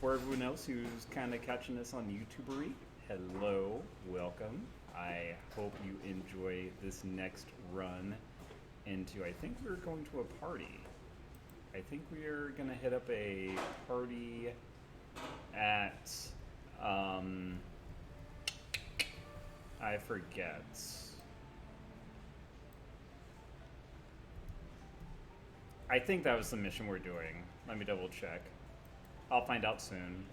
for everyone else who's kind of catching this on YouTubery, hello, welcome. I hope you enjoy this next run into, I think we're going to a party. I think we are going to hit up a party at, I forget. I think that was the mission we're doing. Let me double check. I'll find out soon.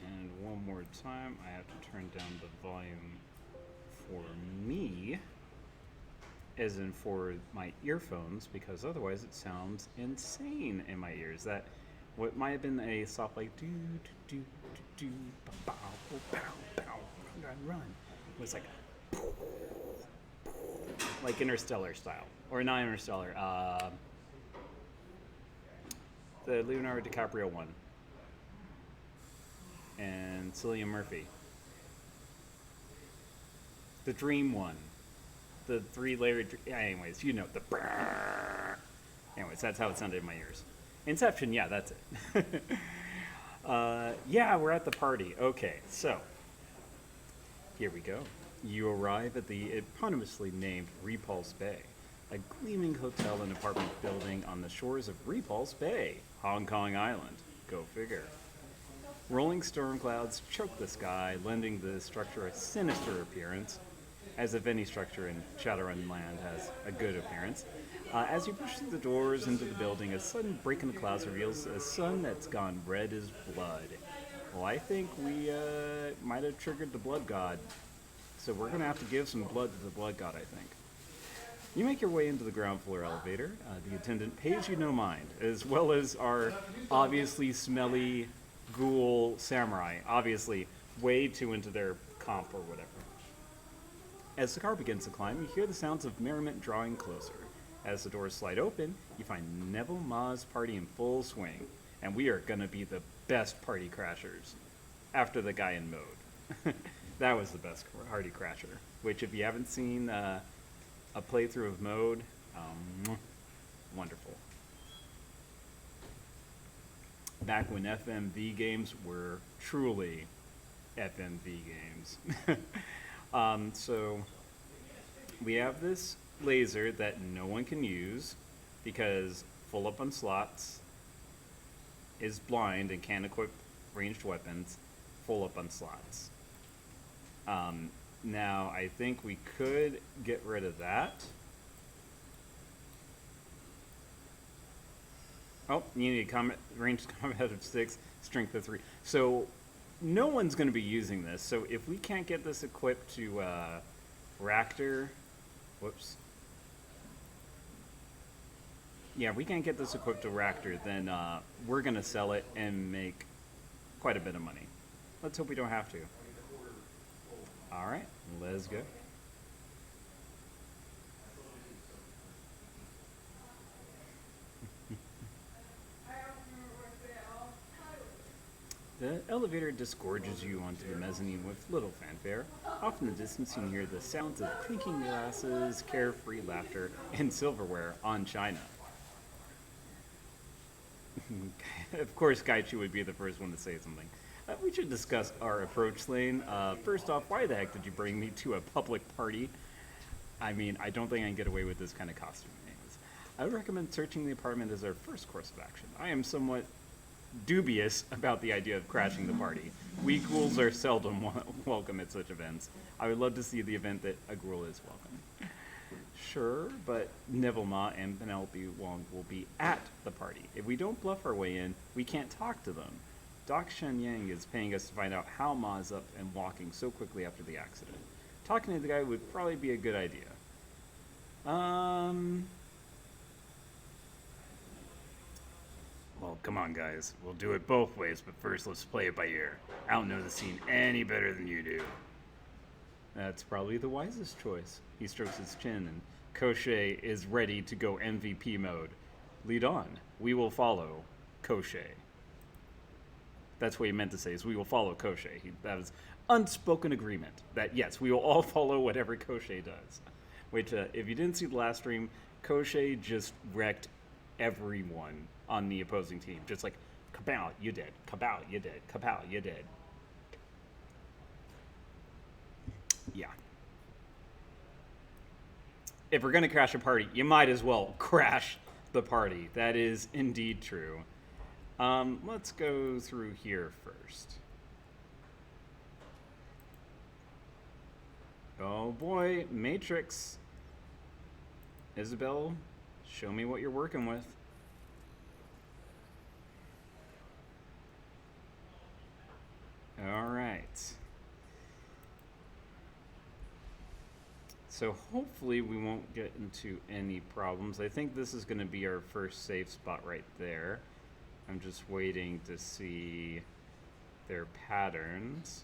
And one more time, I have to turn down the volume for me, as in for my earphones, because otherwise it sounds insane in my ears. That what might have been a soft like do do do do bow bow bow run was like Interstellar style, or not Interstellar, the Leonardo DiCaprio one, and Cillian Murphy, the Dream one, the three-layered. Anyways, you know the. Anyways, that's how it sounded in my ears. Inception, yeah, that's it. Yeah, we're at the party. Okay, so here we go. You arrive at the eponymously named Repulse Bay, a gleaming hotel and apartment building on the shores of Repulse Bay, Hong Kong Island. Go figure. Rolling storm clouds choke the sky, lending the structure a sinister appearance, as if any structure in Shadowrun land has a good appearance. As you push through the doors into the building, a sudden break in the clouds reveals a sun that's gone red as blood. Well, I think we might have triggered the blood god, so we're going to have to give some blood to the blood god, I think. You make your way into the ground floor elevator. The attendant pays you no mind, as well as our obviously smelly ghoul samurai, obviously way too into their comp or whatever. As the car begins to climb, you hear the sounds of merriment drawing closer. As the doors slide open, you find Neville Ma's party in full swing, and we are gonna be the best party crashers. After the guy in mode. That was the best party crasher, which if you haven't seen a playthrough of mode, wonderful. Back when FMV games were truly FMV games. So we have this laser that no one can use because full up on slots is blind and can't equip ranged weapons. Full up on slots. Now I think we could get rid of that. Oh, you need a ranged combat of 6, strength of 3. So no one's going to be using this. So if we can't get this equipped to Raptor, whoops. Yeah, we can't get this equipped to Raptor, then we're going to sell it and make quite a bit of money. Let's hope we don't have to. All right, let's go. The elevator disgorges you onto the mezzanine with little fanfare. Off in the distance, you can hear the sounds of clinking glasses, carefree laughter, and silverware on china. Of course, Gaichu would be the first one to say something. We should discuss our approach lane. First off, why the heck did you bring me to a public party? I mean, I don't think I can get away with this kind of costume. Anyways, I would recommend searching the apartment as our first course of action. I am somewhat dubious about the idea of crashing the party. We ghouls are seldom welcome at such events. I would love to see the event that a ghoul is welcome. Sure, but Neville Ma and Penelope Wong will be at the party. If we don't bluff our way in, we can't talk to them. Doc Shen Yang is paying us to find out how Ma is up and walking so quickly after the accident. Talking to the guy would probably be a good idea. Well, come on, guys. We'll do it both ways, but first let's play it by ear. I don't know the scene any better than you do. That's probably the wisest choice. He strokes his chin, and Koshei is ready to go MVP mode. Lead on. We will follow Koshei. That's what he meant to say, is we will follow Koshei. That was unspoken agreement that yes, we will all follow whatever Koshei does. Which, if you didn't see the last stream, Koshei just wrecked everyone on the opposing team. Just like, kapow, you did. Kapow, you did. Kapow, you did. Yeah. If we're going to crash a party, you might as well crash the party. That is indeed true. Let's go through here first. Oh boy, Matrix. Isabel, show me what you're working with. All right. So hopefully we won't get into any problems. I think this is going to be our first safe spot right there. I'm just waiting to see their patterns.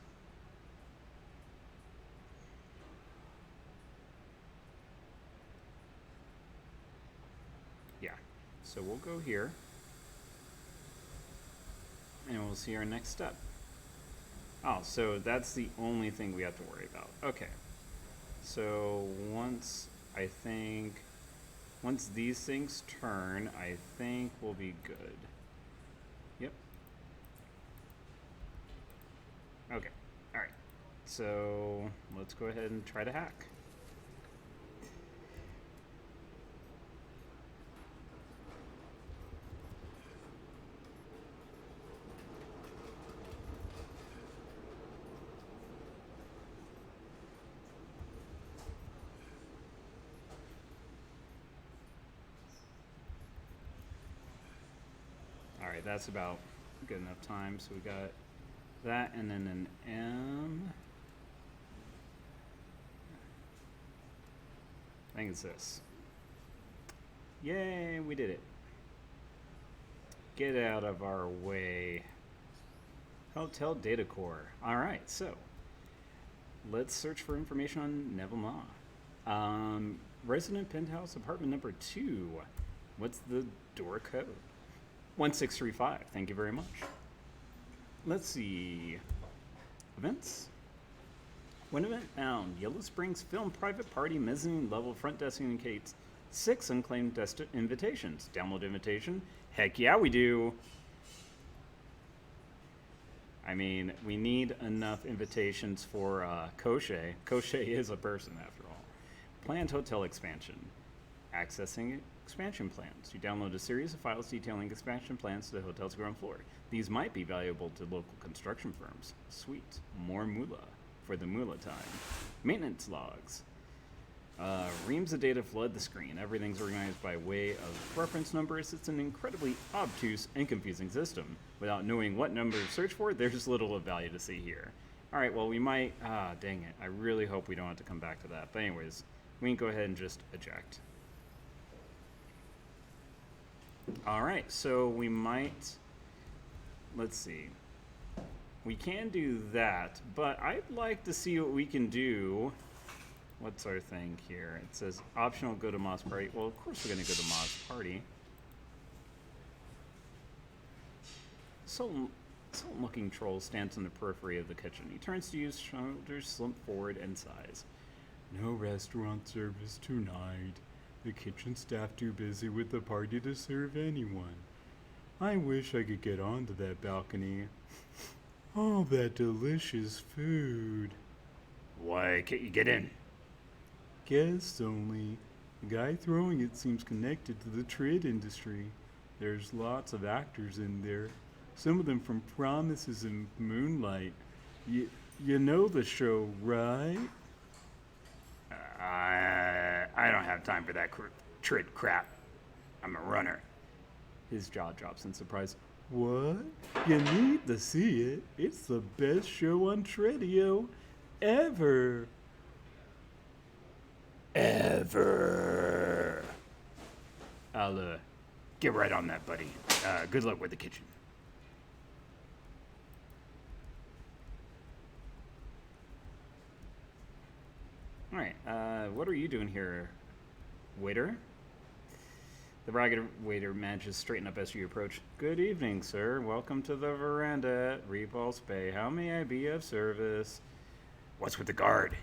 Yeah, so we'll go here. And we'll see our next step. Oh, so that's the only thing we have to worry about. Okay. So once these things turn, I think we'll be good. Yep. Okay. All right. So let's go ahead and try to hack. Alright, that's about good enough time. So we got that and then an M. I think it's this. Yay, we did it. Get out of our way. Hotel Data Core. Alright, so let's search for information on Neville Ma. Resident Penthouse apartment number 2. What's the door code? 1635. Thank you very much. Let's see. Events. When event found, Yellow Springs Film Private Party Mezzanine Level Front Desk indicates 6 unclaimed invitations. Download invitation? Heck yeah, we do. I mean, we need enough invitations for Koshei. Koshei is a person, after all. Planned hotel expansion. Accessing expansion plans. You download a series of files detailing expansion plans to the hotel's ground floor. These might be valuable to local construction firms. Sweet. More moolah for the moolah time. Maintenance logs. Reams of data flood the screen. Everything's organized by way of reference numbers. It's an incredibly obtuse and confusing system. Without knowing what number to search for, there's little of value to see here. Alright, well we might... dang it. I really hope we don't have to come back to that. But anyways, we can go ahead and just eject. Alright, so we might... Let's see. We can do that, but I'd like to see what we can do. What's our thing here? It says optional go to Moss party. Well, of course we're going to go to Moss party. Sullen-looking troll stands on the periphery of the kitchen. He turns to you, shoulders slump forward and sighs. No restaurant service tonight. The kitchen staff too busy with the party to serve anyone. I wish I could get onto that balcony. All that delicious food. Why can't you get in? Guests only. The guy throwing it seems connected to the trade industry. There's lots of actors in there. Some of them from Promises and Moonlight. You know the show, right? I don't have time for that trid crap. I'm a runner. His jaw drops in surprise. What? You need to see it. It's the best show on Tredio ever. Ever. I'll get right on that, buddy. Good luck with the kitchen. Alright, what are you doing here, waiter? The ragged waiter manages to straighten up as you approach. Good evening, sir. Welcome to the veranda at Repulse Bay. How may I be of service? What's with the guard?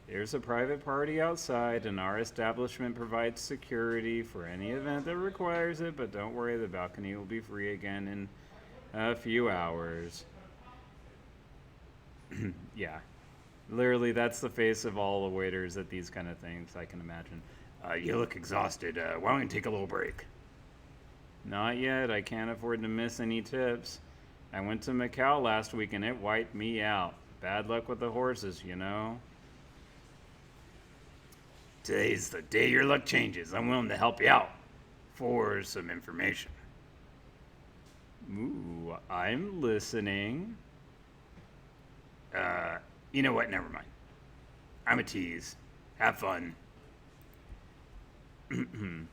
There's a private party outside, and our establishment provides security for any event that requires it, but don't worry, the balcony will be free again in a few hours. Yeah. Literally, that's the face of all the waiters at these kind of things, I can imagine. You look exhausted. Why don't you take a little break? Not yet. I can't afford to miss any tips. I went to Macau last week, and it wiped me out. Bad luck with the horses, you know? Today's the day your luck changes. I'm willing to help you out for some information. Ooh, I'm listening. You know what? Never mind. I'm a tease. Have fun. The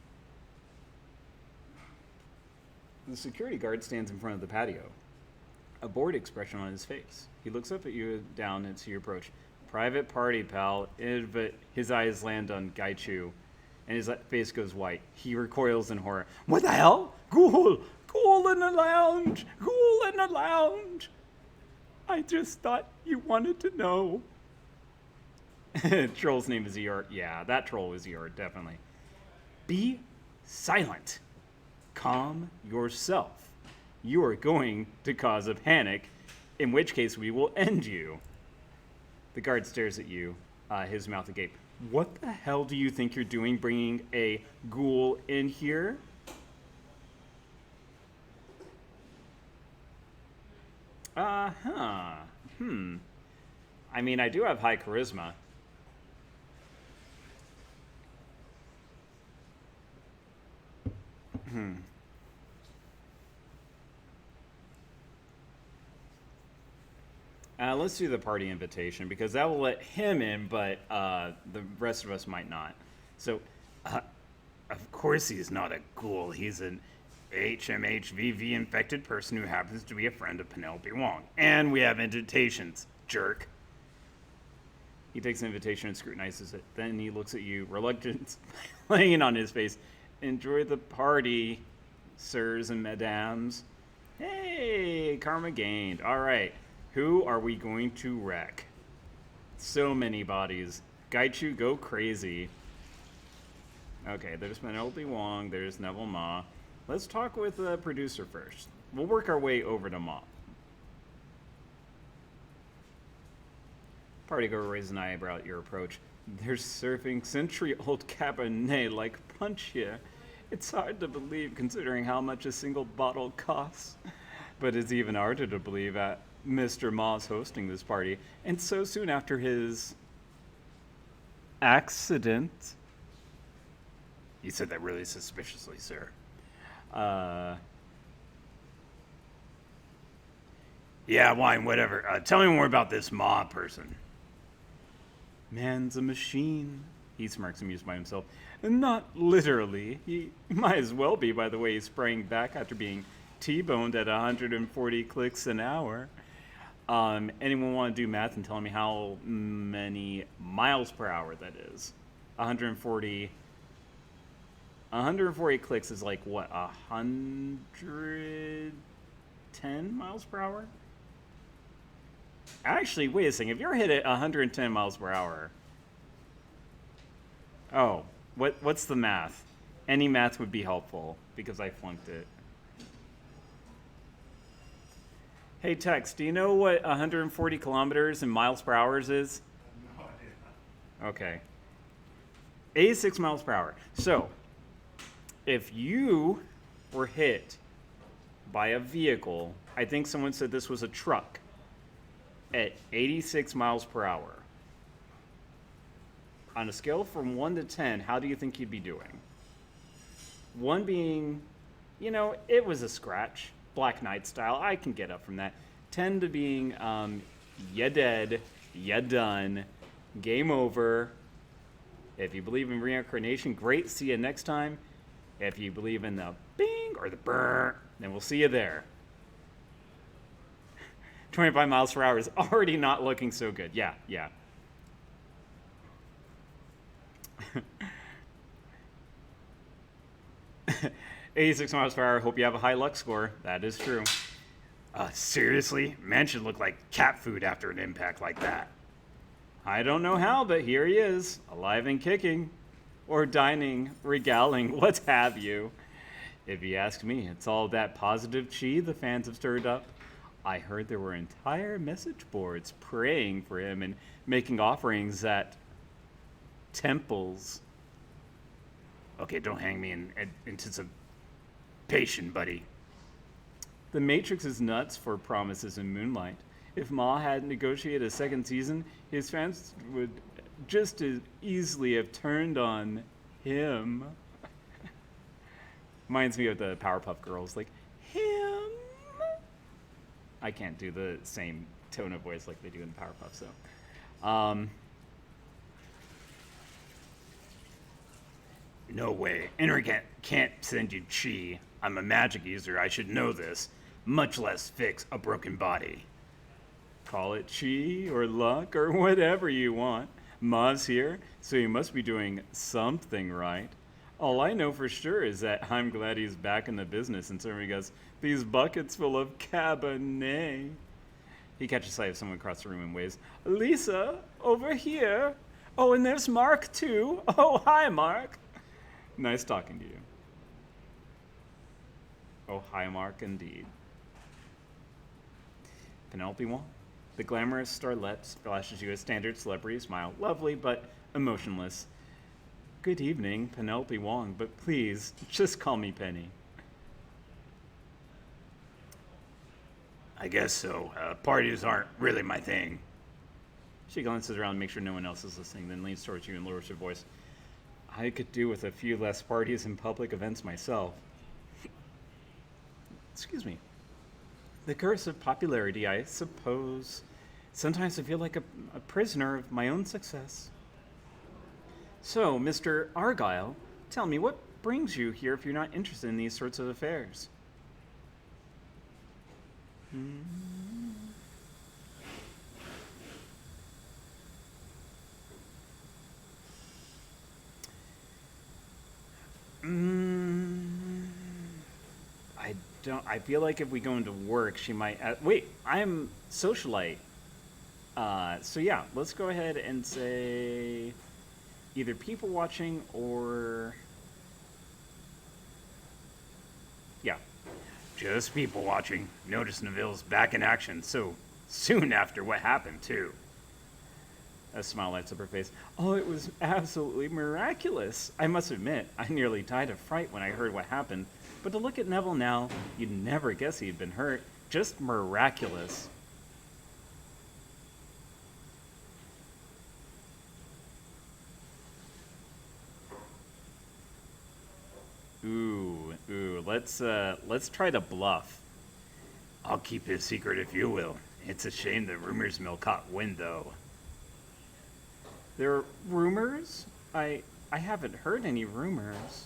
security guard stands in front of the patio, a bored expression on his face. He looks up at you down as you approach. Private party, pal. But his eyes land on Gaichu, and his face goes white. He recoils in horror. What the hell? Ghoul! Ghoul in the lounge! Ghoul in the lounge! I just thought you wanted to know. Troll's name is Eeyore. Yeah, that troll was Eeyore, definitely. Be silent. Calm yourself. You are going to cause a panic, in which case we will end you. The guard stares at you, his mouth agape. What the hell do you think you're doing bringing a ghoul in here? Uh-huh. I mean, I do have high charisma. Let's do the party invitation, because that will let him in, but the rest of us might not. So, Of course he's not a ghoul. He's an HMHVV infected person who happens to be a friend of Penelope Wong. And we have invitations, jerk. He takes the invitation and scrutinizes it. Then he looks at you, reluctance laying on his face. Enjoy the party, sirs and madams. Hey, karma gained. All right, who are we going to wreck? So many bodies. Gaichu, go crazy. Okay, there's Penelope Wong, there's Neville Ma. Let's talk with the producer first. We'll work our way over to Ma. Partygoer raises an eyebrow at your approach. They're serving century-old Cabernet like punch here. It's hard to believe considering how much a single bottle costs. But it's even harder to believe that Mr. Ma's hosting this party, and so soon after his accident. You said that really suspiciously, sir. Yeah, wine, whatever. Tell me more about this Ma person. Man's a machine. He smirks, amused by himself. Not literally. He might as well be by the way he's spraying back after being T-boned at 140 clicks an hour. Anyone want to do math and tell me how many miles per hour that is? 140 clicks is like what, 110 miles per hour? Actually, wait a second. If you're hit at 110 miles per hour, what's the math? Any math would be helpful because I flunked it. Hey Tex, do you know what 140 kilometers in miles per hour is? No idea. Okay. 86 miles per hour. So, if you were hit by a vehicle, I think someone said this was a truck, at 86 miles per hour, on a scale from 1 to 10, how do you think you'd be doing? 1 being, it was a scratch, Black Knight style, I can get up from that. 10 to being, ya dead, ya done, game over. If you believe in reincarnation, great, see you next time. If you believe in the bing or the brr, then we'll see you there. 25 miles per hour is already not looking so good. Yeah. 86 miles per hour. Hope you have a high luck score. That is true. Seriously? Man should look like cat food after an impact like that. I don't know how, but here he is, alive and kicking. Or dining, regaling, what have you. If you ask me, it's all that positive chi the fans have stirred up. I heard there were entire message boards praying for him and making offerings at temples. Okay, don't hang me in anticipation, buddy. The Matrix is nuts for promises in Moonlight. If Ma had negotiated a second season, his fans would just as easily have turned on him. Reminds me of the Powerpuff Girls, like, him. I can't do the same tone of voice like they do in the Powerpuff, so. No way. Internet can't send you chi. I'm a magic user. I should know this. Much less fix a broken body. Call it chi or luck or whatever you want. Ma's here, so he must be doing something right. All I know for sure is that I'm glad he's back in the business and serving us these buckets full of Cabernet. He catches sight of someone across the room and waves, Lisa, over here. Oh, and there's Mark, too. Oh, hi, Mark. Nice talking to you. Oh, hi, Mark, indeed. Penelope Wong, the glamorous starlet, flashes you a standard celebrity smile. Lovely, but emotionless. Good evening, Penelope Wong, but please, just call me Penny. I guess so. Parties aren't really my thing. She glances around to make sure no one else is listening, then leans towards you and lowers her voice. I could do with a few less parties and public events myself. Excuse me. The curse of popularity, I suppose. Sometimes I feel like a prisoner of my own success. So, Mr. Argyle, tell me, what brings you here if you're not interested in these sorts of affairs? I feel like if we go into work, she might. Wait, I'm socialite. So yeah, let's go ahead and say either people watching or yeah, Just people watching. Notice Neville's back in action so soon after what happened, too. A smile lights up her face. Oh, it was absolutely miraculous. I must admit, I nearly died of fright when I heard what happened. But to look at Neville now, you'd never guess he'd been hurt. Just miraculous. Ooh, let's try to bluff. I'll keep his secret if you will. It's a shame the rumors mill caught wind, though. There are rumors? I haven't heard any rumors.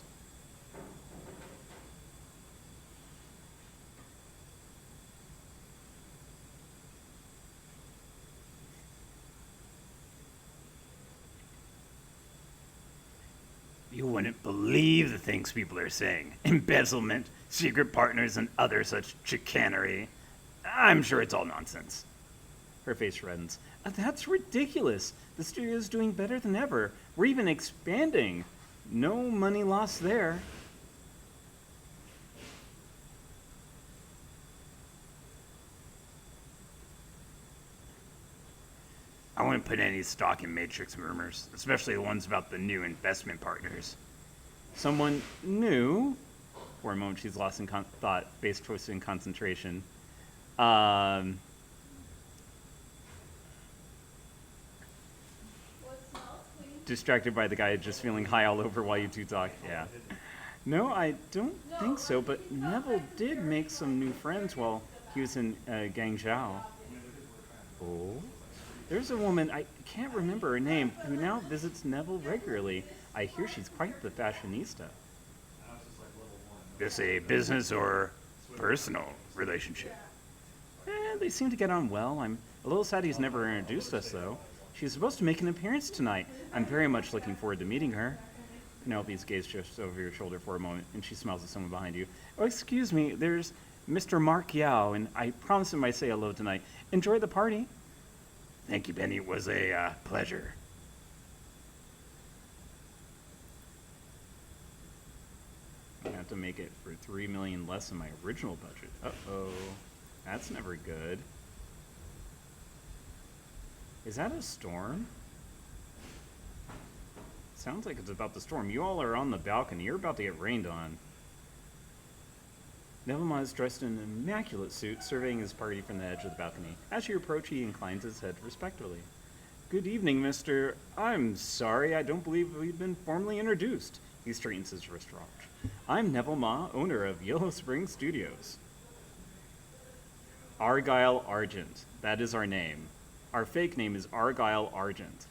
You wouldn't believe the things people are saying. Embezzlement, secret partners, and other such chicanery. I'm sure it's all nonsense. Her face reddens. That's ridiculous. The studio's doing better than ever. We're even expanding. No money lost there. I wouldn't put any stock in Matrix rumors, especially the ones about the new investment partners. Someone new? For a moment, she's lost in thought, face twisted in concentration. Distracted by the guy just feeling high all over while you two talk. Yeah. No, I don't think so, but Neville did make some new friends while he was in Guangzhou. Oh? There's a woman, I can't remember her name, who now visits Neville regularly. I hear she's quite the fashionista. This a business or personal relationship? They seem to get on well. I'm a little sad he's never introduced us, though. She's supposed to make an appearance tonight. I'm very much looking forward to meeting her. Penelope's gaze shifts over your shoulder for a moment, and she smiles at someone behind you. Oh, excuse me, there's Mr. Mark Yao, and I promised him I'd say hello tonight. Enjoy the party. Thank you, Benny. It was a pleasure. I have to make it for 3 million less than my original budget. Uh-oh. That's never good. Is that a storm? Sounds like it's about to storm. You all are on the balcony. You're about to get rained on. Nevelma is dressed in an immaculate suit, surveying his party from the edge of the balcony. As you approach, he inclines his head respectfully. Good evening, Mr. I'm sorry, I don't believe we've been formally introduced. He straightens his wristwatch. I'm Nevelma, owner of Yellow Spring Studios. Argyle Argent. That is our name. Our fake name is Argyle Argent.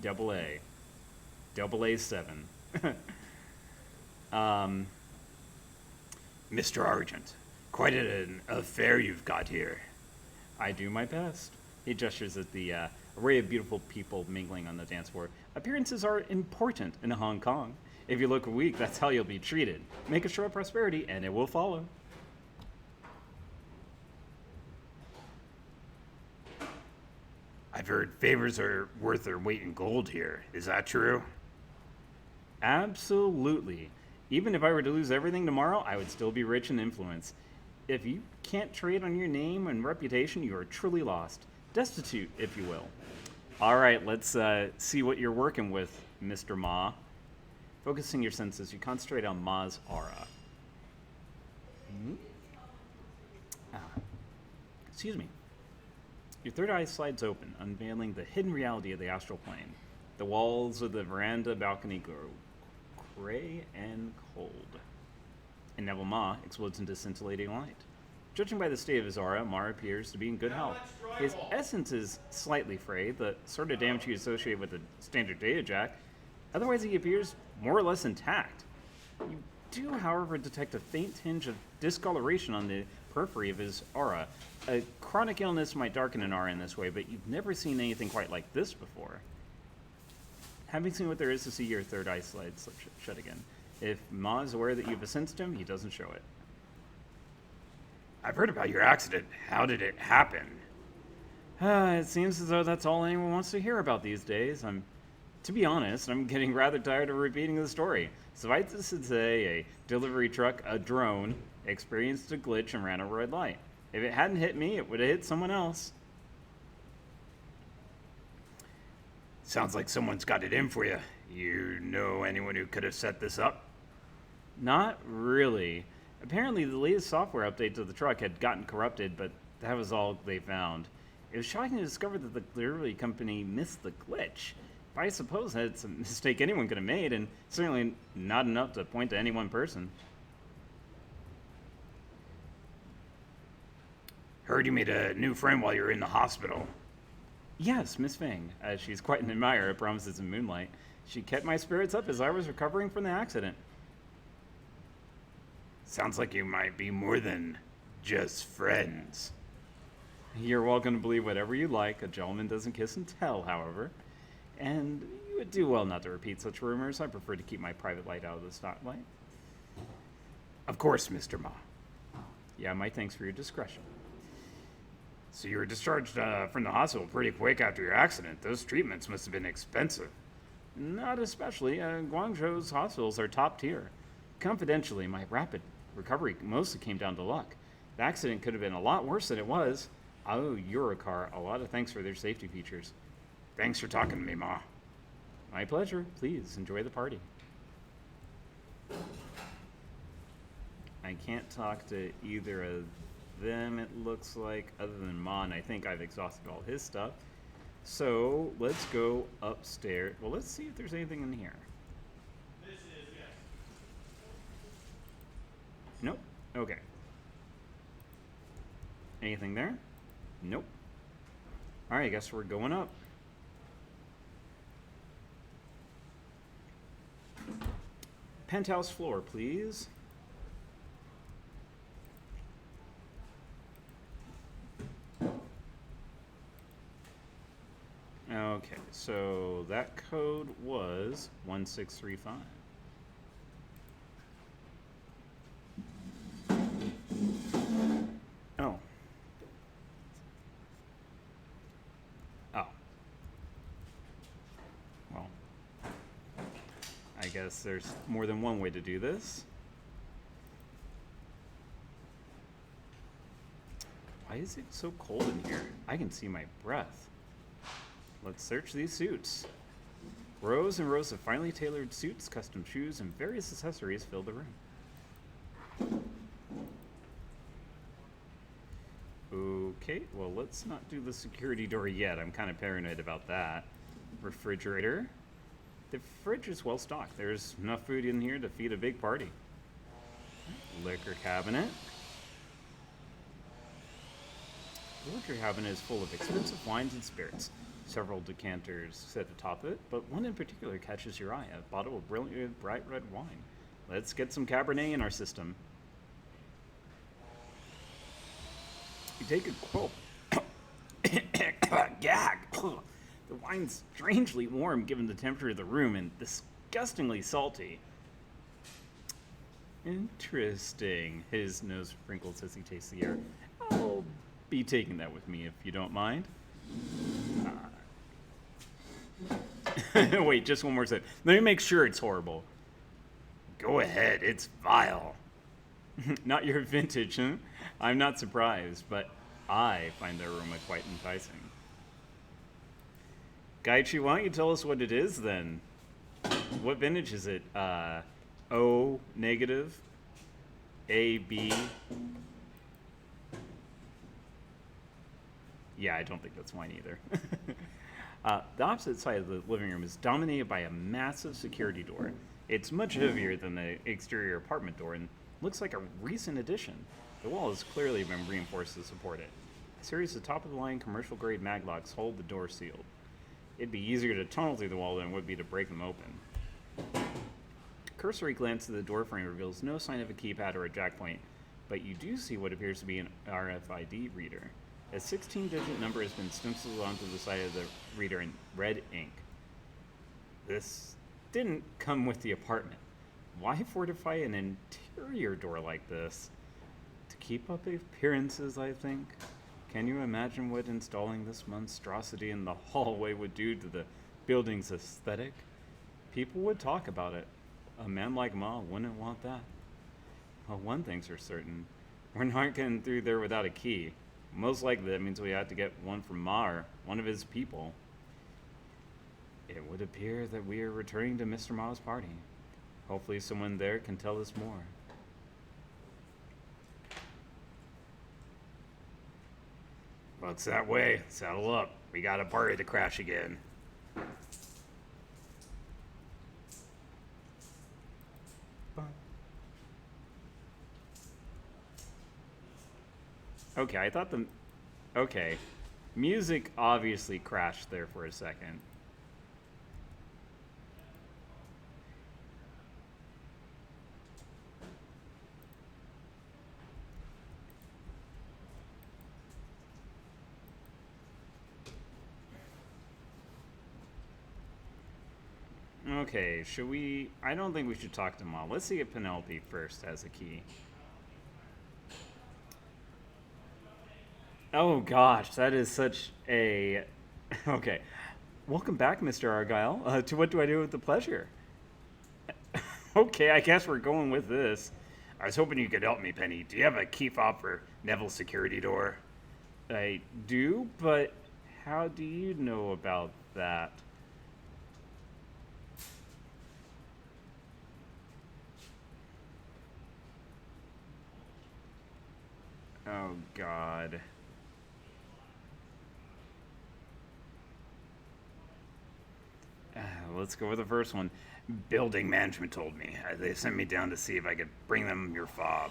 Double A. Double A7. Mr. Argent, quite an affair you've got here. I do my best. He gestures at the array of beautiful people mingling on the dance floor. Appearances are important in Hong Kong. If you look weak, that's how you'll be treated. Make a show of prosperity, and it will follow. I've heard favors are worth their weight in gold here. Is that true? Absolutely. Even if I were to lose everything tomorrow, I would still be rich in influence. If you can't trade on your name and reputation, you are truly lost. Destitute, if you will. All right, let's see what you're working with, Mr. Ma. Focusing your senses, you concentrate on Ma's aura. Excuse me. Your third eye slides open, unveiling the hidden reality of the astral plane. The walls of the veranda balcony grow gray and cold. And Nevelma explodes into scintillating light. Judging by the state of his aura, Mar appears to be in good health. His essence is slightly frayed, the sort of damage you associate with a standard data jack. Otherwise, he appears more or less intact. You do, however, detect a faint tinge of discoloration on the periphery of his aura. A chronic illness might darken an aura in this way, but you've never seen anything quite like this before. Having seen what there is to see, your third eye slides shut again. If Ma is aware that you've sensed him, he doesn't show it. I've heard about your accident. How did it happen? It seems as though that's all anyone wants to hear about these days. To be honest, I'm getting rather tired of repeating the story. Suffice it to say, a delivery truck, a drone, experienced a glitch and ran a red light. If it hadn't hit me, it would have hit someone else. Sounds like someone's got it in for you. You know anyone who could have set this up? Not really. Apparently, the latest software update to the truck had gotten corrupted, but that was all they found. It was shocking to discover that the delivery company missed the glitch. But I suppose that's a mistake anyone could have made, and certainly not enough to point to any one person. Heard you made a new friend while you were in the hospital. Yes, Miss Fang. She's quite an admirer of Promises in Moonlight. She kept my spirits up as I was recovering from the accident. Sounds like you might be more than just friends. You're welcome to believe whatever you like. A gentleman doesn't kiss and tell, however. And you would do well not to repeat such rumors. I prefer to keep my private light out of the spotlight. Of course, Mr. Ma. Yeah, my thanks for your discretion. So you were discharged from the hospital pretty quick after your accident. Those treatments must have been expensive. Not especially. Guangzhou's hospitals are top tier. Confidentially, my rapid recovery mostly came down to luck. The accident could have been a lot worse than it was. I owe Eurocar a lot of thanks for their safety features. Thanks for talking to me, Ma. My pleasure. Please enjoy the party. I can't talk to either of them, it looks like, other than Ma, and I think I've exhausted all his stuff. So let's go upstairs. Well, let's see if there's anything in here. This is yes. Nope. Okay. Anything there? Nope. All right, I guess we're going up. Penthouse floor, please. Okay, so that code was 1635. Oh. guess there's more than one way to do this. Why is it so cold in here? I can see my breath. Let's search these suits. Rows and rows of finely tailored suits, custom shoes, and various accessories fill the room. Okay, well, let's not do the security door yet. I'm kind of paranoid about that. Refrigerator. The fridge is well stocked. There's enough food in here to feed a big party. Liquor cabinet. The liquor cabinet is full of expensive wines and spirits. Several decanters sit atop it, but one in particular catches your eye, a bottle of brilliant bright red wine. Let's get some Cabernet in our system. You take a quote. Gag. The wine's strangely warm given the temperature of the room and disgustingly salty. Interesting. His nose wrinkles as he tastes the air. I'll be taking that with me if you don't mind. Wait, just one more second. Let me make sure it's horrible. Go ahead, it's vile. Not your vintage, huh? I'm not surprised, but I find the aroma quite enticing. Gaichi, why don't you tell us what it is then? What vintage is it? O negative? A, B? Yeah, I don't think that's wine either. The opposite side of the living room is dominated by a massive security door. It's much heavier than the exterior apartment door and looks like a recent addition. The wall has clearly been reinforced to support it. A series of top-of-the-line commercial-grade maglocks hold the door sealed. It'd be easier to tunnel through the wall than it would be to break them open. Cursory glance at the door frame reveals no sign of a keypad or a jack point, but you do see what appears to be an RFID reader. A 16-digit number has been stenciled onto the side of the reader in red ink. This didn't come with the apartment. Why fortify an interior door like this? To keep up appearances, I think. Can you imagine what installing this monstrosity in the hallway would do to the building's aesthetic? People would talk about it. A man like Ma wouldn't want that. Well, one thing's for certain. We're not getting through there without a key. Most likely that means we have to get one from Ma or one of his people. It would appear that we are returning to Mr. Ma's party. Hopefully someone there can tell us more. Looks that way. Saddle up. We got a party to crash again. Okay, I thought the... Okay. Music obviously crashed there for a second. Okay, should we... I don't think we should talk to Mom. Let's see if Penelope first has a key. Oh gosh, that is such a... Okay. Welcome back, Mr. Argyle. To what do I do with the pleasure? Okay, I guess we're going with this. I was hoping you could help me, Penny. Do you have a key fob for Neville's security door? I do, but how do you know about that? Oh, God. Let's go with the first one. Building management told me. They sent me down to see if I could bring them your fob.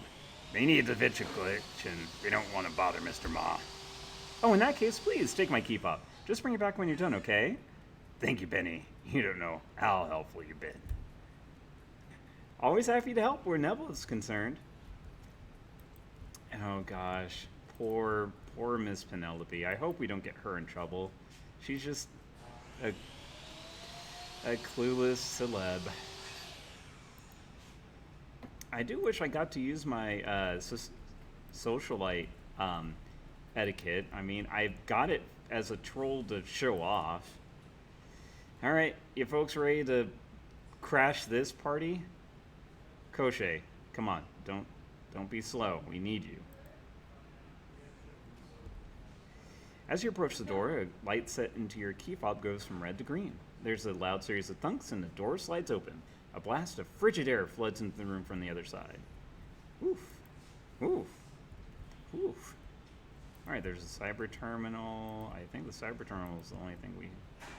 They need the vitch collection. They don't want to bother Mr. Ma. Oh, in that case, please take my key fob. Just bring it back when you're done, okay? Thank you, Penny. You don't know how helpful you've been. Always happy to help where Neville is concerned. Oh, gosh. Poor Miss Penelope. I hope we don't get her in trouble. She's just a clueless celeb. I do wish I got to use my socialite etiquette. I mean, I've got it as a troll to show off. All right, you folks ready to crash this party? Koshe, come on, don't be slow. We need you. As you approach the door, a light set into your key fob goes from red to green. There's a loud series of thunks, and the door slides open. A blast of frigid air floods into the room from the other side. Oof. Oof. Oof. Alright, there's a cyber terminal. I think the cyber terminal is the only thing we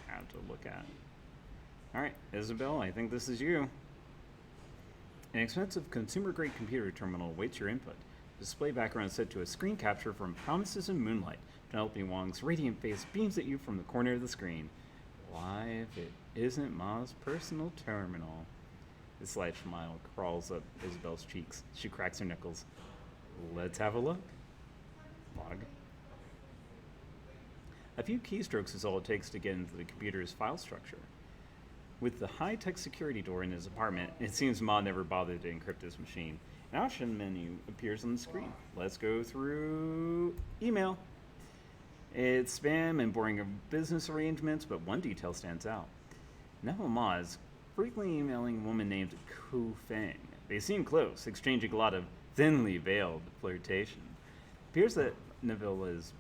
have to look at. Alright, Isabel, I think this is you. An expensive consumer-grade computer terminal awaits your input. Display background is set to a screen capture from Promises in Moonlight. Penelope Wong's radiant face beams at you from the corner of the screen. Why, if it isn't Ma's personal terminal? A slight smile crawls up Isabel's cheeks. She cracks her knuckles. Let's have a look. Log. A few keystrokes is all it takes to get into the computer's file structure. With the high-tech security door in his apartment, it seems Ma never bothered to encrypt his machine. An option menu appears on the screen. Let's go through email. It's spam and boring of business arrangements, but one detail stands out. Neville Ma is frequently emailing a woman named Ku Feng. They seem close, exchanging a lot of thinly veiled flirtation. It appears that Neville is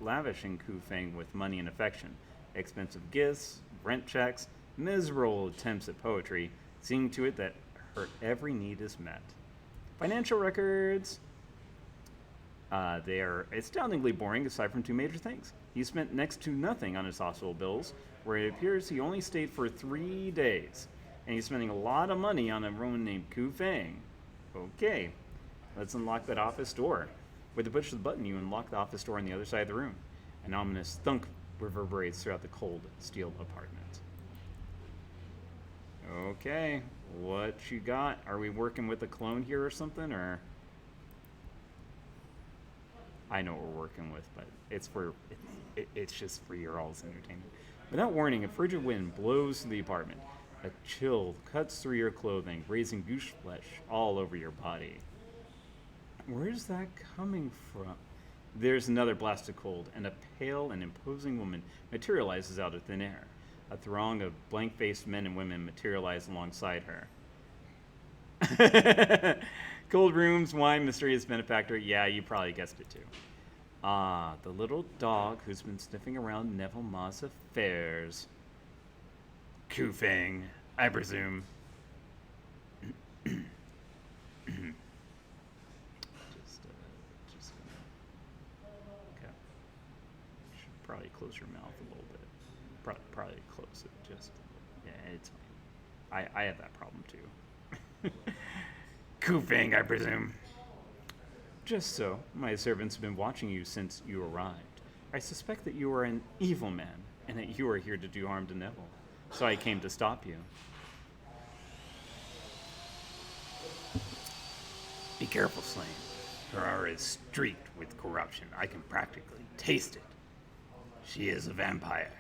lavishing Ku Feng with money and affection, expensive gifts, rent checks, miserable attempts at poetry, seeing to it that her every need is met. Financial records. They are astoundingly boring aside from two major things. He spent next to nothing on his hospital bills, where it appears he only stayed for 3 days. And he's spending a lot of money on a woman named Ku Feng. Okay, let's unlock that office door. With a push of the button, you unlock the office door on the other side of the room. An ominous thunk reverberates throughout the cold steel apartment. Okay, what you got? Are we working with a clone here or something, or? I know what we're working with, but it's just for your all's entertainment. Without warning, a frigid wind blows through the apartment. A chill cuts through your clothing, raising goose flesh all over your body. Where's that coming from? There's another blast of cold, and a pale and imposing woman materializes out of thin air. A throng of blank-faced men and women materialize alongside her. Cold rooms, wine, mysterious benefactor. Yeah, you probably guessed it too. Ah, the little dog who's been sniffing around Neville Ma's affairs. Ku Feng, I presume. Just okay. Should probably close your mouth a little bit. Probably close it just. Yeah, it's fine. I have that problem too. Ku Feng, I presume. Just so. My servants have been watching you since you arrived. I suspect that you are an evil man, and that you are here to do harm to Neville. So I came to stop you. Be careful, Slane. Her aura is streaked with corruption. I can practically taste it. She is a vampire.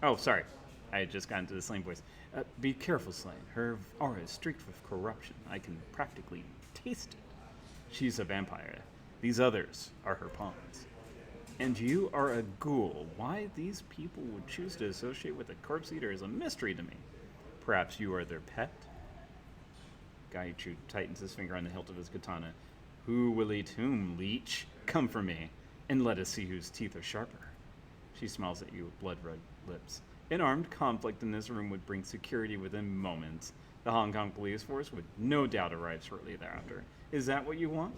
Oh, sorry. I had just gotten to the Slane voice. Be careful, Slane. Her aura is streaked with corruption. I can practically taste it. She's a vampire. These others are her pawns. And you are a ghoul. Why these people would choose to associate with a corpse eater is a mystery to me. Perhaps you are their pet? Gaichu tightens his finger on the hilt of his katana. Who will eat whom, leech? Come for me, and let us see whose teeth are sharper. She smiles at you with blood-red lips. An armed conflict in this room would bring security within moments. The Hong Kong police force would no doubt arrive shortly thereafter. Is that what you want?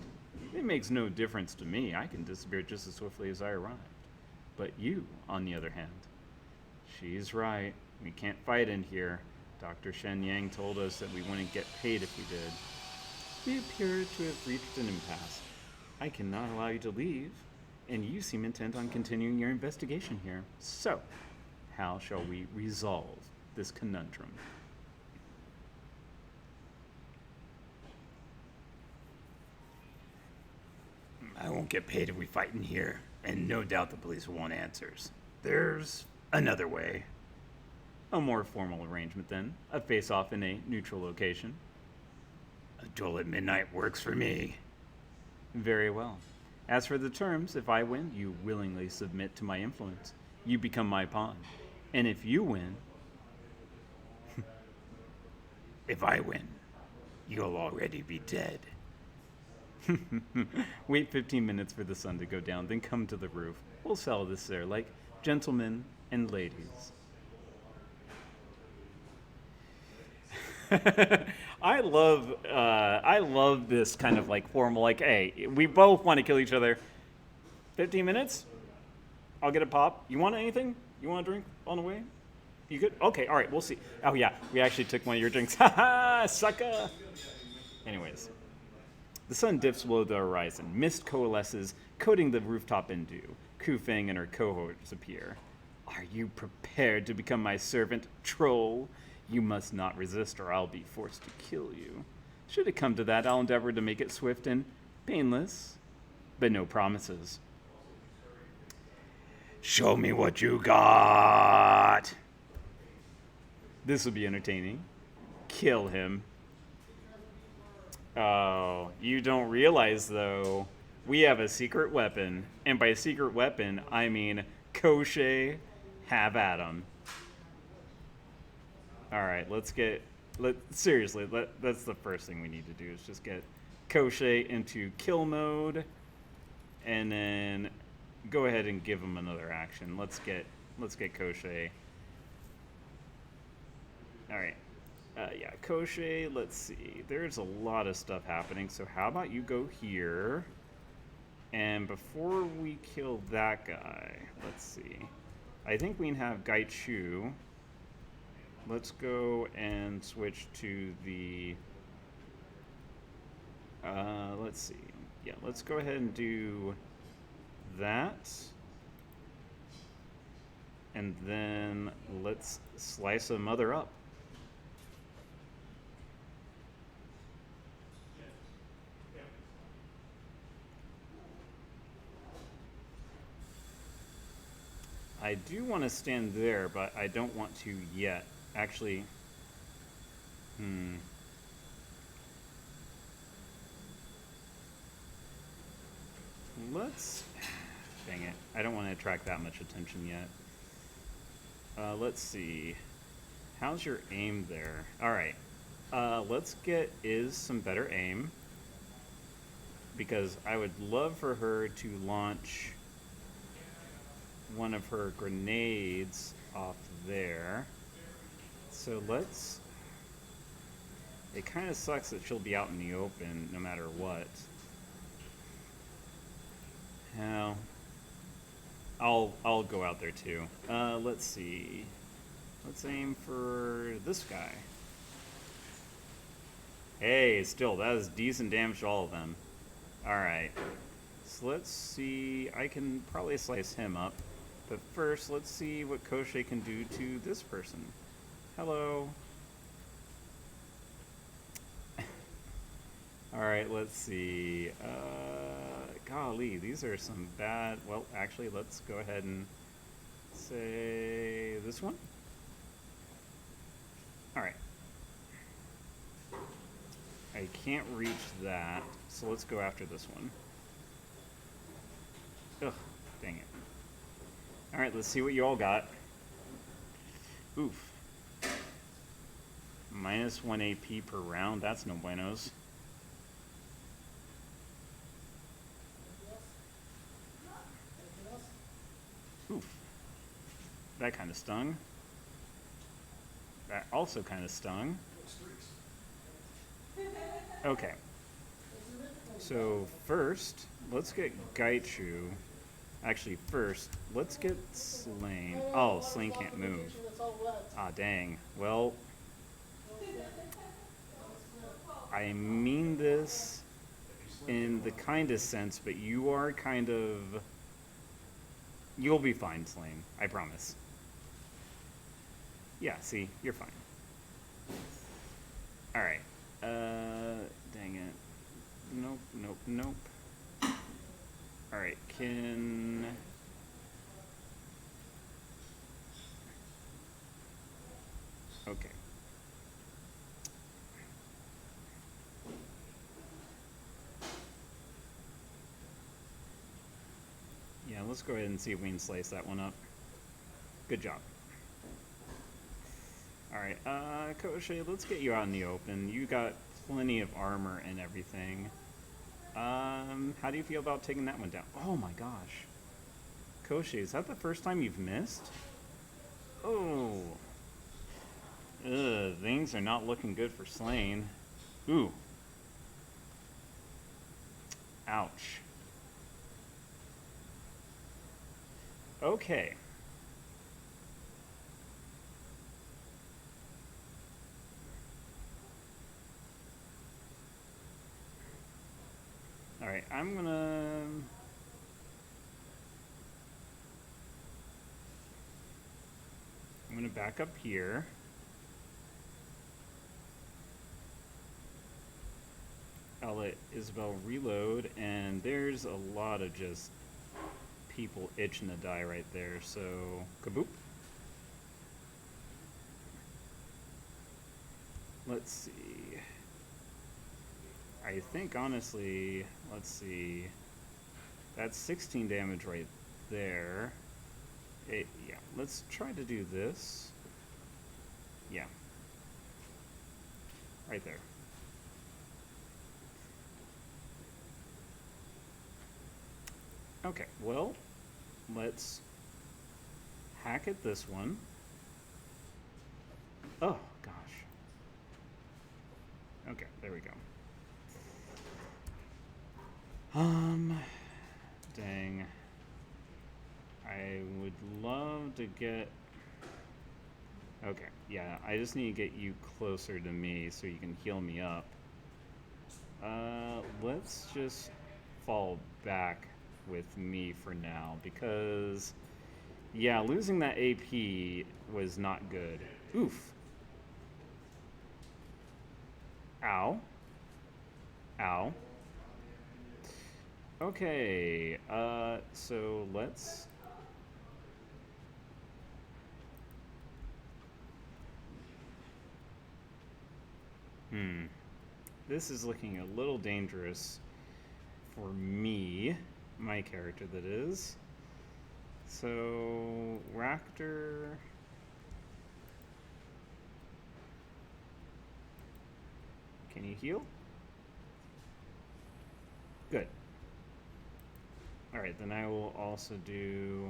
It makes no difference to me. I can disappear just as swiftly as I arrived. But you, on the other hand. She's right. We can't fight in here. Dr. Shen Yang told us that we wouldn't get paid if we did. We appear to have reached an impasse. I cannot allow you to leave, and you seem intent on continuing your investigation here. So, how shall we resolve this conundrum? I won't get paid if we fight in here, and no doubt the police will want answers. There's another way. A more formal arrangement, then. A face-off in a neutral location. A duel at midnight works for me. Very well. As for the terms, if I win, you willingly submit to my influence. You become my pawn. And if you win... If I win, you'll already be dead. Wait 15 minutes for the sun to go down, then come to the roof. We'll settle this there, like gentlemen and ladies. I love this kind of like formal, like, hey, we both want to kill each other. 15 minutes? I'll get a pop. You want anything? You want a drink on the way? You good? Okay, all right, we'll see. Oh, yeah, we actually took one of your drinks. Ha ha, sucker! Anyways, the sun dips below the horizon. Mist coalesces, coating the rooftop in dew. Kufeng and her cohorts appear. Are you prepared to become my servant, troll? You must not resist, or I'll be forced to kill you. Should it come to that, I'll endeavor to make it swift and painless, but no promises. Show me what you got. This will be entertaining. Kill him. Oh, you don't realize, though, we have a secret weapon. And by secret weapon, I mean Koshei, have at him. Alright, that's the first thing we need to do is just get Koshei into kill mode. And then go ahead and give him another action. Let's get Koshei. Alright. Yeah, Koshei, let's see. There's a lot of stuff happening, so how about you go here? And before we kill that guy, let's see. I think we can have Gaichu. Let's go and switch to the... let's see. Yeah, let's go ahead and do that. And then let's slice a mother up. I do want to stand there, but I don't want to yet. Actually, let's... Dang it. I don't want to attract that much attention yet. Let's see. How's your aim there? Alright. Let's get Iz some better aim. Because I would love for her to launch one of her grenades off there. So let's... It kind of sucks that she'll be out in the open no matter what. Hell, I'll go out there too. Let's see. Let's aim for this guy. Hey, still, that is decent damage to all of them. Alright. So let's see. I can probably slice him up. But first, let's see what Koshei can do to this person. Hello. Alright, let's see. Golly, these are some bad... Well, actually, let's go ahead and say this one. Alright. I can't reach that, so let's go after this one. Ugh, dang it. Alright, let's see what you all got. Oof. Minus 1 AP per round, that's no buenos. Oof. That kind of stung. That also kind of stung. Okay. So first, let's get Gaichu. Actually, first, let's get Slain. Oh, Slain can't move. Ah, dang. Well, I mean this in the kindest sense, but you are kind of... You'll be fine, Slain. I promise. Yeah, see? You're fine. Alright. Dang it. Nope, nope, nope. Alright, can... Okay. Yeah, let's go ahead and see if we can slice that one up. Good job. Alright, Koshe, let's get you out in the open. You got plenty of armor and everything. How do you feel about taking that one down? Oh my gosh. Koshe, is that the first time you've missed? Oh. Ugh, things are not looking good for Slain. Ooh. Ouch. Okay. Alright, I'm gonna back up here. I'll let Isabel reload, and there's a lot of just people itching to die right there, so kaboop. Let's see. I think honestly, let's see. That's 16 damage right there. Yeah, let's try to do this. Yeah. Right there. Okay, well, let's hack at this one. Oh, gosh. Okay, there we go. Dang. I would love to get... Okay, yeah, I just need to get you closer to me so you can heal me up. Let's just fall back with me for now, because, yeah, losing that AP was not good. Oof. Ow. Ow. Okay, so let's... This is looking a little dangerous for me, my character that is. So, Raptor... Can you heal? Good. Alright, then I will also do...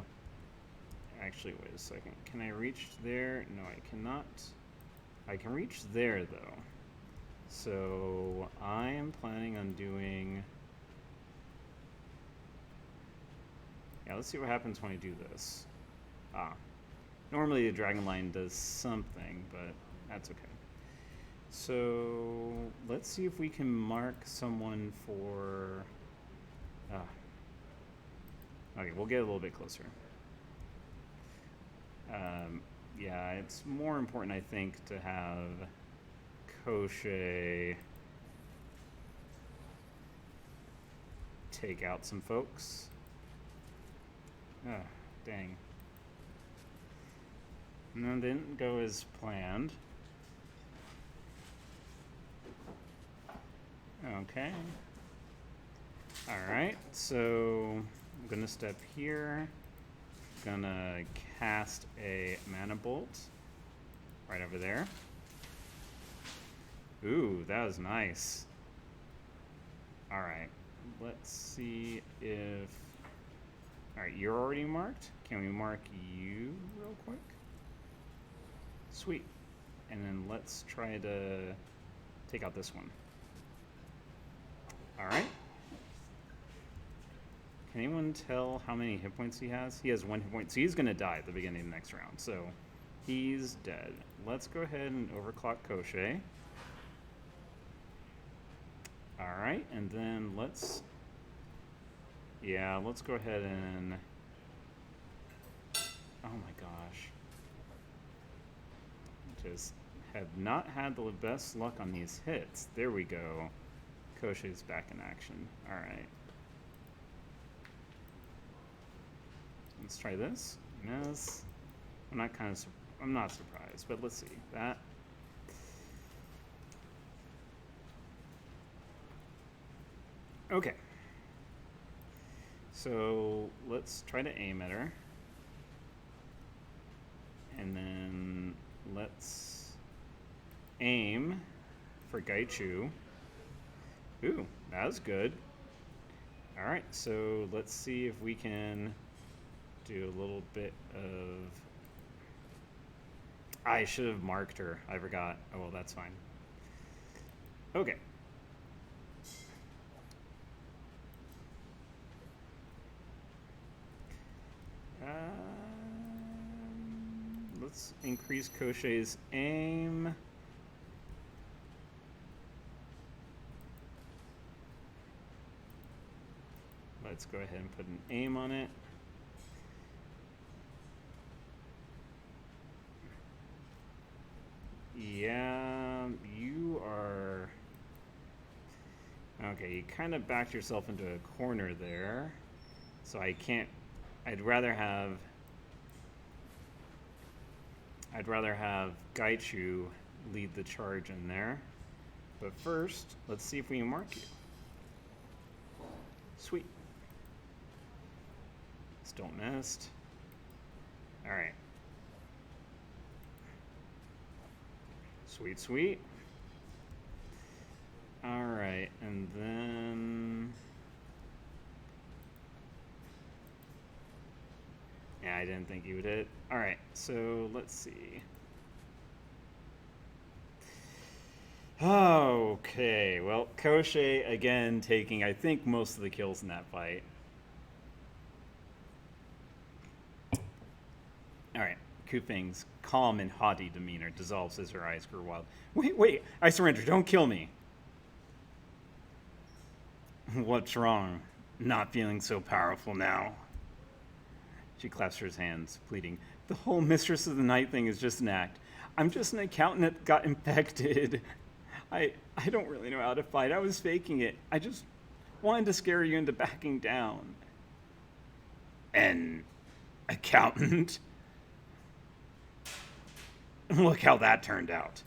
Actually, wait a second. Can I reach there? No, I cannot. I can reach there, though. So, I am planning on doing... Yeah, let's see what happens when I do this. Normally the Dragon Line does something, but that's okay. So, let's see if we can mark someone for... Okay, we'll get a little bit closer. Yeah, it's more important, I think, to have Koshe take out some folks. Dang. No, didn't go as planned. Okay. Alright, so I'm gonna step here. Gonna cast a mana bolt right over there. Ooh, that was nice. Alright, let's see if... Alright, you're already marked. Can we mark you real quick? Sweet. And then let's try to take out this one. Alright. Can anyone tell how many hit points he has? He has 1 hit point, so he's going to die at the beginning of the next round. So he's dead. Let's go ahead and overclock Koshe. Alright, and then let's... Yeah, let's go ahead and... Oh my gosh. Just have not had the best luck on these hits. There we go. Koshe's back in action. Alright. Let's try this. Miss. I'm not surprised, but let's see. That. Okay. So let's try to aim at her. And then let's aim for Gaichu. Ooh, that was good. All right, so let's see if we can do a little bit of... I should have marked her. I forgot. Oh, well, that's fine. Okay. Let's increase Koshei's aim. Let's go ahead and put an aim on it. Yeah, you are... Okay, you kind of backed yourself into a corner there. So I can't... I'd rather have Gaichu lead the charge in there. But first, let's see if we can mark you. Sweet. Still missed. Alright. Sweet, sweet. Alright, and then... Yeah, I didn't think you would hit. Alright, so let's see. Okay, well, Koshei again taking, I think, most of the kills in that fight. Alright, Kufing's calm and haughty demeanor dissolves as her eyes grow wild. Wait, I surrender, don't kill me. What's wrong? Not feeling so powerful now? She claps her hands, pleading. The whole Mistress of the Night thing is just an act. I'm just an accountant that got infected. I don't really know how to fight. I was faking it. I just wanted to scare you into backing down. An accountant? Look how that turned out.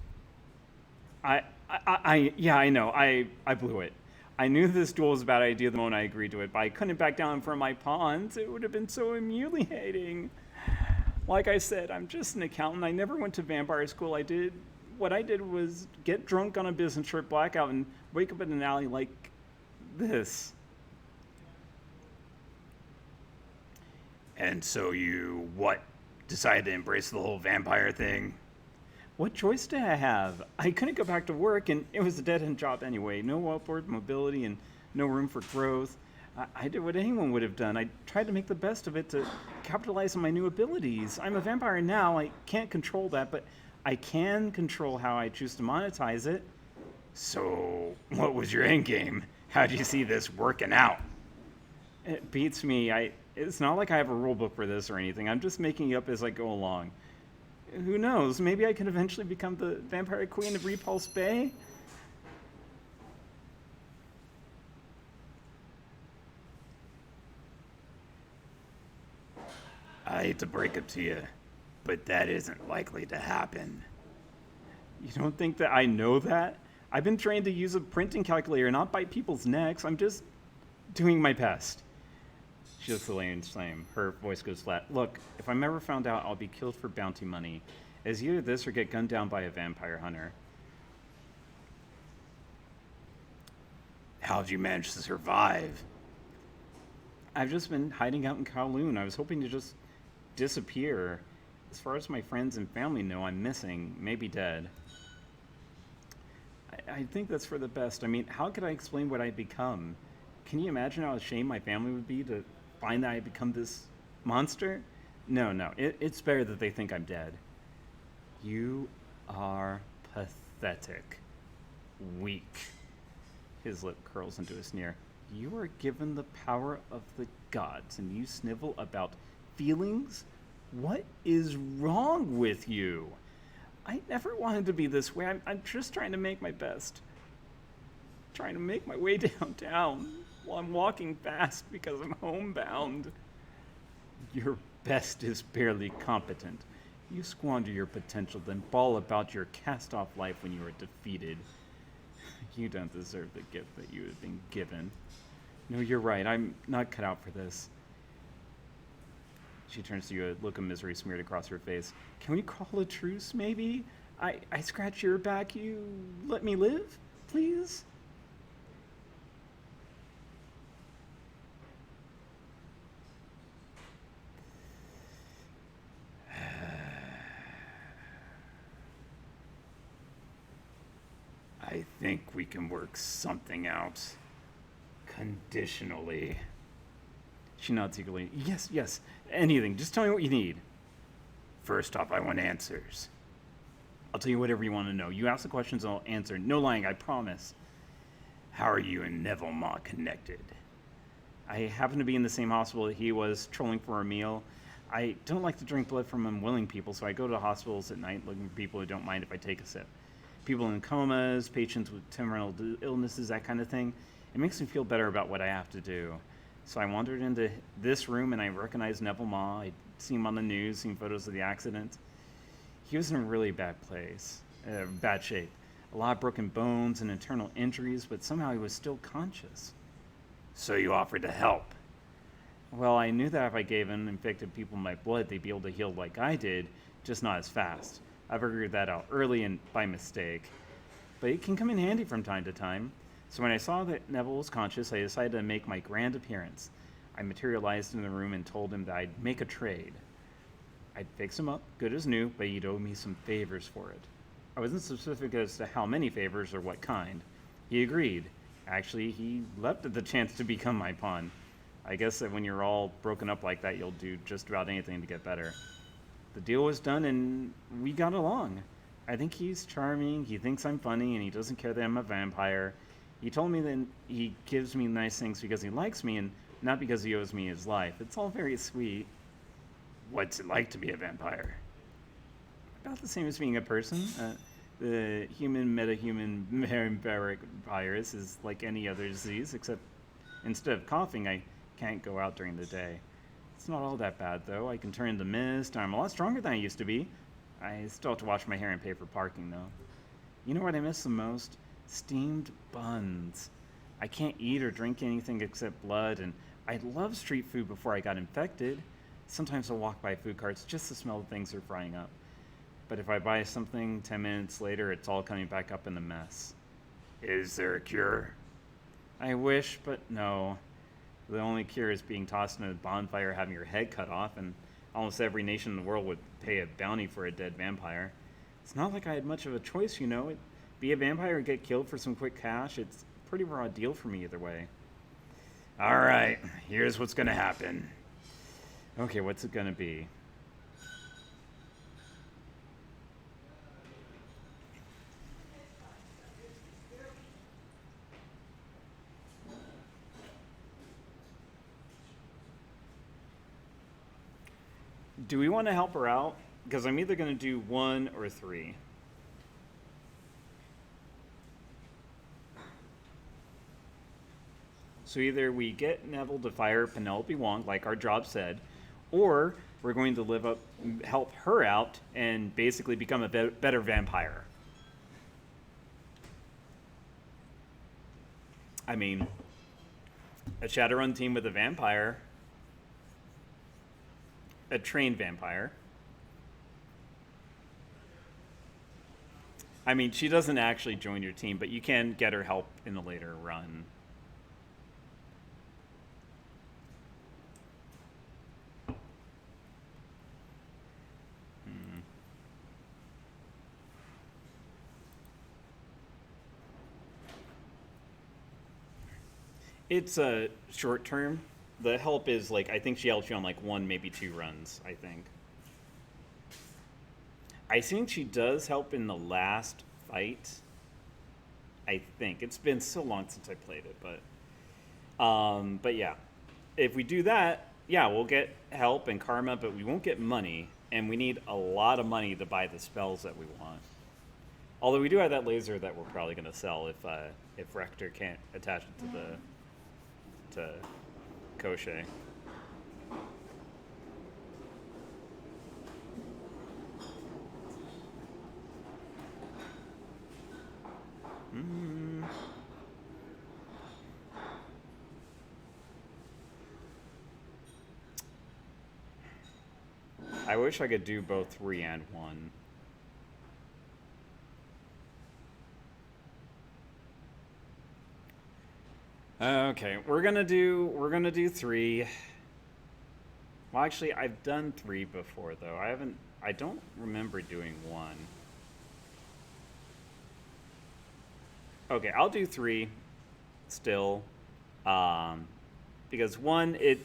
Yeah, I know. I blew it. I knew this duel was a bad idea the moment I agreed to it, but I couldn't back down in front of my pawns. It would have been so humiliating. Like I said, I'm just an accountant. I never went to vampire school. What I did was get drunk on a business trip, blackout, and wake up in an alley like this. And so you, decided to embrace the whole vampire thing? What choice did I have? I couldn't go back to work, and it was a dead-end job anyway. No upward mobility and no room for growth. I did what anyone would have done. I tried to make the best of it to capitalize on my new abilities. I'm a vampire now. I can't control that, but I can control how I choose to monetize it. So, what was your end game? How do you see this working out? It beats me. It's not like I have a rule book for this or anything. I'm just making it up as I go along. Who knows? Maybe I can eventually become the vampire queen of Repulse Bay? I hate to break it to you, but that isn't likely to happen. You don't think that I know that? I've been trained to use a printing calculator, not bite people's necks. I'm just doing my best. She looks the same. Her voice goes flat. Look, if I'm ever found out, I'll be killed for bounty money. It's either this or get gunned down by a vampire hunter. How'd you manage to survive? I've just been hiding out in Kowloon. I was hoping to just disappear. As far as my friends and family know, I'm missing, maybe dead. I think that's for the best. I mean, how could I explain what I'd become? Can you imagine how ashamed my family would be to find that I become this monster? No. It's better that they think I'm dead. You are pathetic. Weak. His lip curls into a sneer. You are given the power of the gods, and you snivel about feelings? What is wrong with you? I never wanted to be this way. I'm just trying to make my best. Trying to make my way downtown while I'm walking fast because I'm homebound. Your best is barely competent. You squander your potential, then bawl about your cast-off life when you are defeated. You don't deserve the gift that you have been given. No, you're right. I'm not cut out for this. She turns to you, a look of misery smeared across her face. Can we call a truce, maybe? I scratch your back, you let me live, please? I think we can work something out. Conditionally. She nods eagerly. Yes, yes, anything. Just tell me what you need. First off, I want answers. I'll tell you whatever you want to know. You ask the questions, I'll answer. No lying, I promise. How are you and Neville Maw connected? I happen to be in the same hospital that he was, trolling for a meal. I don't like to drink blood from unwilling people, so I go to hospitals at night looking for people who don't mind if I take a sip. People in comas, patients with terminal illnesses, that kind of thing. It makes me feel better about what I have to do. So I wandered into this room and I recognized Neville Maw. I'd seen him on the news, seen photos of the accident. He was in a really bad bad shape. A lot of broken bones and internal injuries, but somehow he was still conscious. So you offered to help? Well, I knew that if I gave infected people my blood, they'd be able to heal like I did, just not as fast. I figured that out early and by mistake. But it can come in handy from time to time. So when I saw that Neville was conscious, I decided to make my grand appearance. I materialized in the room and told him that I'd make a trade. I'd fix him up, good as new, but he'd owe me some favors for it. I wasn't specific as to how many favors or what kind. He agreed. Actually, he leapt at the chance to become my pawn. I guess that when you're all broken up like that, you'll do just about anything to get better. The deal was done and we got along. I think he's charming, he thinks I'm funny, and he doesn't care that I'm a vampire. He told me that he gives me nice things because he likes me and not because he owes me his life. It's all very sweet. What's it like to be a vampire? About the same as being a person. The human metahuman vampiric virus is like any other disease, except instead of coughing, I can't go out during the day. It's not all that bad, though. I can turn into mist. I'm a lot stronger than I used to be. I still have to wash my hair and pay for parking, though. You know what I miss the most? Steamed buns. I can't eat or drink anything except blood, and I loved street food before I got infected. Sometimes I'll walk by food carts just to smell the things they're frying up. But if I buy something 10 minutes later, it's all coming back up in a mess. Is there a cure? I wish, but no. The only cure is being tossed in a bonfire, having your head cut off, and almost every nation in the world would pay a bounty for a dead vampire. It's not like I had much of a choice, you know. Be a vampire or get killed for some quick cash. It's a pretty raw deal for me either way. All right, here's what's gonna happen. Okay, what's it gonna be? Do we want to help her out? Because I'm either going to do 1 or 3. So either we get Neville to fire Penelope Wong, like our job said, or we're going to help her out and basically become a better vampire. I mean, a Shadowrun team with a vampire, a trained vampire. I mean, she doesn't actually join your team, but you can get her help in a later run. It's a short term. The help is like, I think she helps you on like 1, maybe 2 runs, I think. I think she does help in the last fight. I think. It's been so long since I played it, but yeah. If we do that, yeah, we'll get help and karma, but we won't get money, and we need a lot of money to buy the spells that we want. Although we do have that laser that we're probably going to sell if Rector can't attach it to Koshé. I wish I could do both 3 and 1. Okay, we're gonna do 3. Well, actually, I've done 3 before though. I don't remember doing 1. Okay, I'll do 3 still. Because 1, it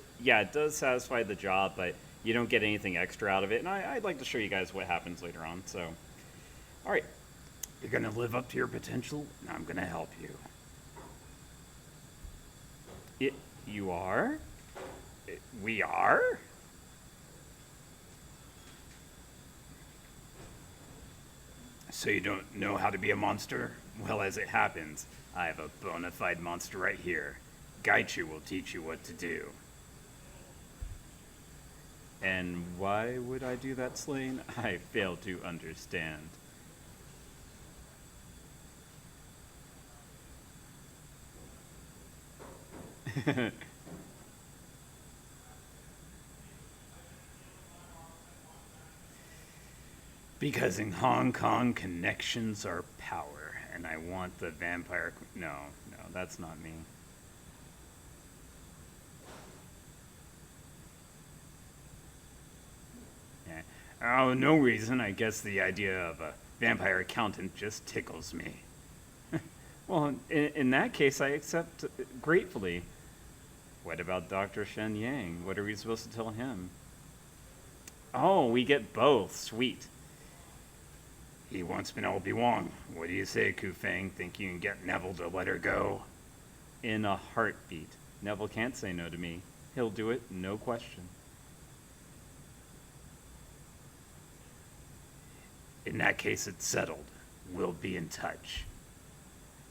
does satisfy the job, but you don't get anything extra out of it. And I'd like to show you guys what happens later on. So, all right. You're gonna live up to your potential, and I'm gonna help you. You are? We are? So you don't know how to be a monster? Well, as it happens, I have a bona fide monster right here. Gaichu will teach you what to do. And why would I do that, Slane? I fail to understand. Because in Hong Kong, connections are power, and I want the vampire... No, that's not me. Yeah. Oh, no reason. I guess the idea of a vampire accountant just tickles me. Well, in that case, I accept gratefully. What about Dr. Shen Yang? What are we supposed to tell him? Oh, we get both. Sweet. He wants Penelope Wong. What do you say, Ku Feng? Think you can get Neville to let her go? In a heartbeat. Neville can't say no to me. He'll do it, no question. In that case, it's settled. We'll be in touch.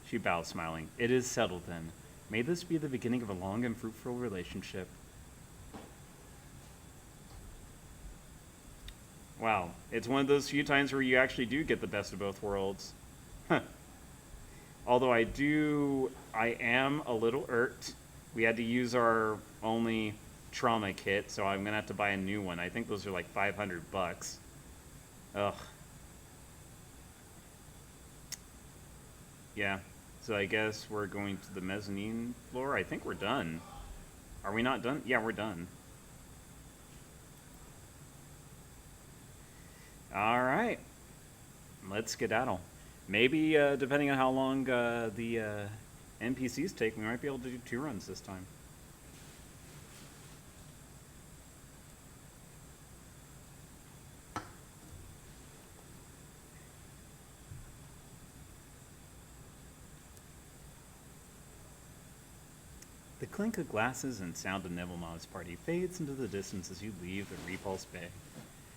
She bows, smiling. It is settled then. May this be the beginning of a long and fruitful relationship. Wow, it's one of those few times where you actually do get the best of both worlds. Huh. Although I am a little irked. We had to use our only trauma kit, so I'm gonna have to buy a new one. I think those are like $500. Ugh. Yeah, so I guess we're going to the mezzanine floor. I think we're done. Are we not done? Yeah, we're done. All right, let's skedaddle. Maybe, depending on how long the NPCs take, we might be able to do 2 runs this time. The clink of glasses and sound of Neville Ma's party fades into the distance as you leave the Repulse Bay.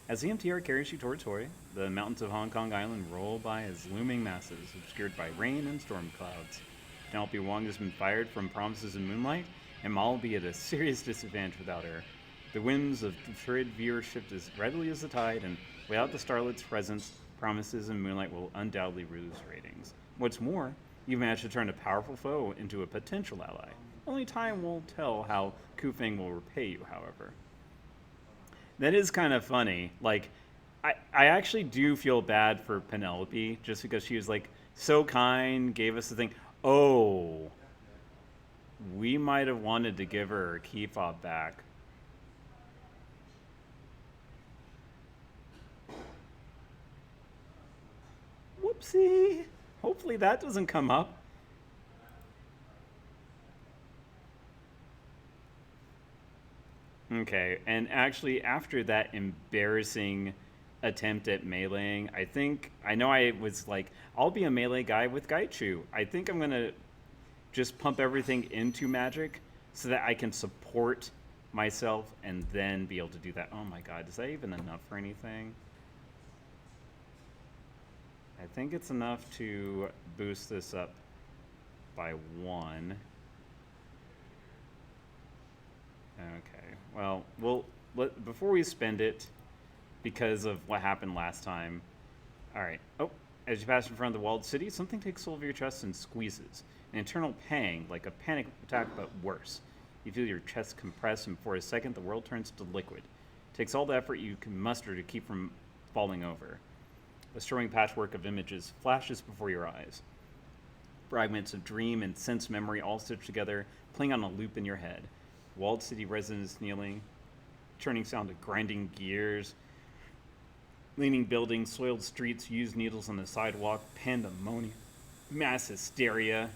As the MTR carries you toward Toy, the mountains of Hong Kong Island roll by as looming masses, obscured by rain and storm clouds. Penelope Wong has been fired from Promises in Moonlight, and Ma will be at a serious disadvantage without her. The whims of deferred viewership as readily as the tide, and without the Starlet's presence, Promises in Moonlight will undoubtedly lose ratings. What's more, you've managed to turn a powerful foe into a potential ally. Only time will tell how Ku Feng will repay you, however. That is kind of funny. Like, I actually do feel bad for Penelope, just because she was, like, so kind, gave us the thing. Oh, we might have wanted to give her her key fob back. Whoopsie. Hopefully that doesn't come up. Okay, and actually after that embarrassing attempt at meleeing, I know I was like, I'll be a melee guy with Gaichu. I think I'm gonna just pump everything into magic so that I can support myself and then be able to do that. Oh my god, is that even enough for anything? I think it's enough to boost this up by 1. Okay, well, before we spend it, because of what happened last time. All right. Oh, as you pass in front of the walled city, something takes hold of your chest and squeezes. An internal pang, like a panic attack, but worse. You feel your chest compress, and for a second, the world turns to liquid. It takes all the effort you can muster to keep from falling over. A stirring patchwork of images flashes before your eyes. Fragments of dream and sense memory all stitched together, playing on a loop in your head. Walled city residents kneeling, turning sound to grinding gears, leaning buildings, soiled streets, used needles on the sidewalk, pandemonium, mass hysteria.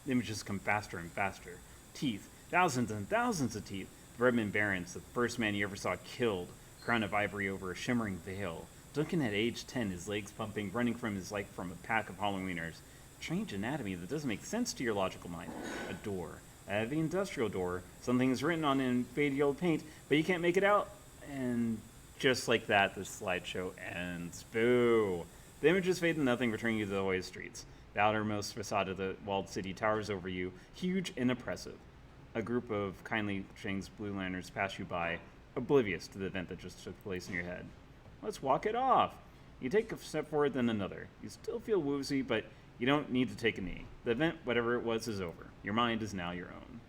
The images come faster and faster. Teeth, thousands and thousands of teeth. The Redmond Barons, the first man you ever saw killed, crown of ivory over a shimmering veil. Duncan at age 10, his legs pumping, running from his like from a pack of Halloweeners. Strange anatomy that doesn't make sense to your logical mind. A door. A heavy industrial door. Something is written on it in faded yellow paint, but you can't make it out. And just like that, the slideshow ends. Boo! The images fade to nothing, returning you to the hallway streets. The outermost facade of the walled city towers over you, huge and oppressive. A group of kindly Shang's blue lanterns pass you by, oblivious to the event that just took place in your head. Let's walk it off. You take a step forward, then another. You still feel woozy, but you don't need to take a knee. The event, whatever it was, is over. Your mind is now your own.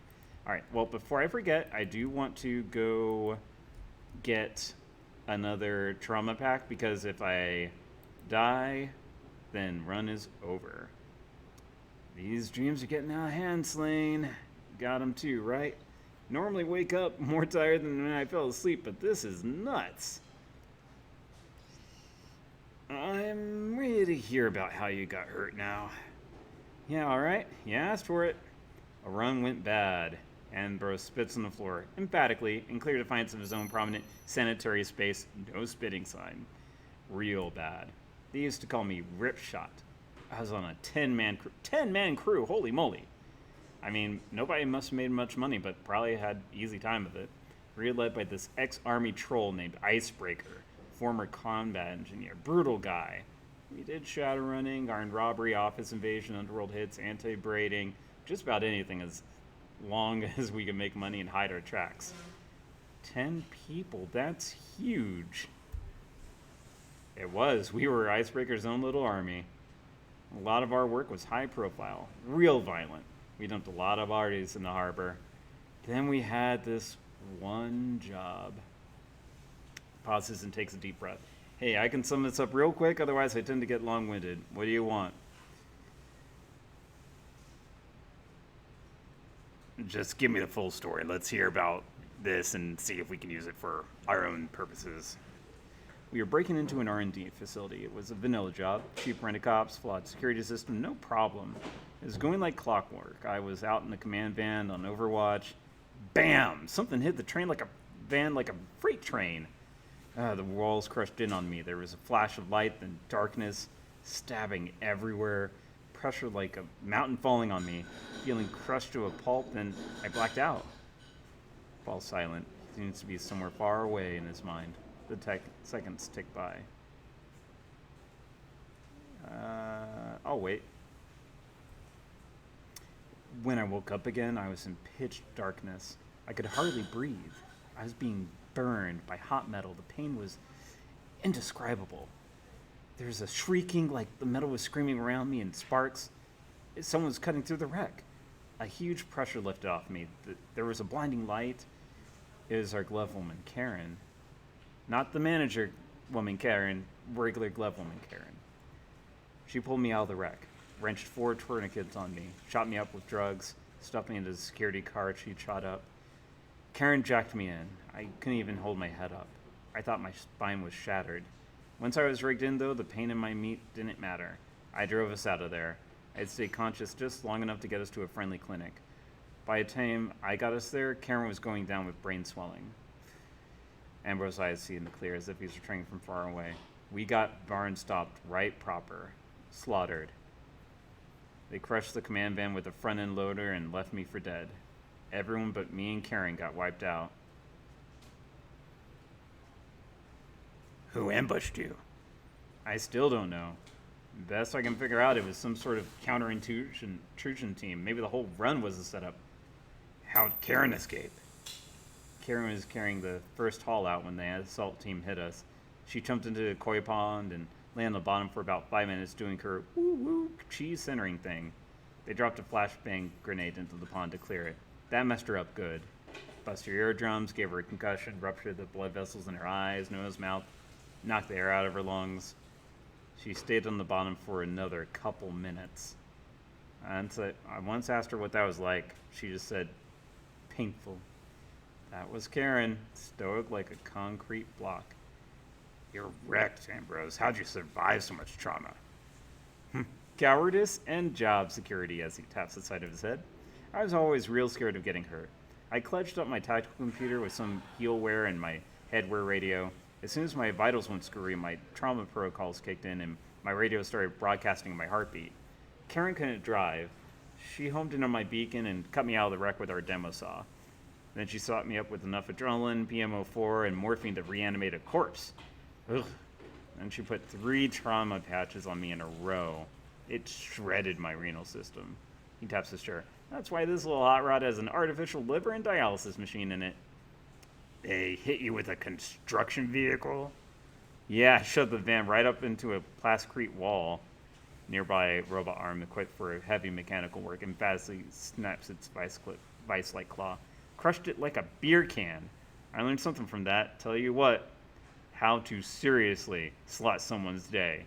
All right, well, before I forget, I do want to go get another trauma pack, because if I die, then run is over. These dreams are getting out of hand, Slane. Got them too, right? Normally wake up more tired than when I fell asleep, but this is nuts. I'm ready to hear about how you got hurt now. Yeah, alright. You asked for it. A run went bad. Ambrose spits on the floor, emphatically, in clear defiance of his own prominent sanitary space, no spitting sign. Real bad. They used to call me Rip Shot. I was on a 10-man crew, holy moly. I mean, nobody must have made much money, but probably had easy time with it. We were led by this ex-army troll named Icebreaker, former combat engineer, brutal guy. We did shadowrunning, armed robbery, office invasion, underworld hits, anti-braiding, just about anything as long as we could make money and hide our tracks. 10 people, that's huge. It was. We were Icebreaker's own little army. A lot of our work was high profile, real violent. We dumped a lot of arties in the harbor. Then we had this one job. Pauses and takes a deep breath. Hey, I can sum this up real quick, otherwise I tend to get long-winded. What do you want? Just give me the full story. Let's hear about this and see if we can use it for our own purposes. We were breaking into an R&D facility. It was a vanilla job. Cheap rent-a-cops, flawed security system, no problem. It was going like clockwork. I was out in the command van on Overwatch. Bam! Something hit the train like a freight train. The walls crushed in on me. There was a flash of light, then darkness, stabbing everywhere. Pressure like a mountain falling on me. Feeling crushed to a pulp, then I blacked out. Fall silent. Seems to be somewhere far away in his mind. The seconds tick by. I'll wait. When I woke up again, I was in pitch darkness. I could hardly breathe. I was being burned by hot metal. The pain was indescribable. There was a shrieking like the metal was screaming around me and sparks. Someone was cutting through the wreck. A huge pressure lifted off me. There was a blinding light. It was our glove woman, Karen. Not the manager woman, Karen. Regular glove woman, Karen. She pulled me out of the wreck, wrenched 4 tourniquets on me, shot me up with drugs, stuffed me into the security car she'd shot up. Karen jacked me in. I couldn't even hold my head up. I thought my spine was shattered. Once I was rigged in, though, the pain in my meat didn't matter. I drove us out of there. I'd stayed conscious just long enough to get us to a friendly clinic. By the time I got us there, Karen was going down with brain swelling. Ambrose's eyes see in the clear as if he's returning from far away. We got barn stopped right proper. Slaughtered. They crushed the command van with a front-end loader and left me for dead. Everyone but me and Karen got wiped out. Who ambushed you? I still don't know. Best I can figure out, it was some sort of counter-intrusion team. Maybe the whole run was a setup. How'd Karen escape? Karen was carrying the first haul out when the assault team hit us. She jumped into the koi pond and lay on the bottom for about 5 minutes doing her woo-woo cheese centering thing. They dropped a flashbang grenade into the pond to clear it. That messed her up good. Busted her eardrums, gave her a concussion, ruptured the blood vessels in her eyes, nose, mouth, knocked the air out of her lungs. She stayed on the bottom for another couple minutes. And so I once asked her what that was like. She just said, painful. That was Karen, stoic like a concrete block. You're wrecked, Ambrose. How'd you survive so much trauma? Cowardice and job security, as he taps the side of his head. I was always real scared of getting hurt. I clutched up my tactical computer with some heelwear and my headwear radio. As soon as my vitals went screwy, my trauma protocols kicked in and my radio started broadcasting my heartbeat. Karen couldn't drive. She homed in on my beacon and cut me out of the wreck with our demo saw. Then she sought me up with enough adrenaline, PMO4, and morphine to reanimate a corpse. Ugh. Then she put 3 trauma patches on me in a row. It shredded my renal system. He taps his chair. That's why this little hot rod has an artificial liver and dialysis machine in it. They hit you with a construction vehicle? Yeah, I shoved the van right up into a plasticrete wall. Nearby robot arm equipped for heavy mechanical work emphatically snaps its vice-like claw. Crushed it like a beer can. I learned something from that. Tell you what, how to seriously slot someone's day.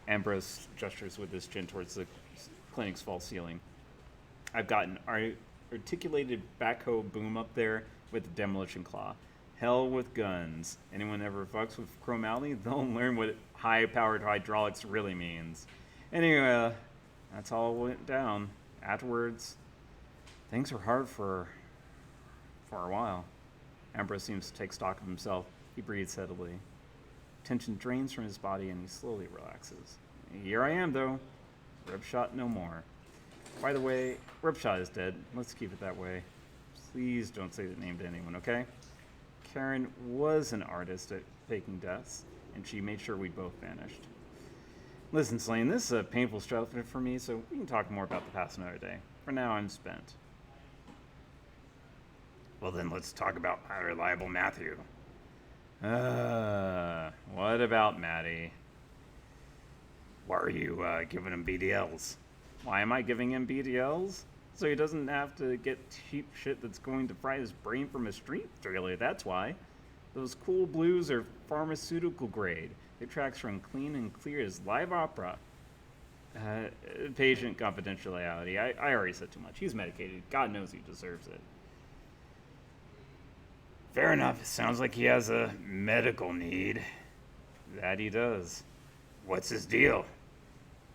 Ambrose gestures with his chin towards the clinic's false ceiling. I've got an articulated backhoe boom up there with a demolition claw. Hell with guns. Anyone ever fucks with chromality, they'll learn what high-powered hydraulics really means. Anyway, that's all went down. Afterwards, things were hard for a while. Ambrose seems to take stock of himself. He breathes steadily. Tension drains from his body and he slowly relaxes. Here I am, though. Ripshot no more. By the way, Ripshot is dead. Let's keep it that way. Please don't say the name to anyone, okay? Karen was an artist at faking deaths, and she made sure we both vanished. Listen, Slane, this is a painful stretch for me, so we can talk more about the past another day. For now, I'm spent. Well, then let's talk about my reliable Matthew. What about Matty? Why are you giving him BDLs? Why am I giving him BDLs? So he doesn't have to get cheap shit that's going to fry his brain from a street trailer, that's why. Those cool blues are pharmaceutical grade. Their tracks run clean and clear as live opera. Patient confidentiality. I already said too much. He's medicated. God knows he deserves it. Fair enough. Sounds like he has a medical need. That he does. What's his deal?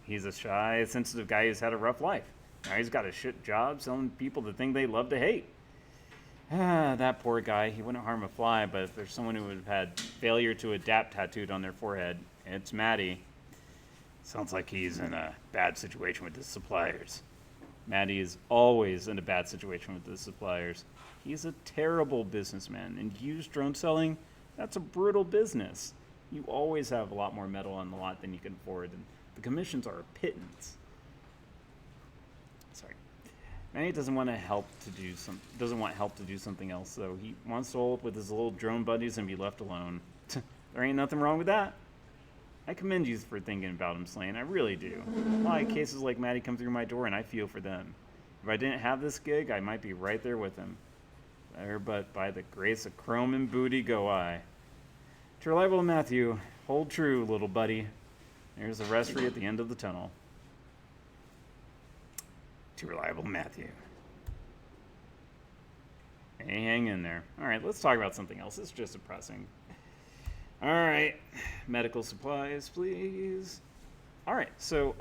He's a shy, sensitive guy who's had a rough life. Now he's got a shit job selling people the thing they love to hate. That poor guy. He wouldn't harm a fly, but if there's someone who would have had failure to adapt tattooed on their forehead, it's Matty. Sounds like he's in a bad situation with his suppliers. Matty is always in a bad situation with his suppliers. He's a terrible businessman, and used drone selling, that's a brutal business. You always have a lot more metal on the lot than you can afford, and the commissions are a pittance. Sorry. Manny doesn't want help to do something else, so he wants to hold up with his little drone buddies and be left alone. There ain't nothing wrong with that. I commend you for thinking about him, Slane. I really do. A lot of cases like Matty come through my door, and I feel for them. If I didn't have this gig, I might be right there with him. There, but by the grace of Chrome and Booty go I. To reliable Matthew, hold true, little buddy. There's a rest for you at the end of the tunnel. To reliable Matthew. Hey, hang in there. All right, let's talk about something else. It's just depressing. All right, medical supplies, please. All right, so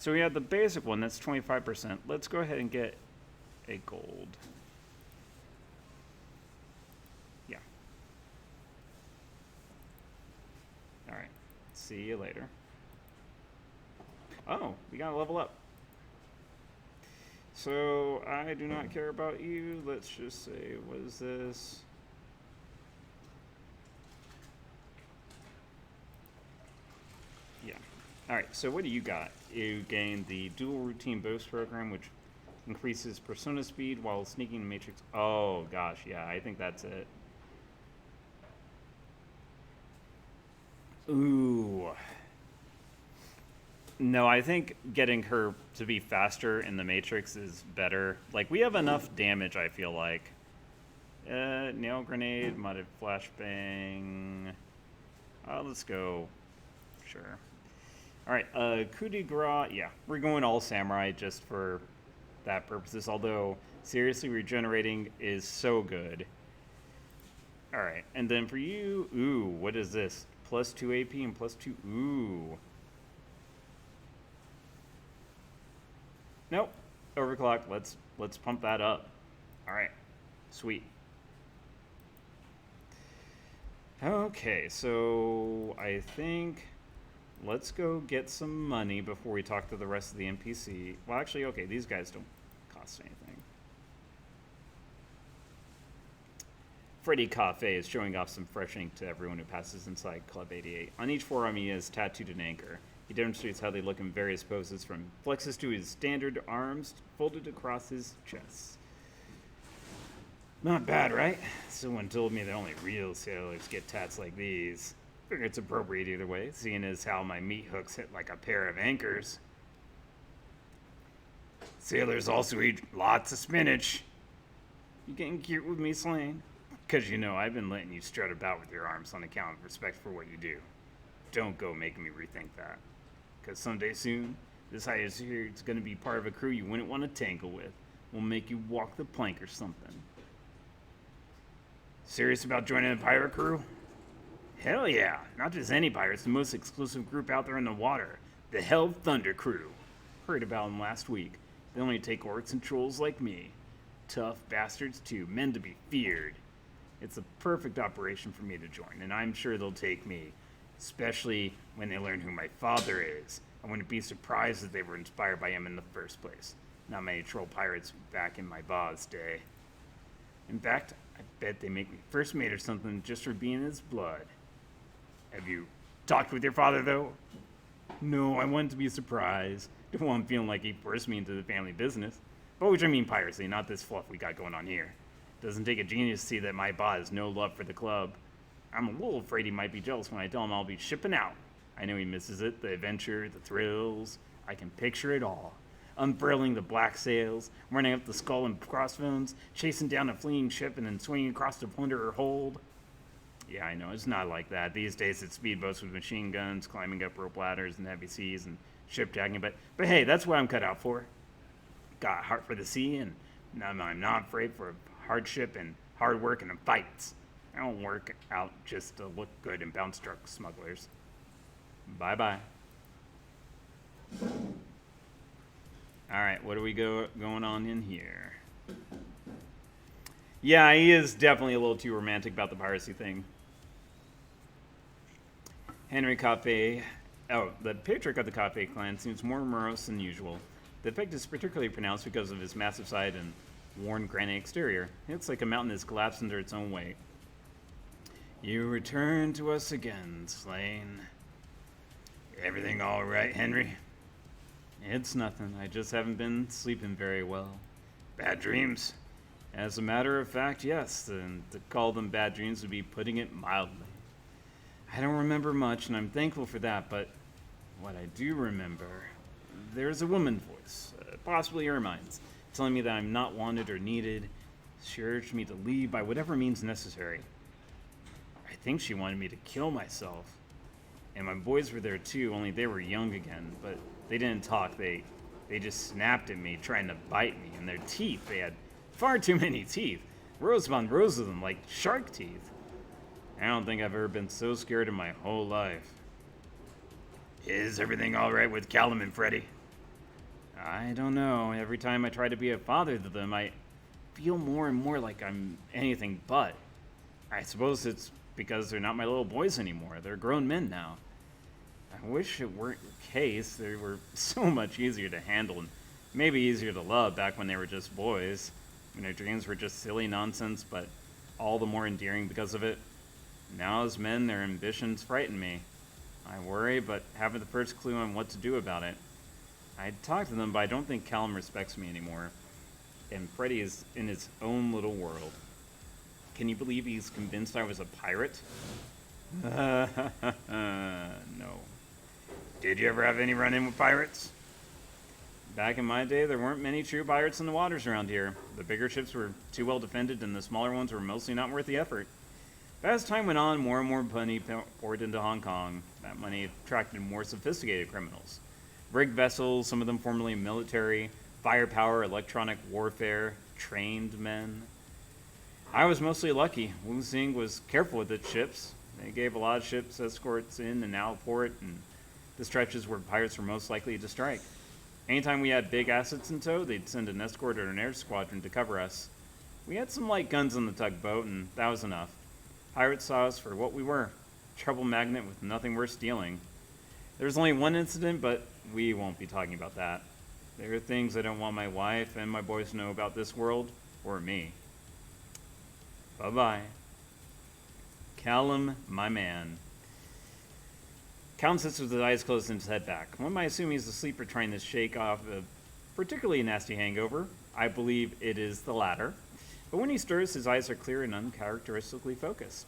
we had the basic one. That's 25%. Let's go ahead and get a gold. Yeah. All right. See you later. Oh, we gotta level up. So I do not care about you. Let's just say, what is this? Yeah. All right. So what do you got? You gain the dual routine boost program, which increases persona speed while sneaking the matrix. Oh gosh, yeah. I think that's it. Ooh. No, I think getting her to be faster in the Matrix is better. Like, we have enough damage, I feel like. Nail grenade, modded flashbang. Let's go. Sure. Alright, coup de grace, yeah, we're going all samurai just for that purposes, although, seriously, regenerating is so good. Alright, and then for you, ooh, what is this? Plus 2 AP and plus 2, ooh. Nope, overclock, let's pump that up. Alright, sweet. Okay, so I think let's go get some money before we talk to the rest of the NPC. Well, actually, okay, these guys don't cost anything. Freddy Cafe is showing off some fresh ink to everyone who passes inside Club 88. On each forearm, he has tattooed an anchor. He demonstrates how they look in various poses, from flexes to his standard arms folded across his chest. Not bad, right? Someone told me that only real sailors get tats like these. Figure it's appropriate either way, seeing as how my meat hooks hit like a pair of anchors. Sailors also eat lots of spinach. You getting cute with me, Slane? Because you know I've been letting you strut about with your arms on account of respect for what you do. Don't go making me rethink that. Because someday soon, this hire's here is going to be part of a crew you wouldn't want to tangle with. We'll make you walk the plank or something. Serious about joining a pirate crew? Hell yeah. Not just any pirates, the most exclusive group out there in the water. The Hell Thunder Crew. Heard about them last week. They only take orcs and trolls like me. Tough bastards too, men to be feared. It's a perfect operation for me to join, and I'm sure they'll take me. Especially when they learn who my father is. I wouldn't be surprised if they were inspired by him in the first place. Not many troll pirates back in my Bob's day. In fact, I bet they make me first mate or something just for being his blood. Have you talked with your father, though? No, I wanted to be surprised. Don't want him feeling like he forced me into the family business. By which I mean piracy, not this fluff we got going on here. Doesn't take a genius to see that my boss has no love for the club. I'm a little afraid he might be jealous when I tell him I'll be shipping out. I know he misses it, the adventure, the thrills. I can picture it all. Unfurling the black sails, running up the skull and crossbones, chasing down a fleeing ship and then swinging across to plunder her hold. Yeah, I know, it's not like that. These days it's speedboats with machine guns, climbing up rope ladders in heavy seas, and ship-jacking, but hey, that's what I'm cut out for. Got a heart for the sea, and I'm not afraid for hardship and hard work and fights. I don't work out just to look good and bounce truck smugglers. Bye-bye. Alright, what do we going on in here? Yeah, he is definitely a little too romantic about the piracy thing. Henry Cafe. Oh, the patriarch of the Cafe clan seems more morose than usual. The effect is particularly pronounced because of his massive side and worn granite exterior. It's like a mountain has collapsed under its own weight. You return to us again, Slane. Everything all right, Henry? It's nothing. I just haven't been sleeping very well. Bad dreams? As a matter of fact, yes. And to call them bad dreams would be putting it mildly. I don't remember much, and I'm thankful for that, but what I do remember, there's a woman voice, possibly Ermine's, telling me that I'm not wanted or needed. She urged me to leave by whatever means necessary. I think she wanted me to kill myself. And my boys were there too, only they were young again, but they didn't talk. They just snapped at me, trying to bite me, and their teeth, they had far too many teeth. Rows upon rows of them, like shark teeth. I don't think I've ever been so scared in my whole life. Is everything all right with Callum and Freddy? I don't know. Every time I try to be a father to them, I feel more and more like I'm anything but. I suppose it's because they're not my little boys anymore. They're grown men now. I wish it weren't the case. They were so much easier to handle and maybe easier to love back when they were just boys, when their dreams were just silly nonsense, but all the more endearing because of it. Now as men, their ambitions frighten me. I worry, but haven't the first clue on what to do about it. I'd talk to them, but I don't think Callum respects me anymore. And Freddy is in his own little world. Can you believe he's convinced I was a pirate? No. Did you ever have any run-in with pirates? Back in my day, there weren't many true pirates in the waters around here. The bigger ships were too well defended, and the smaller ones were mostly not worth the effort. But as time went on, more and more money poured into Hong Kong. That money attracted more sophisticated criminals. Rigged vessels, some of them formerly military, firepower, electronic warfare, trained men. I was mostly lucky. Wu Xing was careful with its ships. They gave a lot of ships escorts in and out of port, and the stretches where pirates were most likely to strike. Anytime we had big assets in tow, they'd send an escort or an air squadron to cover us. We had some light guns on the tugboat, and that was enough. Pirates saw us for what we were, trouble magnet with nothing worth stealing. There was only one incident, but we won't be talking about that. There are things I don't want my wife and my boys to know about this world, or me. Bye-bye. Callum, my man. Callum sits with his eyes closed and his head back. One might assume he's asleep or trying to shake off a particularly nasty hangover. I believe it is the latter. But when he stirs, his eyes are clear and uncharacteristically focused.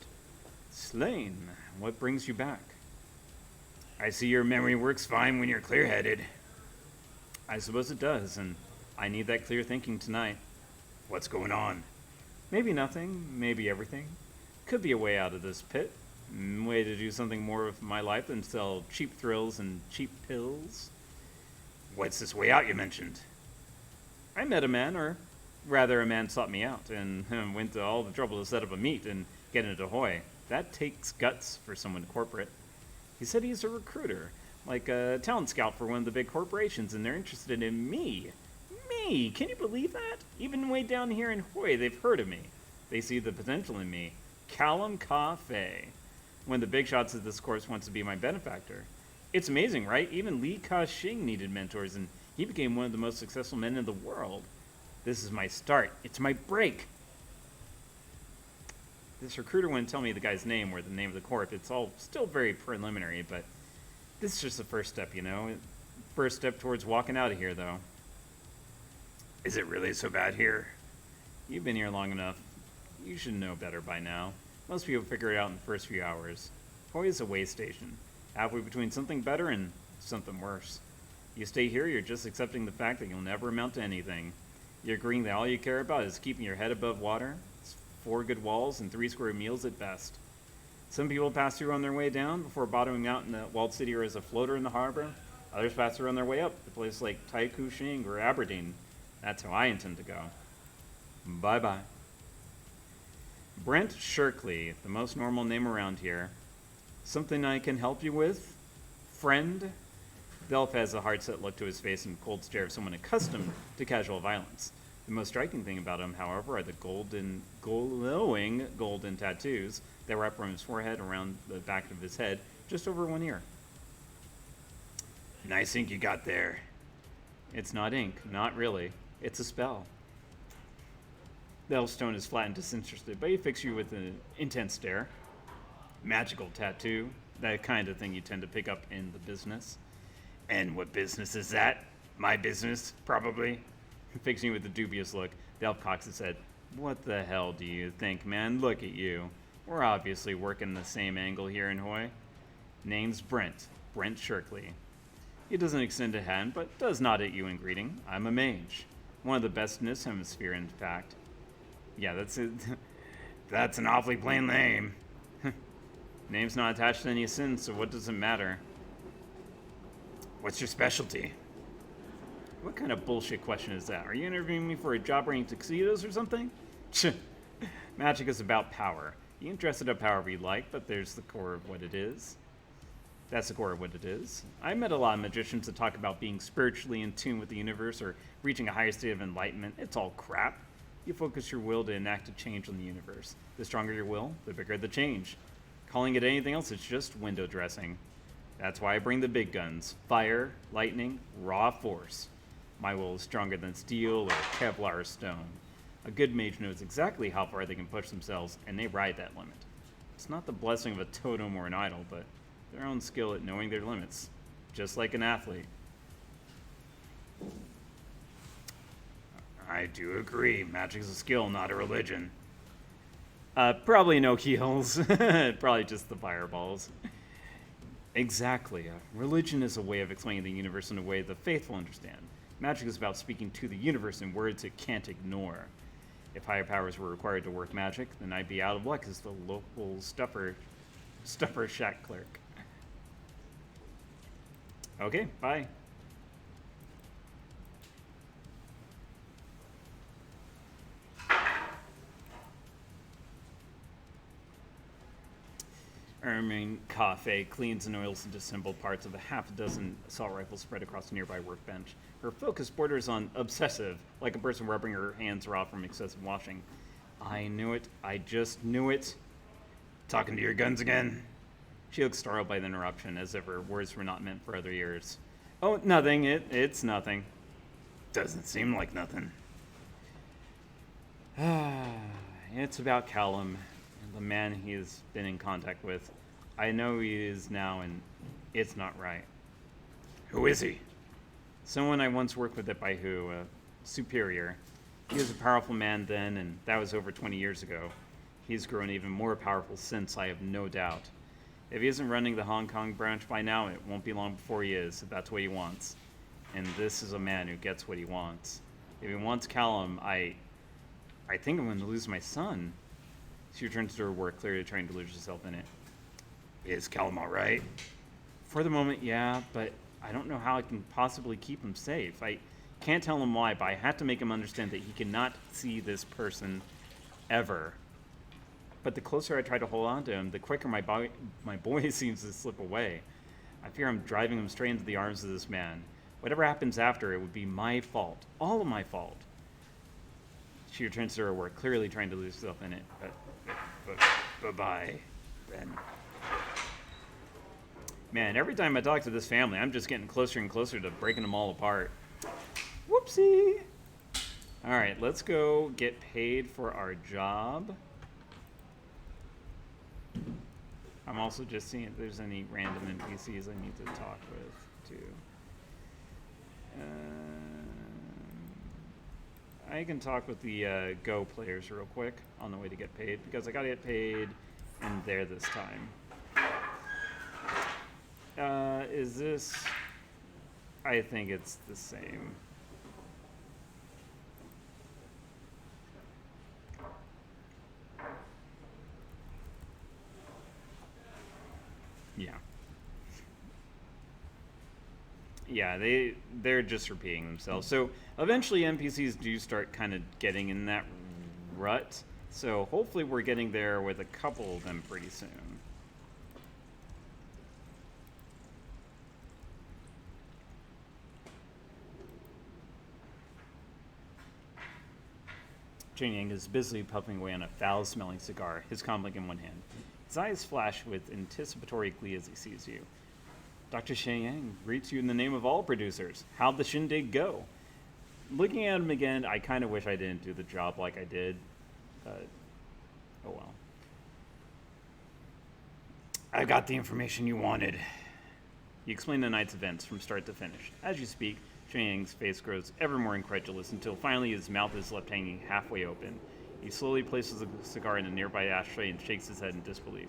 Slain, what brings you back? I see your memory works fine when you're clear-headed. I suppose it does, and I need that clear thinking tonight. What's going on? Maybe nothing, maybe everything. Could be a way out of this pit. Way to do something more with my life than sell cheap thrills and cheap pills. What's this way out you mentioned? I met a man, or rather a man sought me out, and went to all the trouble to set up a meet and get into Ahoy. That takes guts for someone corporate. He said he's a recruiter, like a talent scout for one of the big corporations, and they're interested in me. Me! Can you believe that? Even way down here in Hoi, they've heard of me. They see the potential in me. Callum Ka-Fei. One of the big shots of this course wants to be my benefactor. It's amazing, right? Even Li Ka-Shing needed mentors, and he became one of the most successful men in the world. This is my start. It's my break. This recruiter wouldn't tell me the guy's name or the name of the corp. It's all still very preliminary, but this is just the first step, you know? First step towards walking out of here, though. Is it really so bad here? You've been here long enough. You should know better by now. Most people figure it out in the first few hours. Hoi is a way station, halfway between something better and something worse. You stay here, you're just accepting the fact that you'll never amount to anything. You're agreeing that all you care about is keeping your head above water. It's 4 good walls and 3 square meals at best. Some people pass through on their way down before bottoming out in the walled city or as a floater in the harbor. Others pass through on their way up to places like Tai Kung Shing or Aberdeen. That's how I intend to go. Bye-bye. Brent Shirkley, the most normal name around here. Something I can help you with? Friend? The elf has a hard-set look to his face and cold stare of someone accustomed to casual violence. The most striking thing about him, however, are the glowing golden tattoos that wrap from his forehead around the back of his head, just over 1 ear. Nice ink you got there. It's not ink, not really. It's a spell. The elf's tone is flat and disinterested, but he fixes you with an intense stare. Magical tattoo, that kind of thing you tend to pick up in the business. And what business is that? My business, probably. Fixing you with a dubious look, the elf cocks his head. What the hell do you think, man? Look at you. We're obviously working the same angle here in Hoi. Name's Brent Shirkley. He doesn't extend a hand, but does nod at you in greeting. I'm a mage. One of the best in this hemisphere, in fact. Yeah, that's it. That's an awfully plain name. Name's not attached to any sin, so what does it matter? What's your specialty? What kind of bullshit question is that? Are you interviewing me for a job wearing tuxedos or something? Magic is about power. You can dress it up however you like, but there's the core of what it is. That's the core of what it is. I met a lot of magicians that talk about being spiritually in tune with the universe or reaching a higher state of enlightenment. It's all crap. You focus your will to enact a change on the universe. The stronger your will, the bigger the change. Calling it anything else is just window dressing. That's why I bring the big guns. Fire, lightning, raw force. My will is stronger than steel or Kevlar or stone. A good mage knows exactly how far they can push themselves, and they ride that limit. It's not the blessing of a totem or an idol, but their own skill at knowing their limits. Just like an athlete. I do agree. Magic's a skill, not a religion. Probably no heals. Probably just the fireballs. Exactly. Religion is a way of explaining the universe in a way the faithful understand. Magic is about speaking to the universe in words it can't ignore. If higher powers were required to work magic, then I'd be out of luck as the local stuffer shack clerk. Okay, bye. Ermine Cafe cleans and oils the disassembled parts of a half a dozen assault rifles spread across a nearby workbench. Her focus borders on obsessive, like a person rubbing her hands raw from excessive washing. I knew it. I just knew it. Talking to your guns again? She looked startled by the interruption, as if her words were not meant for other ears. Oh, nothing. It's nothing. Doesn't seem like nothing. It's about Callum, the man he has been in contact with. I know he is now, and it's not right. Who is he? Someone I once worked with at Baihu, a superior. He was a powerful man then, and that was over 20 years ago. He's grown even more powerful since, I have no doubt. If he isn't running the Hong Kong branch by now, it won't be long before he is, if that's what he wants. And this is a man who gets what he wants. If he wants Callum, I think I'm going to lose my son. She returns to her work, clearly trying to lose herself in it. Is Callum all right? For the moment, yeah, but I don't know how I can possibly keep him safe. I can't tell him why, but I have to make him understand that he cannot see this person ever. But the closer I try to hold on to him, the quicker my boy seems to slip away. I fear I'm driving him straight into the arms of this man. Whatever happens after, it would be my fault. All of my fault. She returns to her work, clearly trying to lose herself in it. But bye-bye, Ben. Man, every time I talk to this family, I'm just getting closer and closer to breaking them all apart. Whoopsie! All right, let's go get paid for our job. I'm also just seeing if there's any random NPCs I need to talk with, too. I can talk with the Go players real quick on the way to get paid, because I gotta get paid in there this time. Is this... I think it's the same. Yeah. Yeah, they're just repeating themselves. So eventually NPCs do start kind of getting in that rut. So hopefully we're getting there with a couple of them pretty soon. Chen Yang is busily puffing away on a foul-smelling cigar, his comlink in one hand. His eyes flash with anticipatory glee as he sees you. Dr. Shen Yang greets you in the name of all producers. How'd the shindig go? Looking at him again, I kind of wish I didn't do the job like I did. Oh well. I got the information you wanted. You explain the night's events from start to finish. As you speak, Shen Yang's face grows ever more incredulous until finally his mouth is left hanging halfway open. He slowly places a cigar in a nearby ashtray and shakes his head in disbelief.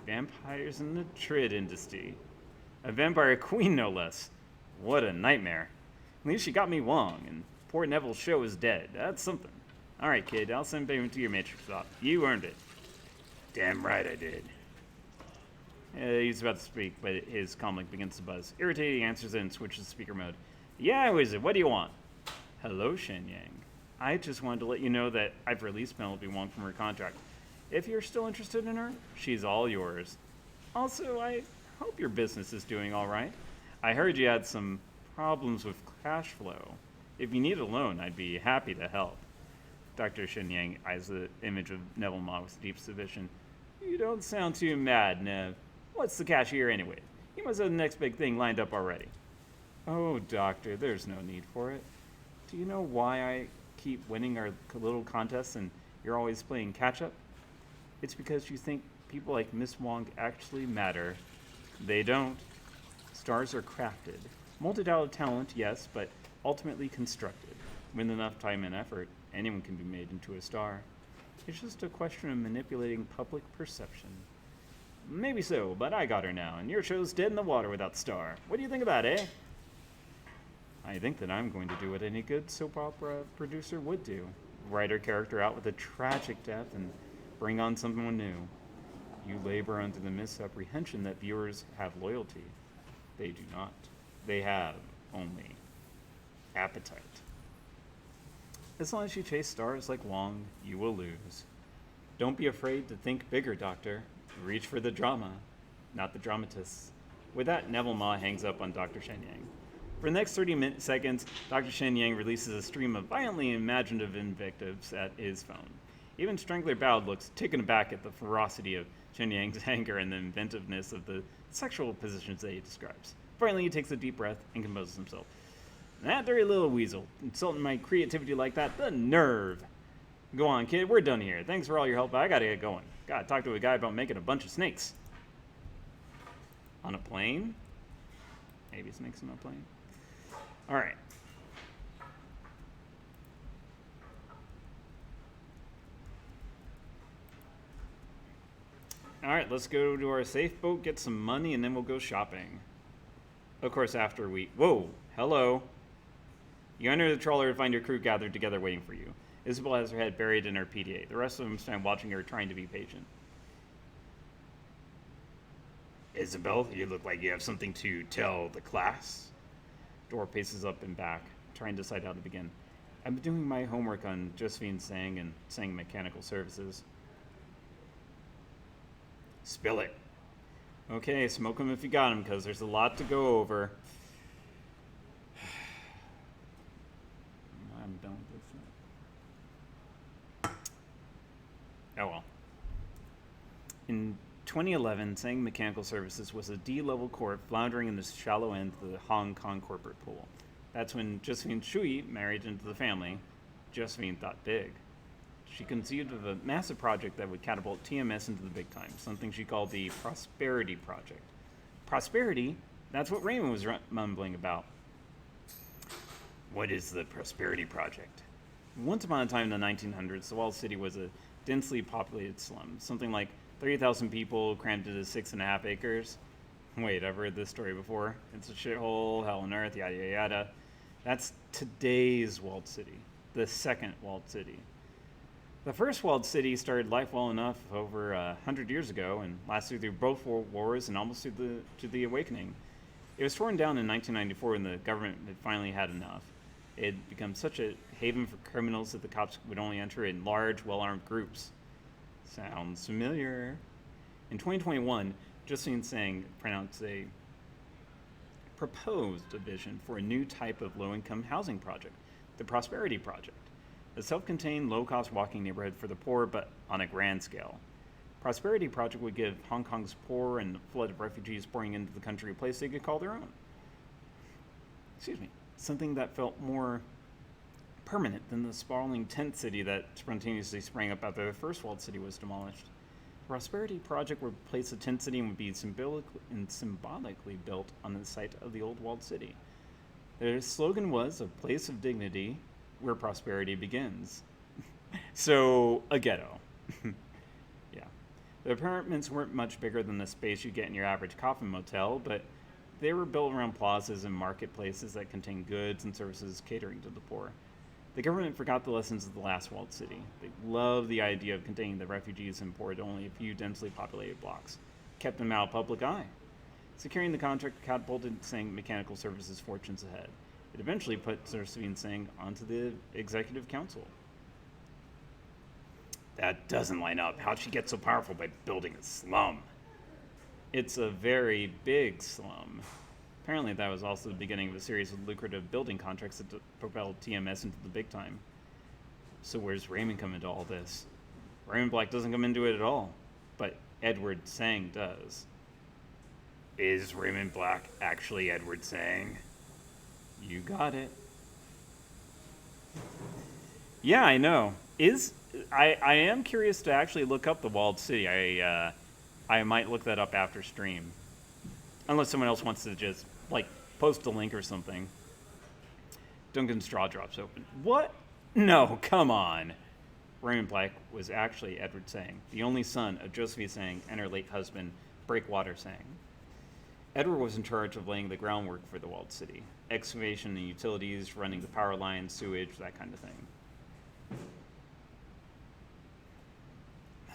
Vampires in the Trid industry. A vampire queen, no less. What a nightmare. At least she got me Wong, and poor Neville's show is dead. That's something. All right, kid, I'll send payment to your matrix shop. You earned it. Damn right I did. He's about to speak, but his comlink begins to buzz. Irritated, he answers it and switches to speaker mode. Yeah, who is it? What do you want? Hello, Shen Yang. I just wanted to let you know that I've released Penelope Wong from her contract. If you're still interested in her, she's all yours. Also, I hope your business is doing all right. I heard you had some problems with cash flow. If you need a loan, I'd be happy to help. Dr. Shen Yang eyes the image of Neville Ma with deep suspicion. You don't sound too mad, Nev. What's the cashier anyway? You must have the next big thing lined up already. Oh, Doctor, there's no need for it. Do you know why I keep winning our little contests and you're always playing catch-up? It's because you think people like Miss Wong actually matter. They don't. Stars are crafted. Molded out of talent, yes, but ultimately constructed. With enough time and effort, anyone can be made into a star. It's just a question of manipulating public perception. Maybe so, but I got her now, and your show's dead in the water without Star. What do you think of that, eh? I think that I'm going to do what any good soap opera producer would do. write our character out with a tragic death and bring on someone new. You labor under the misapprehension that viewers have loyalty. They do not. They have only appetite. As long as you chase stars like Wong, you will lose. Don't be afraid to think bigger, Doctor. Reach for the drama, not the dramatists. With that, Neville Ma hangs up on Dr. Shenyang. For the next 30 seconds, Dr. Shenyang releases a stream of violently imaginative invectives at his phone. Even Strangler Bowd looks taken aback at the ferocity of Shenyang's anger and the inventiveness of the sexual positions that he describes. Finally, he takes a deep breath and composes himself. That dirty little weasel, insulting my creativity like that, the nerve! Go on, kid, we're done here. Thanks for all your help, but I gotta get going. Gotta talk to a guy about making a bunch of snakes. On a plane? Maybe snakes on a plane? Alright. Alright, let's go to our safe boat, get some money, and then we'll go shopping. Of course, after we... Whoa! Hello! You enter the trawler to find your crew gathered together waiting for you. Isabel has her head buried in her PDA. The rest of them stand watching her, trying to be patient. Isabel, you look like you have something to tell the class. Dora paces up and back, trying to decide how to begin. I've been doing my homework on Josephine Sang and Sang Mechanical Services. Spill it. Okay, smoke them if you got them, because there's a lot to go over. I'm done with this. Oh well. In 2011, Sang Mechanical Services was a D-level corp floundering in the shallow end of the Hong Kong corporate pool. That's when Josephine Shui married into the family. Josephine thought big. She conceived of a massive project that would catapult TMS into the big time, something she called the Prosperity Project. Prosperity? That's what Raymond was mumbling about. What is the Prosperity Project? Once upon a time in the 1900s, the walled city was a densely populated slum, something like 30,000 people crammed into 6.5 acres. Wait, I've heard this story before. It's a shithole, hell on earth, yada yada yada. That's today's walled city, the second walled city. The first walled city started life well enough over 100 years ago and lasted through both world wars and almost to the Awakening. It was torn down in 1994 when the government had finally had enough. It had become such a haven for criminals that the cops would only enter in large, well-armed groups. Sounds familiar. In 2021, Josephine Sang pronounced a proposed a vision for a new type of low-income housing project, the Prosperity Project, a self-contained, low-cost walking neighborhood for the poor, but on a grand scale. Prosperity Project would give Hong Kong's poor and the flood of refugees pouring into the country a place they could call their own. Excuse me. Something that felt more permanent than the sprawling tent city that spontaneously sprang up after the first walled city was demolished. The Prosperity Project would place a tent city and would be symbolically built on the site of the old walled city. Their slogan was, a place of dignity where prosperity begins. So, a ghetto. Yeah. The apartments weren't much bigger than the space you get in your average coffin motel, but they were built around plazas and marketplaces that contained goods and services catering to the poor. The government forgot the lessons of the last walled city. They loved the idea of containing the refugees and poor to only a few densely populated blocks, kept them out of public eye. Securing the contract catapulted Sang Mechanical Services' fortunes ahead. It eventually put Josephine Sang onto the executive council. That doesn't line up. How'd she get so powerful by building a slum? It's a very big slum. Apparently that was also the beginning of a series of lucrative building contracts that propelled TMS into the big time. So where's Raymond come into all this? Raymond Black doesn't come into it at all, but Edward Sang does. Is Raymond Black actually Edward Sang? You got it. Yeah, I know. I am curious to actually look up the walled city. I might look that up after stream. Unless someone else wants to just, like, post a link or something. Duncan's jaw drops open. What? No, come on. Raymond Black was actually Edward Sang, the only son of Josephine Sang and her late husband, Breakwater Sang. Edward was in charge of laying the groundwork for the walled city. Excavation and utilities, running the power lines, sewage, that kind of thing.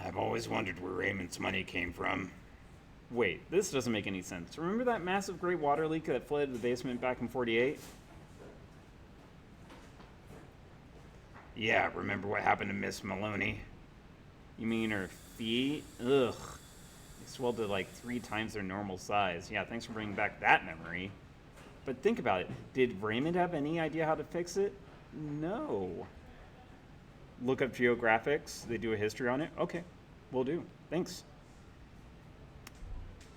I've always wondered where Raymond's money came from. Wait, this doesn't make any sense. Remember that massive great water leak that flooded the basement back in 48? Yeah, remember what happened to Miss Maloney? You mean her feet? Ugh. They swelled to like 3 times their normal size. Yeah, thanks for bringing back that memory. But think about it. Did Raymond have any idea how to fix it? No. Look up geographics. They do a history on it. Okay, will do. Thanks.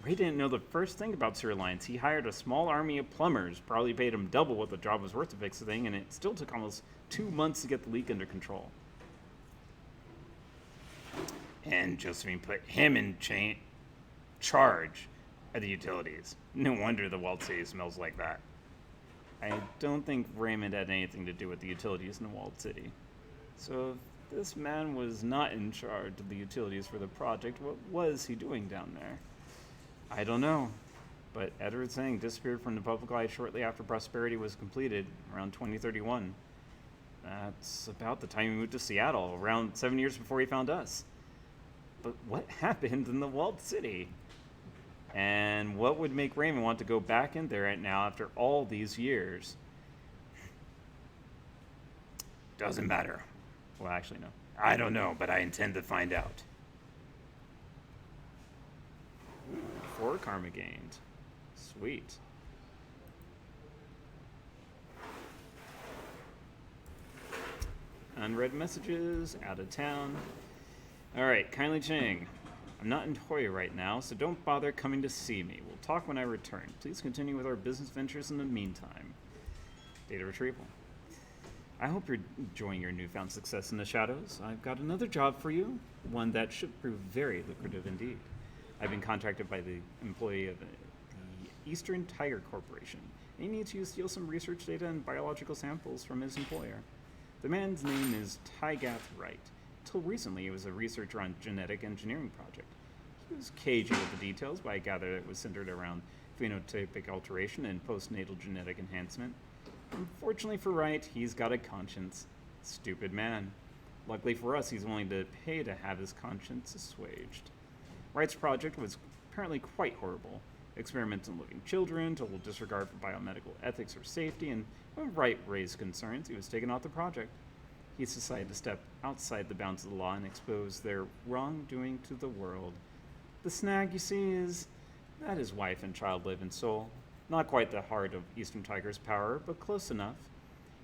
Ray didn't know the first thing about sewer lines. He hired a small army of plumbers, probably paid him double what the job was worth to fix the thing, and it still took almost 2 months to get the leak under control. And Josephine put him in charge of the utilities. No wonder the walled city smells like that. I don't think Raymond had anything to do with the utilities in the walled city. So if this man was not in charge of the utilities for the project, what was he doing down there? I don't know. But Edward Zhang disappeared from the public eye shortly after Prosperity was completed, around 2031. That's about the time he moved to Seattle, around 7 years before he found us. But what happened in the walled city? And what would make Raymond want to go back in there right now after all these years? Doesn't matter. Well, actually, no. I don't know, but I intend to find out. 4 karma gained. Sweet. Unread messages, out of town. Alright, kindly Chang. I'm not in Toya right now, so don't bother coming to see me. We'll talk when I return. Please continue with our business ventures in the meantime. Data retrieval. I hope you're enjoying your newfound success in the shadows. I've got another job for you, one that should prove very lucrative indeed. I've been contacted by the employee of the Eastern Tiger Corporation. He needs you to steal some research data and biological samples from his employer. The man's name is Tygath Wright. Until recently, he was a researcher on genetic engineering project. He was cagey with the details, but I gather it was centered around phenotypic alteration and postnatal genetic enhancement. Unfortunately for Wright, he's got a conscience. Stupid man. Luckily for us, he's willing to pay to have his conscience assuaged. Wright's project was apparently quite horrible. Experiments on living children, total disregard for biomedical ethics or safety, and when Wright raised concerns, he was taken off the project. He decided to step outside the bounds of the law and expose their wrongdoing to the world. The snag, you see, is that his wife and child live in Seoul. Not quite the heart of Eastern Tiger's power, but close enough.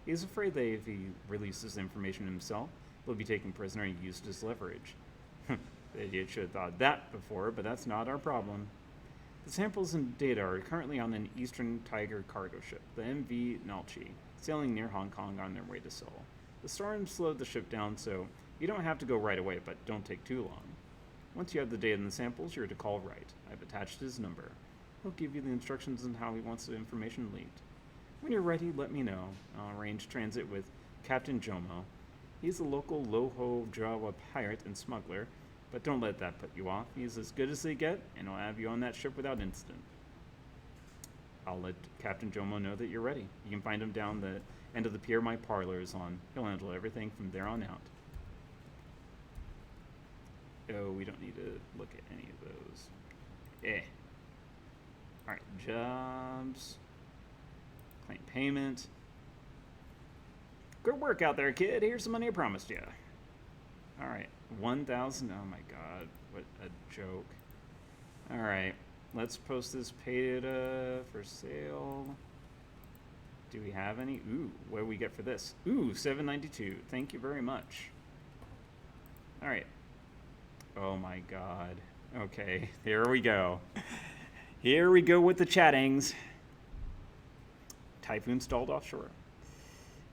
He's afraid that if he releases the information himself, he'll be taken prisoner and used as leverage. The idiot should have thought of that before, but that's not our problem. The samples and data are currently on an Eastern Tiger cargo ship, the MV Nalchi, sailing near Hong Kong on their way to Seoul. The storm slowed the ship down, so you don't have to go right away, but don't take too long. Once you have the data and the samples, you're to call Wright. I've attached his number. He'll give you the instructions on how he wants the information leaked. When you're ready, let me know. I'll arrange transit with Captain Jomo. He's a local Loho Jawa pirate and smuggler, but don't let that put you off. He's as good as they get, and he'll have you on that ship without incident. I'll let Captain Jomo know that you're ready. You can find him down the end of the pier my parlor is on. He'll handle everything from there on out. Oh, we don't need to look at any of those. Alright, jobs. Claim payment. Good work out there, kid. Here's the money I promised you. Alright, 1,000. Oh my god, what a joke. Alright, let's post this pay data for sale. Do we have any? Ooh, what do we get for this? Ooh, $7.92. Thank you very much. Alright. Oh my god. Okay, here we go. Here we go with the chattings. Typhoon stalled offshore.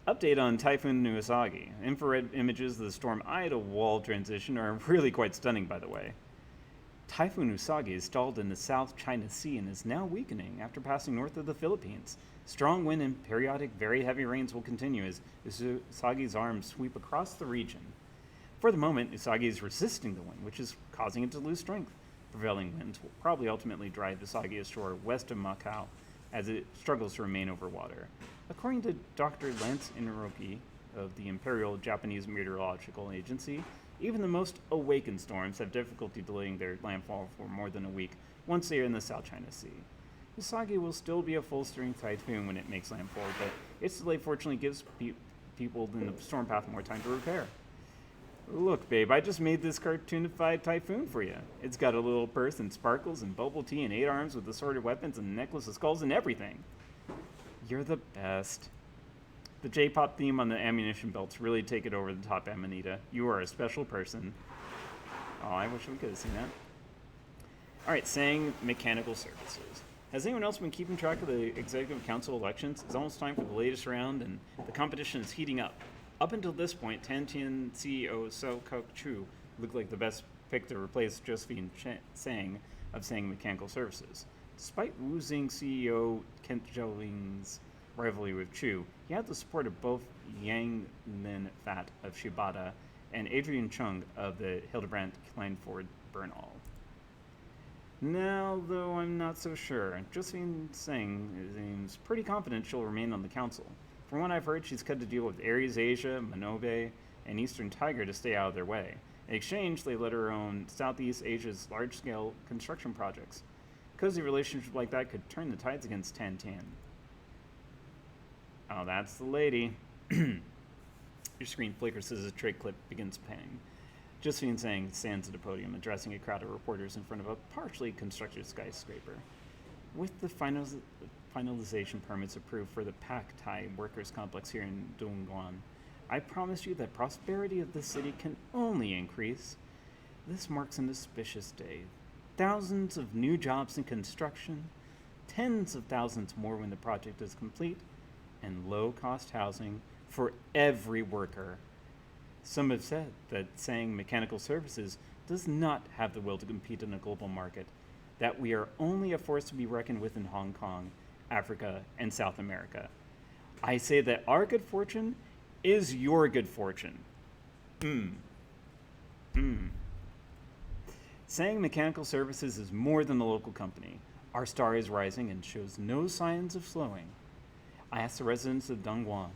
Update on Typhoon Nuasagi. Infrared images of the storm Ida wall transition are really quite stunning, by the way. Typhoon Usagi is stalled in the South China Sea and is now weakening after passing north of the Philippines. Strong wind and periodic very heavy rains will continue as Usagi's arms sweep across the region. For the moment, Usagi is resisting the wind, which is causing it to lose strength. Prevailing winds will probably ultimately drive Usagi ashore west of Macau as it struggles to remain over water. According to Dr. Lance Inaroki of the Imperial Japanese Meteorological Agency, Even the most awakened storms have difficulty delaying their landfall for more than a week once they are in the South China Sea. Usagi will still be a full-strength typhoon when it makes landfall, but its delay fortunately gives people in the storm path more time to repair. Look, babe, I just made this cartoonified typhoon for you. It's got a little purse and sparkles and bubble tea and 8 arms with assorted weapons and a necklace of skulls and everything. You're the best. The J-pop theme on the ammunition belts really take it over the top, Amanita. You are a special person. Oh, I wish we could have seen that. Alright, saying mechanical services. Has anyone else been keeping track of the Executive Council elections? It's almost time for the latest round, and the competition is heating up. Up until this point, Tantian CEO So Kok Chu looked like the best pick to replace Josephine Sang of Sang Mechanical Services. Despite Wu Xing CEO Kent Zhou-Ling's rivalry with Chu, he had the support of both Yang Lin Fat of Shibata and Adrian Chung of the Hildebrandt Kleinford Bernal. Now, though, I'm not so sure. Josephine Sang seems pretty confident she'll remain on the council. From what I've heard, she's cut a deal with Ares Asia, Manobe, and Eastern Tiger to stay out of their way. In exchange, they let her own Southeast Asia's large-scale construction projects. Cozy relationship like that could turn the tides against Tantan. Oh, that's the lady. Your screen flickers as a trig clip begins playing. Josephine Sang stands at a podium, addressing a crowd of reporters in front of a partially constructed skyscraper. With the finalization permits approved for the Pak Thai Workers Complex here in Dongguan, I promise you that prosperity of the city can only increase. This marks an auspicious day. Thousands of new jobs in construction, tens of thousands more when the project is complete, and low-cost housing for every worker. Some have said that Sang Mechanical Services does not have the will to compete in a global market, that we are only a force to be reckoned with in Hong Kong, Africa, and South America. I say that our good fortune is your good fortune. Sang Mechanical Services is more than a local company. Our star is rising and shows no signs of slowing. I ask the residents of Dongguan,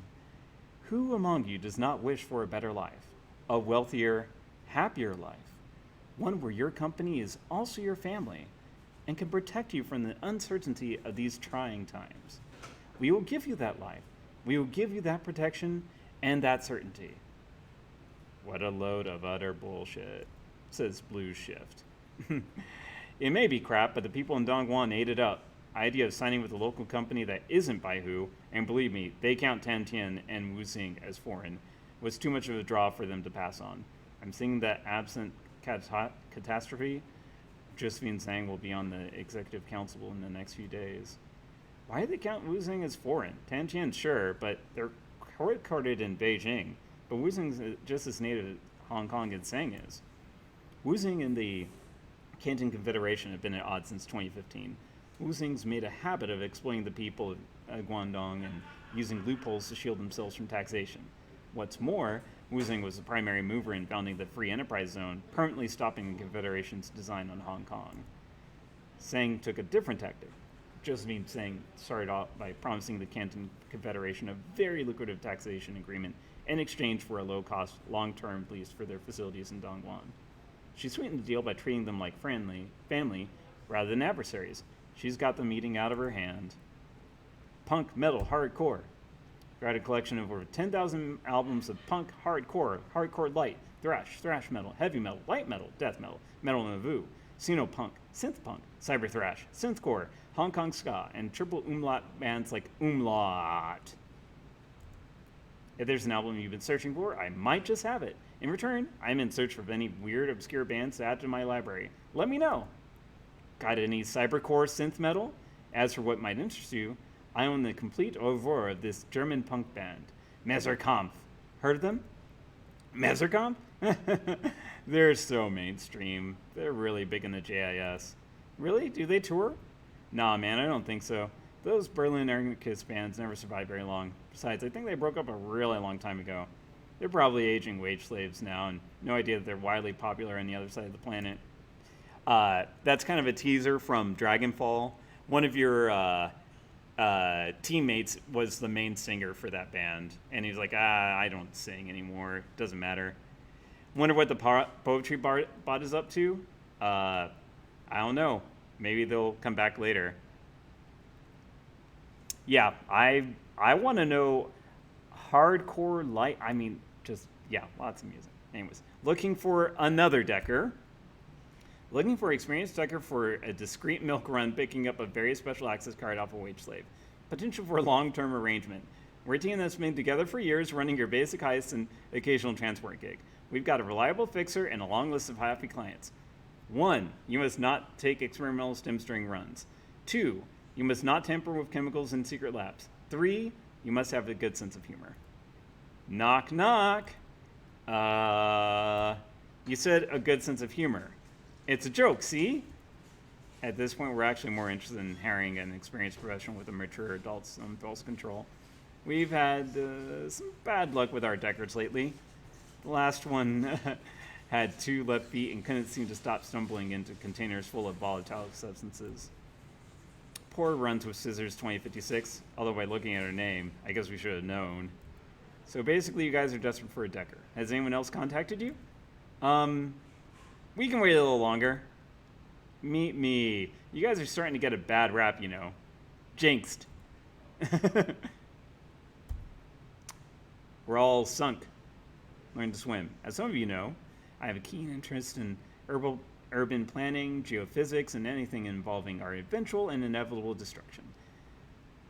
who among you does not wish for a better life, a wealthier, happier life, one where your company is also your family and can protect you from the uncertainty of these trying times? We will give you that life. We will give you that protection and that certainty. What a load of utter bullshit, says Blue Shift. It may be crap, but the people in Dongguan ate it up. Idea of signing with a local company that isn't Baihu, and believe me, they count Tantian and Wuxing as foreign, was too much of a draw for them to pass on. I'm thinking that absent catastrophe, Josephine Sang will be on the executive council in the next few days. Why do they count Wuxing as foreign? Tantian, sure, but they're headquartered in Beijing, but Wuxing's just as native as Hong Kong as Sang is. Wuxing and the Canton Confederation have been at odds since 2015. Wuxing's made a habit of exploiting the people of Guangdong and using loopholes to shield themselves from taxation. What's more, Wuxing was the primary mover in founding the Free Enterprise Zone, permanently stopping the Confederation's design on Hong Kong. Sang took a different tactic. Josephine Sang started off by promising the Canton Confederation a very lucrative taxation agreement in exchange for a low-cost, long-term lease for their facilities in Dongguan. She sweetened the deal by treating them like family rather than adversaries. She's got the meeting out of her hand. Punk, metal, hardcore. Got a collection of over 10,000 albums of punk, hardcore, hardcore light, thrash metal, heavy metal, light metal, death metal, metal nouveau, sino-punk, synth-punk, cyber thrash, synthcore, Hong Kong ska, and triple umlaut bands like Umlaut. If there's an album you've been searching for, I might just have it. In return, I'm in search of any weird, obscure bands to add to my library. Let me know. Got any cybercore synth metal? As for what might interest you, I own the complete oeuvre of this German punk band, Messerkampf. Heard of them? Messerkampf? They're so mainstream. They're really big in the JIS. Really? Do they tour? Nah, man, I don't think so. Those Berlin anarchist bands never survived very long. Besides, I think they broke up a really long time ago. They're probably aging wage slaves now, and no idea that they're widely popular on the other side of the planet. That's kind of a teaser from Dragonfall. One of your teammates was the main singer for that band, and he's like, I don't sing anymore. Doesn't matter. Wonder what the poetry bot is up to? I don't know. Maybe they'll come back later. Yeah, I want to know hardcore light. I mean, just, yeah, lots of music. Anyways, looking for another decker. Looking for experienced decker for a discreet milk run, picking up a very special access card off a wage slave. Potential for a long-term arrangement. We're a team that's been together for years, running your basic heists and occasional transport gig. We've got a reliable fixer and a long list of happy clients. 1. You must not take experimental stims during runs. 2. You must not tamper with chemicals in secret labs. 3. You must have a good sense of humor. Knock, knock. You said a good sense of humor. It's a joke, see? At this point, we're actually more interested in hiring an experienced professional with a mature adult's impulse control. We've had some bad luck with our deckers lately. The last one had 2 left feet and couldn't seem to stop stumbling into containers full of volatile substances. Poor runs with Scissors 2056, although by looking at her name, I guess we should have known. So basically, you guys are desperate for a decker. Has anyone else contacted you? We can wait a little longer. Meet me. You guys are starting to get a bad rap, you know. Jinxed. We're all sunk. Learn to swim. As some of you know, I have a keen interest in urban planning, geophysics, and anything involving our eventual and inevitable destruction.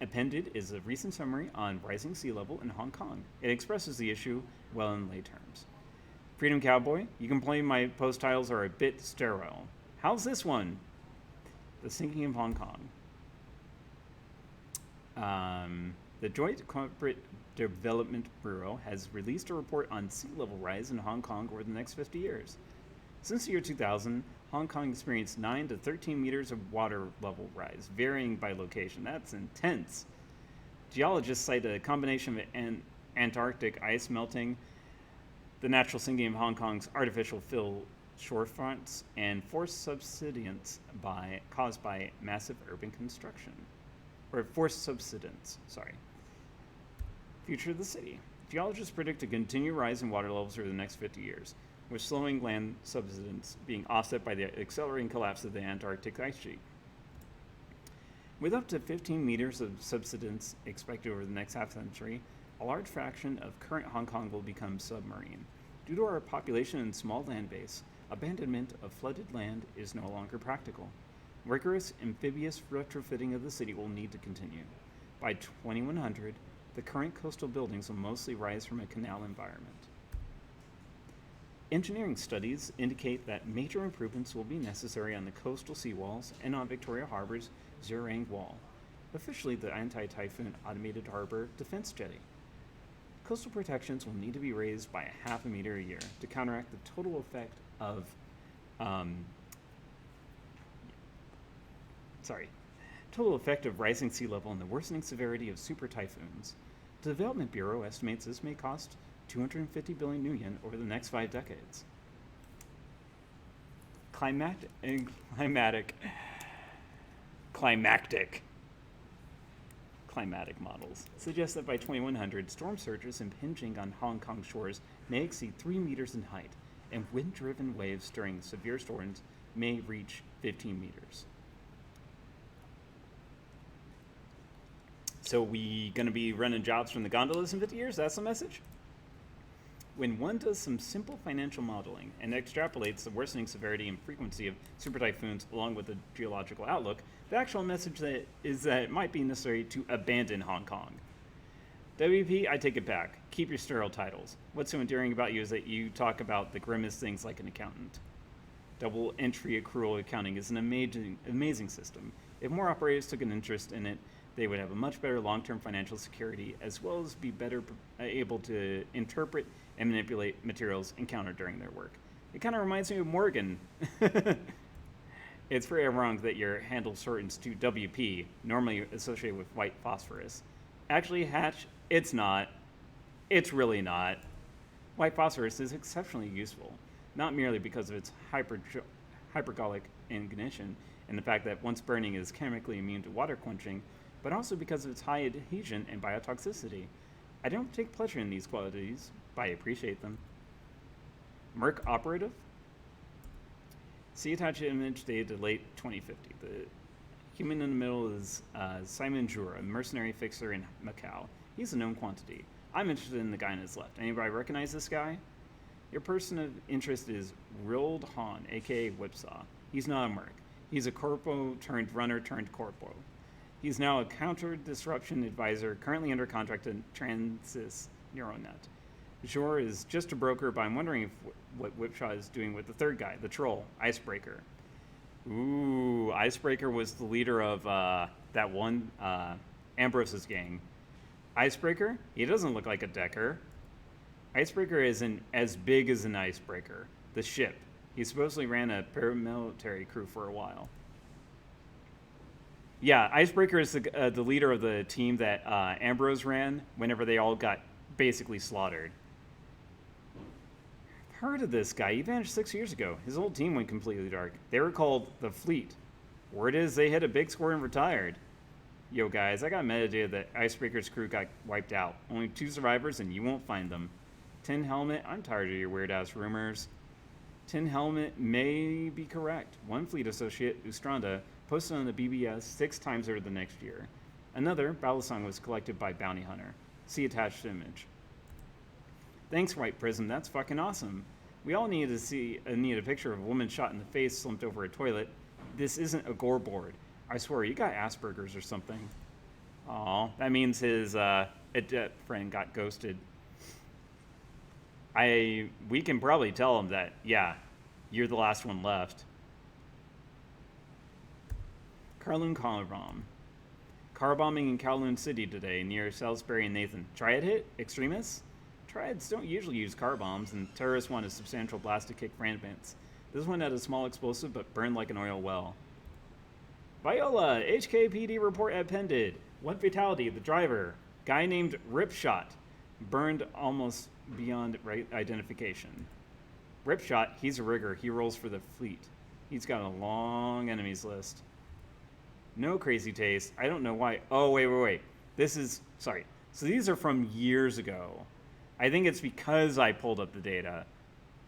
Appended is a recent summary on rising sea level in Hong Kong. It expresses the issue well in lay terms. Freedom Cowboy, you complain my post titles are a bit sterile. How's this one? The Sinking of Hong Kong. The Joint Corporate Development Bureau has released a report on sea level rise in Hong Kong over the next 50 years. Since the year 2000, Hong Kong experienced 9 to 13 meters of water level rise, varying by location. That's intense. Geologists cite a combination of Antarctic ice melting, the natural sinking of Hong Kong's artificial fill shorefronts, and forced subsidence caused by massive urban construction. Or forced subsidence, sorry. Future of the city. Geologists predict a continued rise in water levels over the next 50 years, with slowing land subsidence being offset by the accelerating collapse of the Antarctic ice sheet. With up to 15 meters of subsidence expected over the next half-century, a large fraction of current Hong Kong will become submarine. Due to our population and small land base, abandonment of flooded land is no longer practical. Rigorous amphibious retrofitting of the city will need to continue. By 2100, the current coastal buildings will mostly rise from a canal environment. Engineering studies indicate that major improvements will be necessary on the coastal seawalls and on Victoria Harbor's Zurang Wall, officially the anti-typhoon automated harbor defense jetty. Coastal protections will need to be raised by a half a meter a year to counteract the total effect of rising sea level and the worsening severity of super typhoons. The Development Bureau estimates this may cost 250 billion new yen over the next 5 decades. Climatic models suggest that by 2100, storm surges impinging on Hong Kong shores may exceed 3 meters in height, and wind-driven waves during severe storms may reach 15 meters. So we gonna be running jobs from the gondolas in 50 years? That's the message? When one does some simple financial modeling and extrapolates the worsening severity and frequency of super typhoons along with the geological outlook, the actual message is that it might be necessary to abandon Hong Kong. WP, I take it back. Keep your sterile titles. What's so endearing about you is that you talk about the grimmest things like an accountant. Double entry accrual accounting is an amazing system. If more operators took an interest in it, they would have a much better long-term financial security, as well as be better able to interpret and manipulate materials encountered during their work. It kind of reminds me of Morgan. It's very ironic that your handle shortens to WP, normally associated with white phosphorus. Actually, Hatch, it's not. It's really not. White phosphorus is exceptionally useful, not merely because of its hypergolic ignition and the fact that once burning is chemically immune to water quenching, but also because of its high adhesion and biotoxicity. I don't take pleasure in these qualities, but I appreciate them. Merc operative. See attached image dated late 2050. The human in the middle is Simon Jura, a mercenary fixer in Macau. He's a known quantity. I'm interested in the guy on his left. Anybody recognize this guy? Your person of interest is Rild Han, aka Whipsaw. He's not a merc. He's a corpo turned runner turned corpo. He's now a counter-disruption advisor currently under contract at Transys Neuronet. Jor is just a broker, but I'm wondering what Whipsaw is doing with the third guy, the troll, Icebreaker. Ooh, Icebreaker was the leader of that one, Ambrose's gang. Icebreaker? He doesn't look like a Decker. Icebreaker isn't as big as an icebreaker, the ship. He supposedly ran a paramilitary crew for a while. Yeah, Icebreaker is the leader of the team that Ambrose ran whenever they all got basically slaughtered. Heard of this guy. He vanished 6 years ago. His whole team went completely dark. They were called the Fleet. Word is they hit a big score and retired. Yo, guys, I got metadata that Icebreaker's crew got wiped out. Only 2 survivors, and you won't find them. Tin Helmet, I'm tired of your weird-ass rumors. Tin Helmet may be correct. One fleet associate, Ustranda, posted on the BBS 6 times over the next year. Another, Battle Song, was collected by Bounty Hunter. See attached image. Thanks, White Prism. That's fucking awesome. We all need a picture of a woman shot in the face slumped over a toilet. This isn't a gore board. I swear, you got Asperger's or something. Aw, that means his friend got ghosted. We can probably tell him that, yeah, you're the last one left. Kowloon car bomb. Car bombing in Kowloon City today near Salisbury and Nathan. Triad hit? Extremists? Triads don't usually use car bombs, and terrorists want a substantial blast to kick fragments. This one had a small explosive but burned like an oil well. Viola, HKPD report appended. One fatality, the driver. Guy named Ripshot. Burned almost beyond identification. Ripshot, he's a rigger. He rolls for the fleet. He's got a long enemies list. No crazy taste. I don't know why. Oh, wait. Sorry. So these are from years ago. I think it's because I pulled up the data.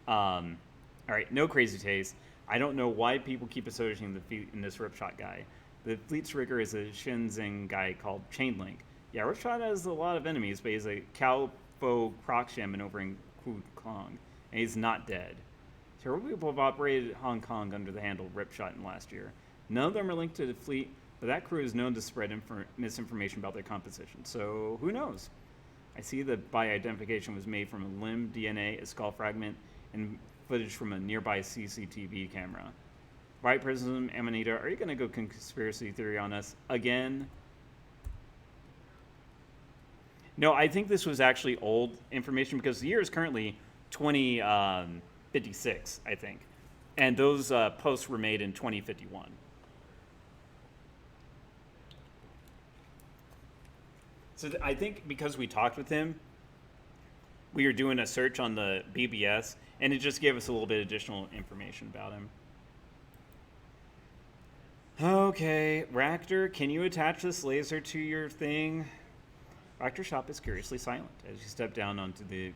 All right, no crazy taste. I don't know why people keep associating the fleet in this Ripshot guy. The fleet's rigger is a Shenzhen guy called Chainlink. Yeah, Ripshot has a lot of enemies, but he's a Calfo Croc shaman over in Hong Kong, and he's not dead. Several people have operated Hong Kong under the handle Ripshot in last year. None of them are linked to the fleet, but that crew is known to spread misinformation about their composition, so who knows? I see that by identification was made from a limb, DNA, a skull fragment, and footage from a nearby CCTV camera. White Prism, Amanita, are you going to go conspiracy theory on us again? No, I think this was actually old information because the year is currently 2056, I think. And those posts were made in 2051. So I think because we talked with him, we were doing a search on the BBS, and it just gave us a little bit additional information about him. Okay, Ractor, can you attach this laser to your thing? Ractor's shop is curiously silent. As you step down onto the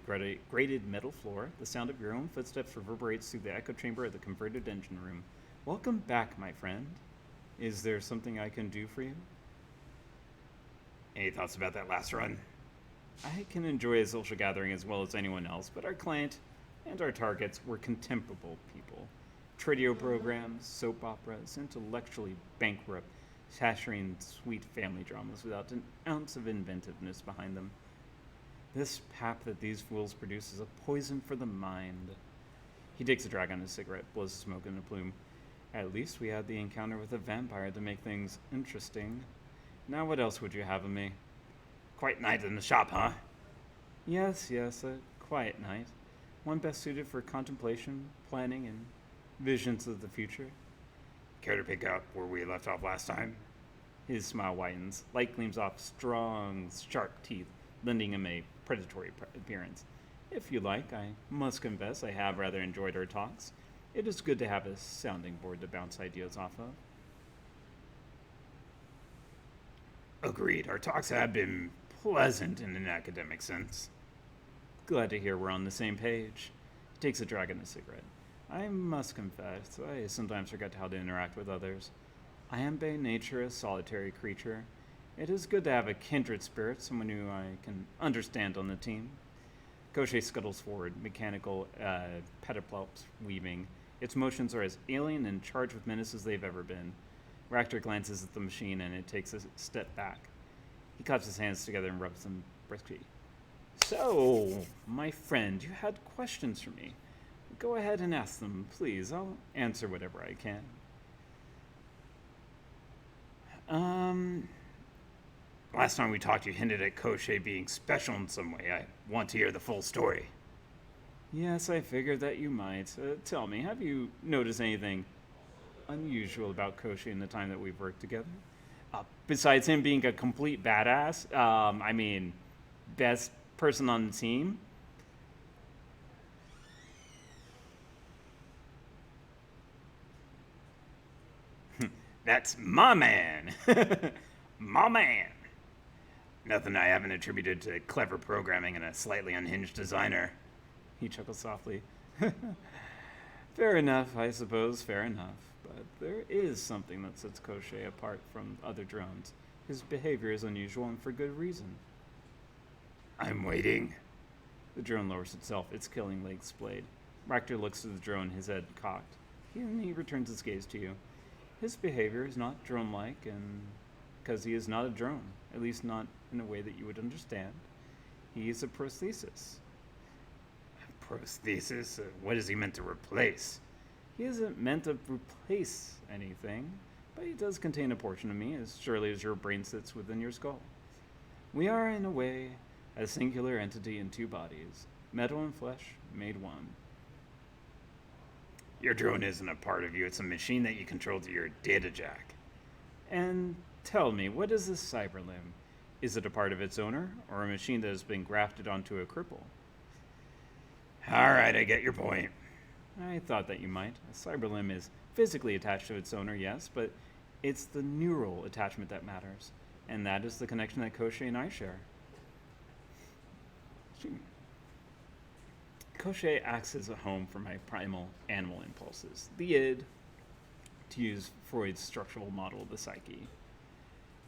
grated metal floor, the sound of your own footsteps reverberates through the echo chamber of the converted engine room. Welcome back, my friend. Is there something I can do for you? Any thoughts about that last run? I can enjoy a social gathering as well as anyone else, but our client and our targets were contemptible people. Tradio programs, soap operas, intellectually bankrupt, shattering sweet family dramas without an ounce of inventiveness behind them. This pap that these fools produce is a poison for the mind. He takes a drag on his cigarette, blows the smoke in a plume. At least we had the encounter with a vampire to make things interesting. Now what else would you have of me? Quiet night in the shop, huh? Yes, a quiet night. One best suited for contemplation, planning, and visions of the future. Care to pick up where we left off last time? His smile widens. Light gleams off strong, sharp teeth, lending him a predatory appearance. If you like, I must confess I have rather enjoyed our talks. It is good to have a sounding board to bounce ideas off of. Agreed. Our talks have been pleasant in an academic sense. Glad to hear we're on the same page. Takes a drag on his cigarette. I must confess, I sometimes forget how to interact with others. I am by nature a solitary creature. It is good to have a kindred spirit, someone who I can understand on the team. Koshei scuttles forward, mechanical pedipalps weaving. Its motions are as alien and charged with menace as they've ever been. Ractor glances at the machine and it takes a step back. He claps his hands together and rubs them briskly. So, my friend, you had questions for me. Go ahead and ask them, please. I'll answer whatever I can. Last time we talked, you hinted at Koshei being special in some way. I want to hear the full story. Yes, I figured that you might. Tell me, have you noticed anything unusual about Koshei in the time that we've worked together? Besides him being a complete badass, best person on the team. That's my man. My man. Nothing I haven't attributed to clever programming and a slightly unhinged designer. He chuckles softly. Fair enough, I suppose, fair enough. But there is something that sets Koshei apart from other drones. His behavior is unusual and for good reason. I'm waiting. The drone lowers itself, its killing leg splayed. Ractor looks at the drone, his head cocked. He returns his gaze to you. His behavior is not drone-like, and because he is not a drone, at least not in a way that you would understand. He is a prosthesis. Prosthesis? What is he meant to replace? He isn't meant to replace anything, but he does contain a portion of me, as surely as your brain sits within your skull. We are, in a way, a singular entity in two bodies, metal and flesh, made one. Your drone isn't a part of you, it's a machine that you control through your data jack. And tell me, what is this cyber limb? Is it a part of its owner, or a machine that has been grafted onto a cripple? Alright, I get your point. I thought that you might. A cyber limb is physically attached to its owner, yes, but it's the neural attachment that matters. And that is the connection that Koshei and I share. Koshei acts as a home for my primal animal impulses, the id, to use Freud's structural model of the psyche.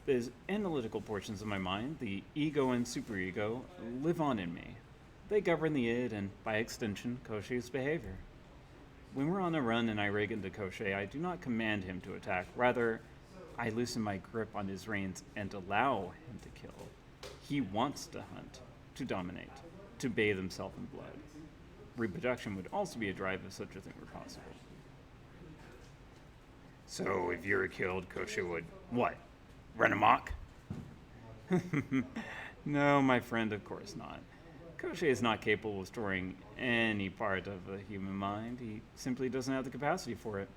The analytical portions of my mind, the ego and superego, live on in me. They govern the id and, by extension, Koshei's behavior. When we're on a run and I rig into Koshei, I do not command him to attack. Rather, I loosen my grip on his reins and allow him to kill. He wants to hunt, to dominate, to bathe himself in blood. Reproduction would also be a drive if such a thing were possible. So, if you were killed, Koshei would, what, run amok? No, my friend, of course not. Koshei is not capable of storing any part of the human mind. He simply doesn't have the capacity for it.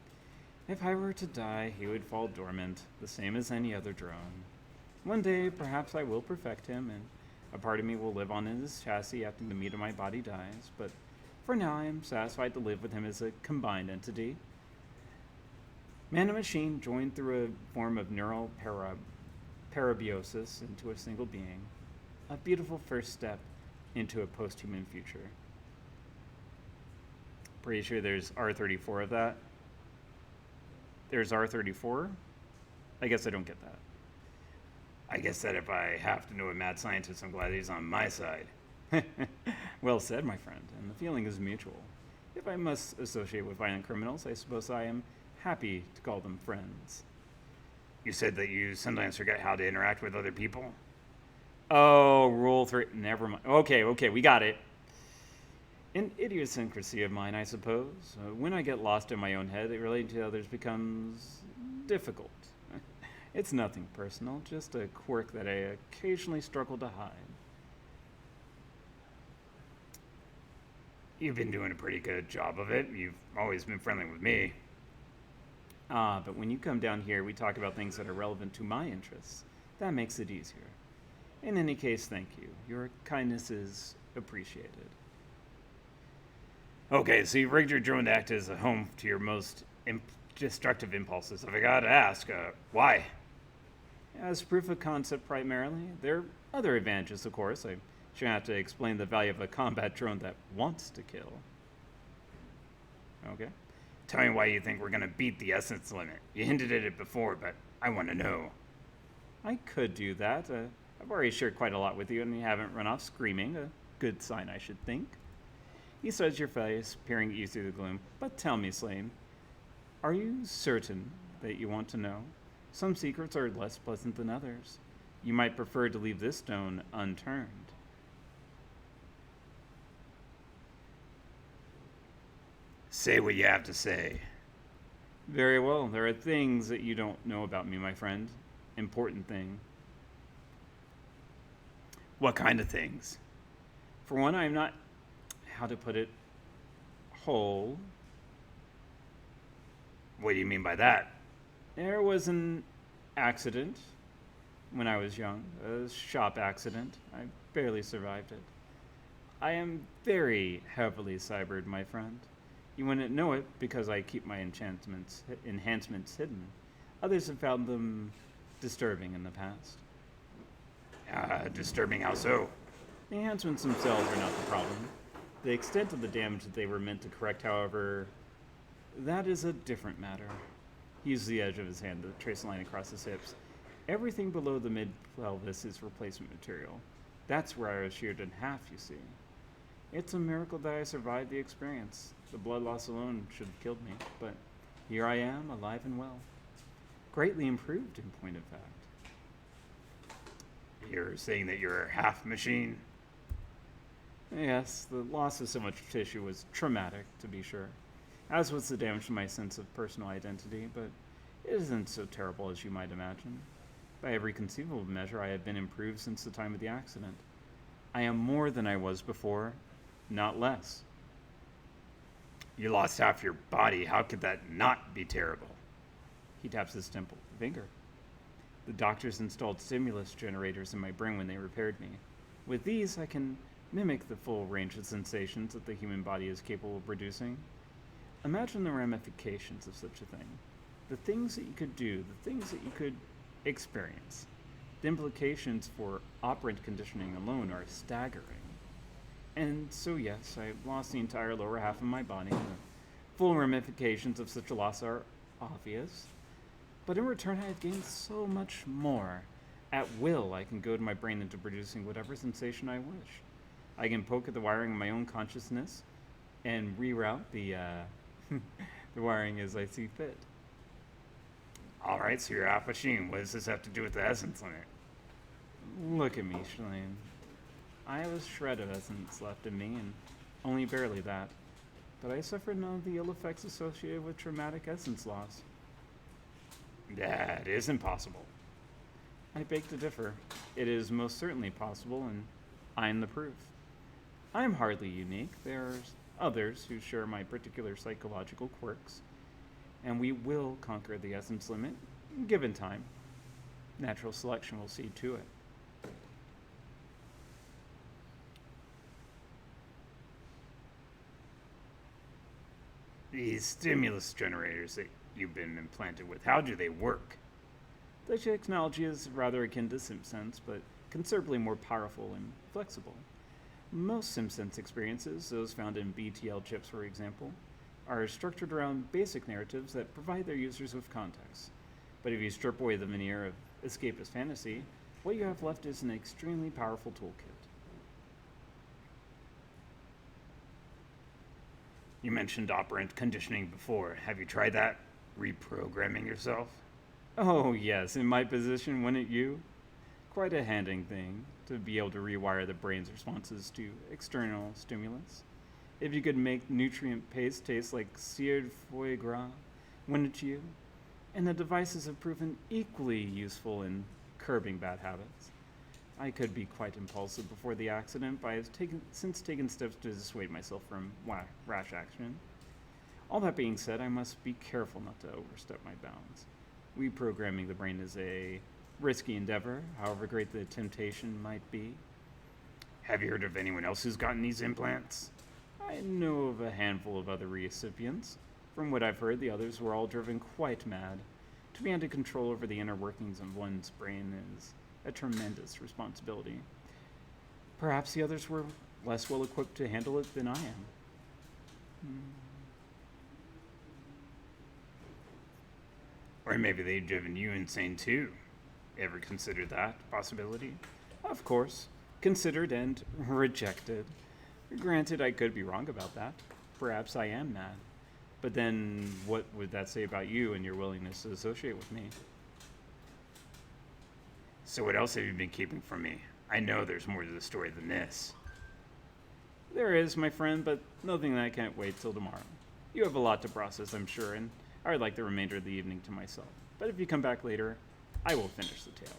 If I were to die, he would fall dormant, the same as any other drone. One day, perhaps I will perfect him, and a part of me will live on in his chassis after the meat of my body dies, but for now I am satisfied to live with him as a combined entity. Man and machine joined through a form of neural parabiosis into a single being. A beautiful first step into a post-human future. Pretty sure there's R34 of that. There's R34? I guess I don't get that. I guess that if I have to know a mad scientist, I'm glad he's on my side. Well said, my friend, and the feeling is mutual. If I must associate with violent criminals, I suppose I am happy to call them friends. You said that you sometimes forget how to interact with other people? Oh, rule 3. Never mind. Okay, we got it. An idiosyncrasy of mine, I suppose. When I get lost in my own head, relating to others becomes difficult. It's nothing personal, just a quirk that I occasionally struggle to hide. You've been doing a pretty good job of it. You've always been friendly with me. But when you come down here, we talk about things that are relevant to my interests. That makes it easier. In any case, thank you. Your kindness is appreciated. Okay, so you've rigged your drone to act as a home to your most destructive impulses. If I gotta ask, why? As proof of concept primarily. There are other advantages, of course. I shouldn't have to explain the value of a combat drone that wants to kill. Okay. Tell me why you think we're gonna beat the essence limit. You hinted at it before, but I want to know. I could do that. I've already shared quite a lot with you, and you haven't run off screaming. A good sign, I should think. He studies your face, peering at you through the gloom. But tell me, Slane, are you certain that you want to know? Some secrets are less pleasant than others. You might prefer to leave this stone unturned. Say what you have to say. Very well. There are things that you don't know about me, my friend. Important thing. What kind of things? For one, I'm not, how to put it, whole. What do you mean by that? There was an accident when I was young, a shop accident. I barely survived it. I am very heavily cybered, my friend. You wouldn't know it because I keep my enhancements hidden. Others have found them disturbing in the past. Disturbing how so? The enhancements themselves are not the problem. The extent of the damage that they were meant to correct, however, that is a different matter. He used the edge of his hand to trace a line across his hips. Everything below the mid-pelvis is replacement material. That's where I was sheared in half, you see. It's a miracle that I survived the experience. The blood loss alone should have killed me, but here I am, alive and well. Greatly improved, in point of fact. You're saying that you're a half machine? Yes, the loss of so much tissue was traumatic, to be sure, as was the damage to my sense of personal identity, but it isn't so terrible as you might imagine. By every conceivable measure, I have been improved since the time of the accident. I am more than I was before, not less. You lost half your body. How could that not be terrible? He taps his temple finger. The doctors installed stimulus generators in my brain when they repaired me. With these, I can mimic the full range of sensations that the human body is capable of producing. Imagine the ramifications of such a thing. The things that you could do, the things that you could experience. The implications for operant conditioning alone are staggering. And so, yes, I lost the entire lower half of my body. The full ramifications of such a loss are obvious. But in return, I have gained so much more. At will, I can goad my brain into producing whatever sensation I wish. I can poke at the wiring of my own consciousness and reroute the the wiring as I see fit. All right, so you're half machine. What does this have to do with the essence limit? Look at me, Shalane. I have a shred of essence left in me, and only barely that. But I suffered none of the ill effects associated with traumatic essence loss. That is impossible. I beg to differ. It is most certainly possible, and I'm the proof. I am hardly unique. There are others who share my particular psychological quirks, and we will conquer the essence limit, given time. Natural selection will see to it. These stimulus generators that you've been implanted with, how do they work? The technology is rather akin to SimSense, but considerably more powerful and flexible. Most SimSense experiences, those found in BTL chips for example, are structured around basic narratives that provide their users with context. But if you strip away the veneer of escapist fantasy, what you have left is an extremely powerful toolkit. You mentioned operant conditioning before. Have you tried that? Reprogramming yourself? Oh, yes. In my position, wouldn't you? Quite a handing thing to be able to rewire the brain's responses to external stimulus. If you could make nutrient paste taste like seared foie gras, wouldn't you? And the devices have proven equally useful in curbing bad habits. I could be quite impulsive before the accident, but I have since taken steps to dissuade myself from rash action. All that being said, I must be careful not to overstep my bounds. Reprogramming the brain is a risky endeavor, however great the temptation might be. Have you heard of anyone else who's gotten these implants? I know of a handful of other recipients. From what I've heard, the others were all driven quite mad. To be under control over the inner workings of one's brain is a tremendous responsibility. Perhaps the others were less well equipped to handle it than I am. Or maybe they've driven you insane too. Ever considered that possibility? Of course. Considered and rejected. Granted, I could be wrong about that. Perhaps I am mad. But then, what would that say about you and your willingness to associate with me? So what else have you been keeping from me? I know there's more to the story than this. There is, my friend, but nothing that I can't wait till tomorrow. You have a lot to process, I'm sure, and I would like the remainder of the evening to myself. But if you come back later, I will finish the tale.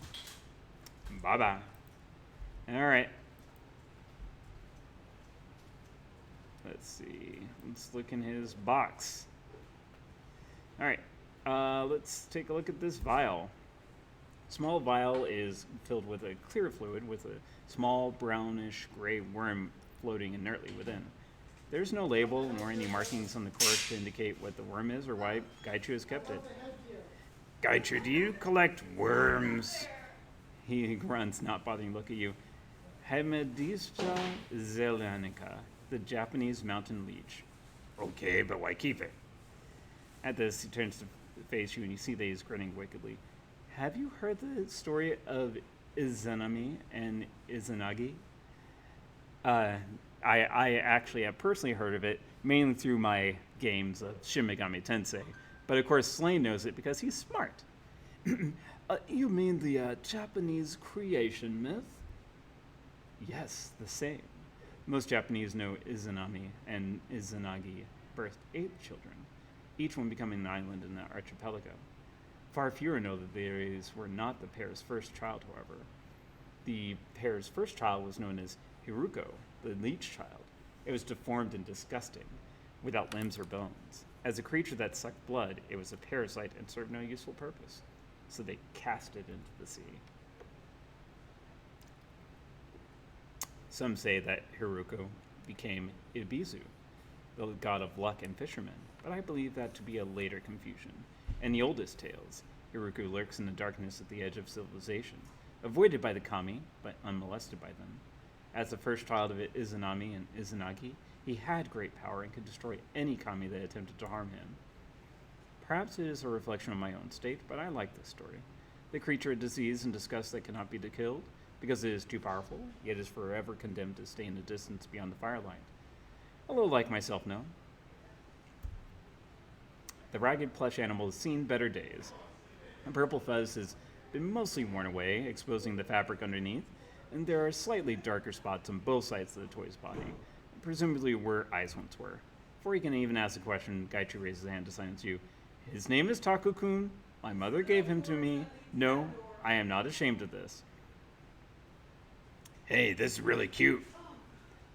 Bye-bye. All right. Let's see. Let's look in his box. All right. Let's take a look at this vial. Small vial is filled with a clear fluid with a small brownish gray worm floating inertly within. There's no label nor any markings on the cork to indicate what the worm is or why Gaichu has kept it. Gaichu, do you collect worms? He grunts, not bothering to look at you. Hemedista zelanica, the Japanese mountain leech. Okay, but why keep it? At this, he turns to face you and you see that he's grinning wickedly. Have you heard the story of Izanami and Izanagi? I actually have personally heard of it, mainly through my games of Shin Megami Tensei. But of course, Slane knows it because he's smart. You mean the Japanese creation myth? Yes, the same. Most Japanese know Izanami and Izanagi birthed 8 children, each one becoming an island in the archipelago. Far fewer know that these were not the pair's first child, however. The pair's first child was known as Hiruko, the leech child. It was deformed and disgusting, without limbs or bones. As a creature that sucked blood, it was a parasite and served no useful purpose, so they cast it into the sea. Some say that Hiruko became Ibizu, the god of luck and fishermen, but I believe that to be a later confusion. In the oldest tales, Hiruko lurks in the darkness at the edge of civilization, avoided by the kami, but unmolested by them. As the first child of Izanami and Izanagi, he had great power and could destroy any kami that attempted to harm him. Perhaps it is a reflection of my own state, but I like this story. The creature, a disease and disgust that cannot be killed, because it is too powerful, yet is forever condemned to stay in the distance beyond the firelight. A little like myself, no? The ragged plush animal has seen better days. The purple fuzz has been mostly worn away, exposing the fabric underneath, and there are slightly darker spots on both sides of the toy's body, presumably where eyes once were. Before he can even ask a question, Gaichu raises his hand to silence you. His name is Taku-kun. My mother gave him to me. No, I am not ashamed of this. Hey, this is really cute.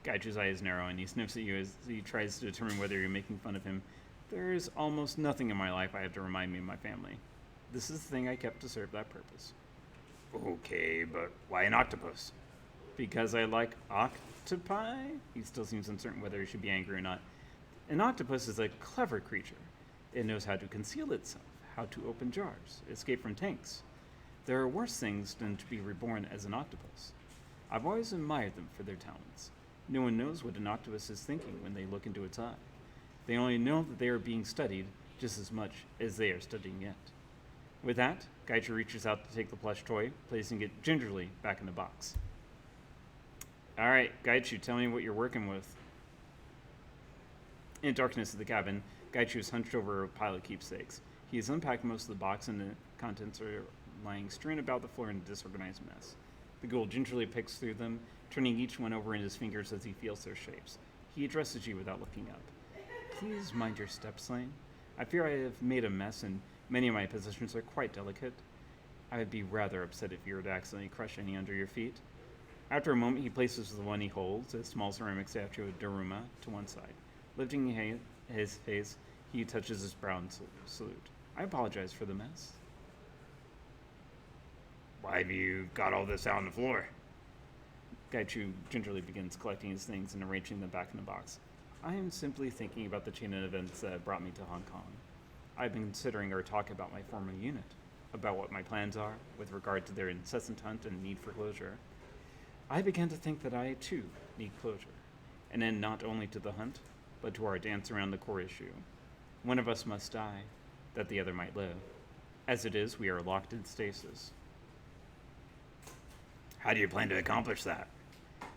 Gaichu's eyes narrow and he sniffs at you as he tries to determine whether you're making fun of him. There is almost nothing in my life I have to remind me of my family. This is the thing I kept to serve that purpose. Okay, but why an octopus? Because I like octopi? He still seems uncertain whether he should be angry or not. An octopus is a clever creature. It knows how to conceal itself, how to open jars, escape from tanks. There are worse things than to be reborn as an octopus. I've always admired them for their talents. No one knows what an octopus is thinking when they look into its eye. They only know that they are being studied just as much as they are studying it. With that, Gaichu reaches out to take the plush toy, placing it gingerly back in the box. All right, Gaichu, tell me what you're working with. In the darkness of the cabin, Gaichu is hunched over a pile of keepsakes. He has unpacked most of the box and the contents are lying strewn about the floor in a disorganized mess. The ghoul gingerly picks through them, turning each one over in his fingers as he feels their shapes. He addresses you without looking up. Please mind your step, Slane. I fear I have made a mess and many of my possessions are quite delicate. I would be rather upset if you were to accidentally crush any under your feet. After a moment, he places the one he holds, a small ceramic statue of Daruma, to one side. Lifting his face, he touches his brow and salute. I apologize for the mess. Why have you got all this out on the floor? Gaichu gingerly begins collecting his things and arranging them back in the box. I am simply thinking about the chain of events that brought me to Hong Kong. I've been considering our talk about my former unit, about what my plans are with regard to their incessant hunt and need for closure. I began to think that I, too, need closure, and end not only to the hunt, but to our dance around the core issue. One of us must die, that the other might live. As it is, we are locked in stasis. How do you plan to accomplish that?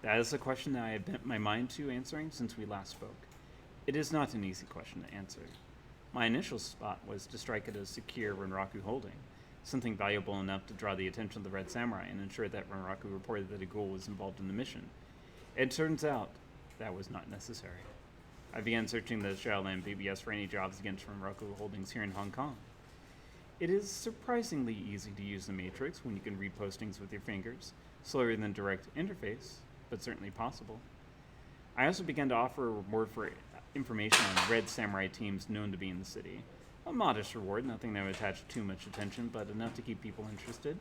That is a question that I have bent my mind to answering since we last spoke. It is not an easy question to answer. My initial thought was to strike at a secure Renraku holding, something valuable enough to draw the attention of the Red Samurai and ensure that Renraku reported that a ghoul was involved in the mission. It turns out that was not necessary. I began searching the Shadowrun BBS for any jobs against Renraku holdings here in Hong Kong. It is surprisingly easy to use the Matrix when you can read postings with your fingers, slower than direct interface, but certainly possible. I also began to offer a reward for information on Red Samurai teams known to be in the city. A modest reward, nothing that would attach too much attention, but enough to keep people interested.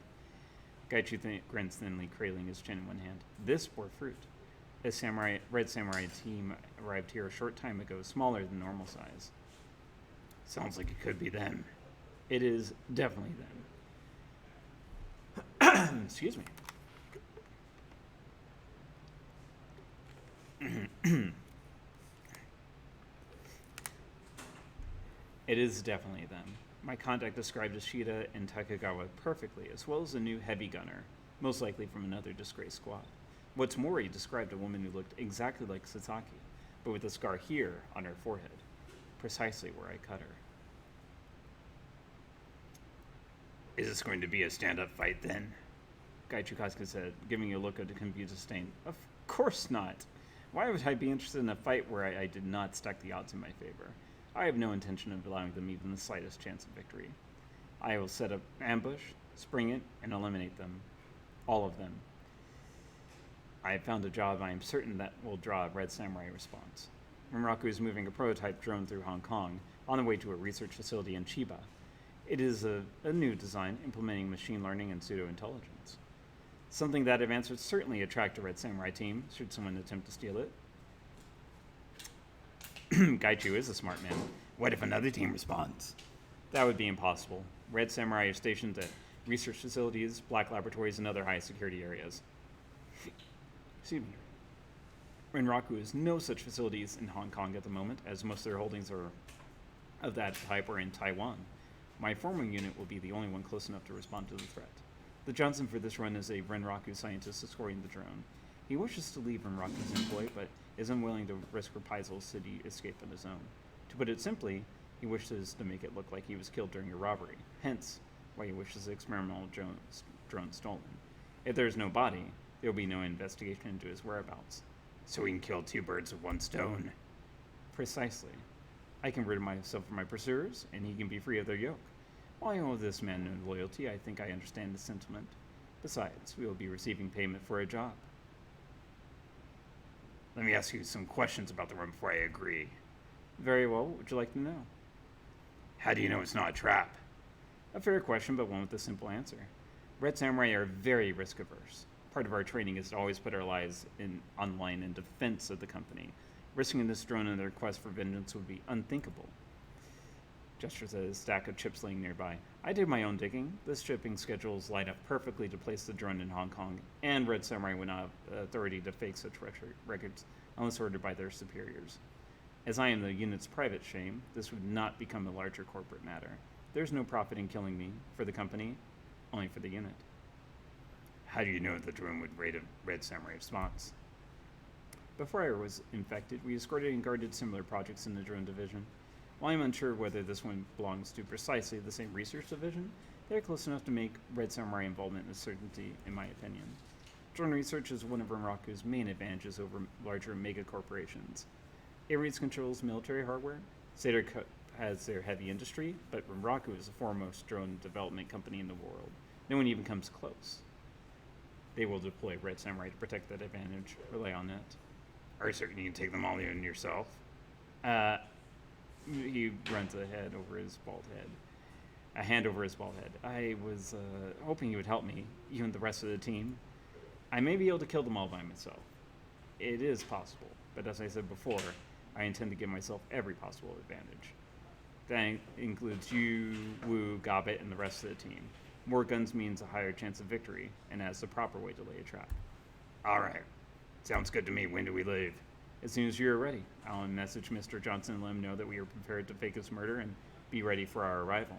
Gaichu grins thinly, cradling his chin in one hand. This bore fruit. A Red Samurai team arrived here a short time ago, smaller than normal size. Sounds like it could be them. It is definitely them. Excuse me. It is definitely them. My contact described Ishida and Takagawa perfectly, as well as a new heavy gunner, most likely from another disgraced squad. What's more, he described a woman who looked exactly like Sasaki, but with a scar here on her forehead, precisely where I cut her. Is this going to be a stand-up fight then? Gaichu Kasuga said, giving a look of confused disdain. Of course not. Why would I be interested in a fight where I did not stack the odds in my favor? I have no intention of allowing them even the slightest chance of victory. I will set up an ambush, spring it, and eliminate them. All of them. I have found a job I am certain that will draw a Red Samurai response. Renraku is moving a prototype drone through Hong Kong, on the way to a research facility in Chiba. It is a new design implementing machine learning and pseudo-intelligence. Something that advance would certainly attract a Red Samurai team, should someone attempt to steal it. Gaichu is a smart man. What if another team responds? That would be impossible. Red Samurai are stationed at research facilities, black laboratories, and other high security areas. Excuse me. Renraku has no such facilities in Hong Kong at the moment, as most of their holdings are of that type are in Taiwan. My former unit will be the only one close enough to respond to the threat. The Johnson for this run is a Renraku scientist escorting the drone. He wishes to leave Renraku's employ, but is unwilling to risk reprisals should he escape on his own. To put it simply, he wishes to make it look like he was killed during a robbery, hence why he wishes the experimental drone stolen. If there is no body, there will be no investigation into his whereabouts. So we can kill two birds with one stone. Precisely. I can rid myself of my pursuers, and he can be free of their yoke. While I owe this man no loyalty, I think I understand the sentiment. Besides, we will be receiving payment for a job. Let me ask you some questions about the room before I agree. Very well. What would you like to know? How do you know it's not a trap? A fair question, but one with a simple answer. Red Samurai are very risk-averse. Part of our training is to always put our lives online in defense of the company. Risking this drone in their quest for vengeance would be unthinkable. Gestures at a stack of chips laying nearby. I did my own digging. The shipping schedules line up perfectly to place the drone in Hong Kong, and Red Samurai would not have authority to fake such records unless ordered by their superiors. As I am the unit's private shame, this would not become a larger corporate matter. There's no profit in killing me for the company, only for the unit. How do you know the drone would rate a Red Samurai response? Before I was infected, we escorted and guarded similar projects in the drone division. While I'm unsure whether this one belongs to precisely the same research division, they're close enough to make Red Samurai involvement a certainty, in my opinion. Drone research is one of Renraku's main advantages over larger mega corporations. Ares controls military hardware, Seder has their heavy industry, but Renraku is the foremost drone development company in the world. No one even comes close. They will deploy Red Samurai to protect that advantage. Rely on that. Are you certain you can take them all in yourself? He runs a hand over his bald head. I was hoping you would help me, you and the rest of the team. I may be able to kill them all by myself. It is possible, but as I said before, I intend to give myself every possible advantage. That includes you, Wu, Gobbet, and the rest of the team. More guns means a higher chance of victory, and that's the proper way to lay a trap. All right. Sounds good to me. When do we leave? As soon as you're ready. I'll message Mr. Johnson and let him know that we are prepared to fake his murder and be ready for our arrival.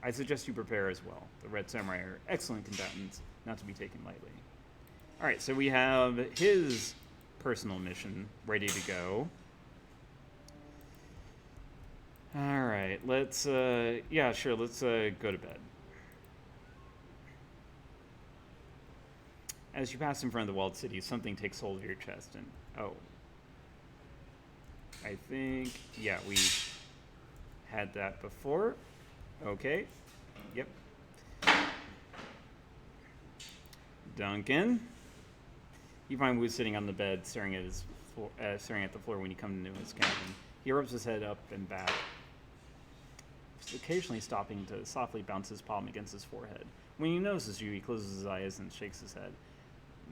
I suggest you prepare as well. The Red Samurai are excellent combatants, not to be taken lightly. Alright, so we have his personal mission ready to go. Alright, let's, yeah, sure, let's go to bed. As you pass in front of the walled city, something takes hold of your chest and, oh. I think, yeah, we had that before. Okay, yep. Duncan. You find Wu sitting on the bed, staring at the floor when you come into his cabin. He rubs his head up and back, occasionally stopping to softly bounce his palm against his forehead. When he notices you, he closes his eyes and shakes his head.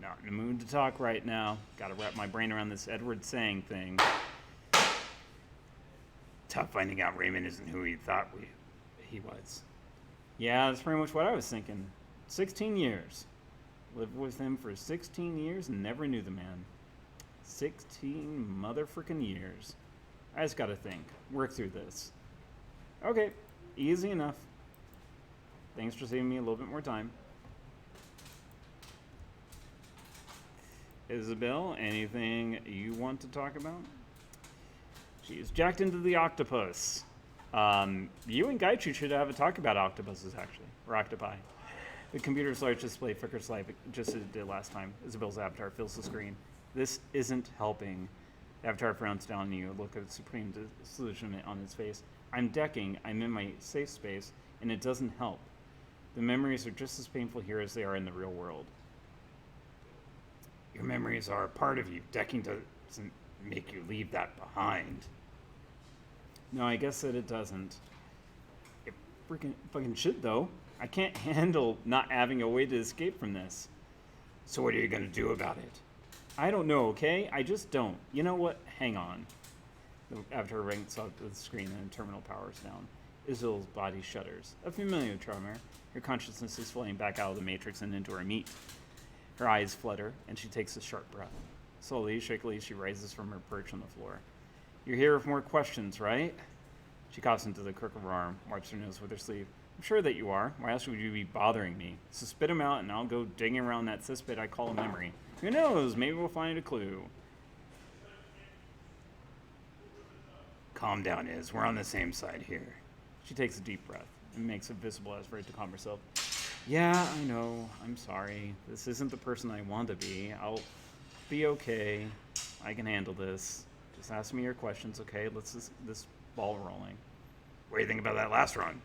Not in the mood to talk right now. Gotta wrap my brain around this Edward Sang thing. Tough finding out Raymond isn't who he thought he was. Yeah, that's pretty much what I was thinking. 16 years. Lived with him for 16 years and never knew the man. 16 motherfucking years. I just gotta think. Work through this. Okay, easy enough. Thanks for saving me a little bit more time. Isabel, anything you want to talk about? She's jacked into the octopus. You and Gaichu should have a talk about octopuses, actually. Or octopi. The computer's large display flickers light just as it did last time. Isabel's avatar fills the screen. This isn't helping. The avatar frowns down on you, a look of supreme disillusionment on his face. I'm decking, I'm in my safe space, and it doesn't help. The memories are just as painful here as they are in the real world. Your memories are a part of you. Decking doesn't make you leave that behind. No, I guess that it doesn't. It fucking should, though. I can't handle not having a way to escape from this. So what are you gonna do about it? I don't know, okay? I just don't. You know what? Hang on. The avatar ranks up the screen and the terminal powers down. Isabel's body shudders. A familiar tremor. Her consciousness is floating back out of the matrix and into her meat. Her eyes flutter, and she takes a sharp breath. Slowly, shakily, she rises from her perch on the floor. You're here with more questions, right? She coughs into the crook of her arm, wipes her nose with her sleeve. I'm sure that you are. Why else would you be bothering me? So spit them out, and I'll go digging around that cesspit I call a memory. Who knows? Maybe we'll find a clue. Calm down, Iz. We're on the same side here. She takes a deep breath and makes a visible effort to calm herself. Yeah, I know. I'm sorry. This isn't the person I want to be. I'll be okay. I can handle this. Just ask me your questions, okay? Let's just this ball rolling. What do you think about that last run?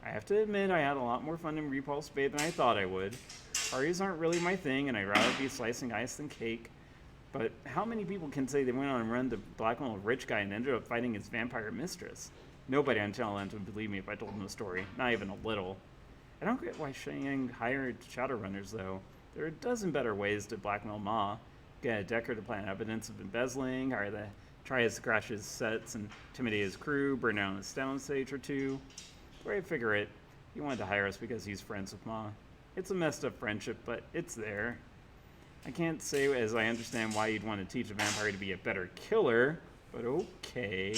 I have to admit I had a lot more fun in Repulse Bay than I thought I would. Parties aren't really my thing, and I'd rather be slicing ice than cake. But how many people can say they went on a run to blackmail a rich guy and ended up fighting his vampire mistress? Nobody on Channel End would believe me if I told them the story. Not even a little. I don't get why Shang hired Shadowrunners, though. There are a dozen better ways to blackmail Ma. Get a Decker to plant evidence of embezzling, hire the try to crash his sets and intimidate his crew, burn down a sound stage or two. Where I figure it, he wanted to hire us because he's friends with Ma. It's a messed up friendship, but it's there. I can't say as I understand why you'd want to teach a vampire to be a better killer, but okay.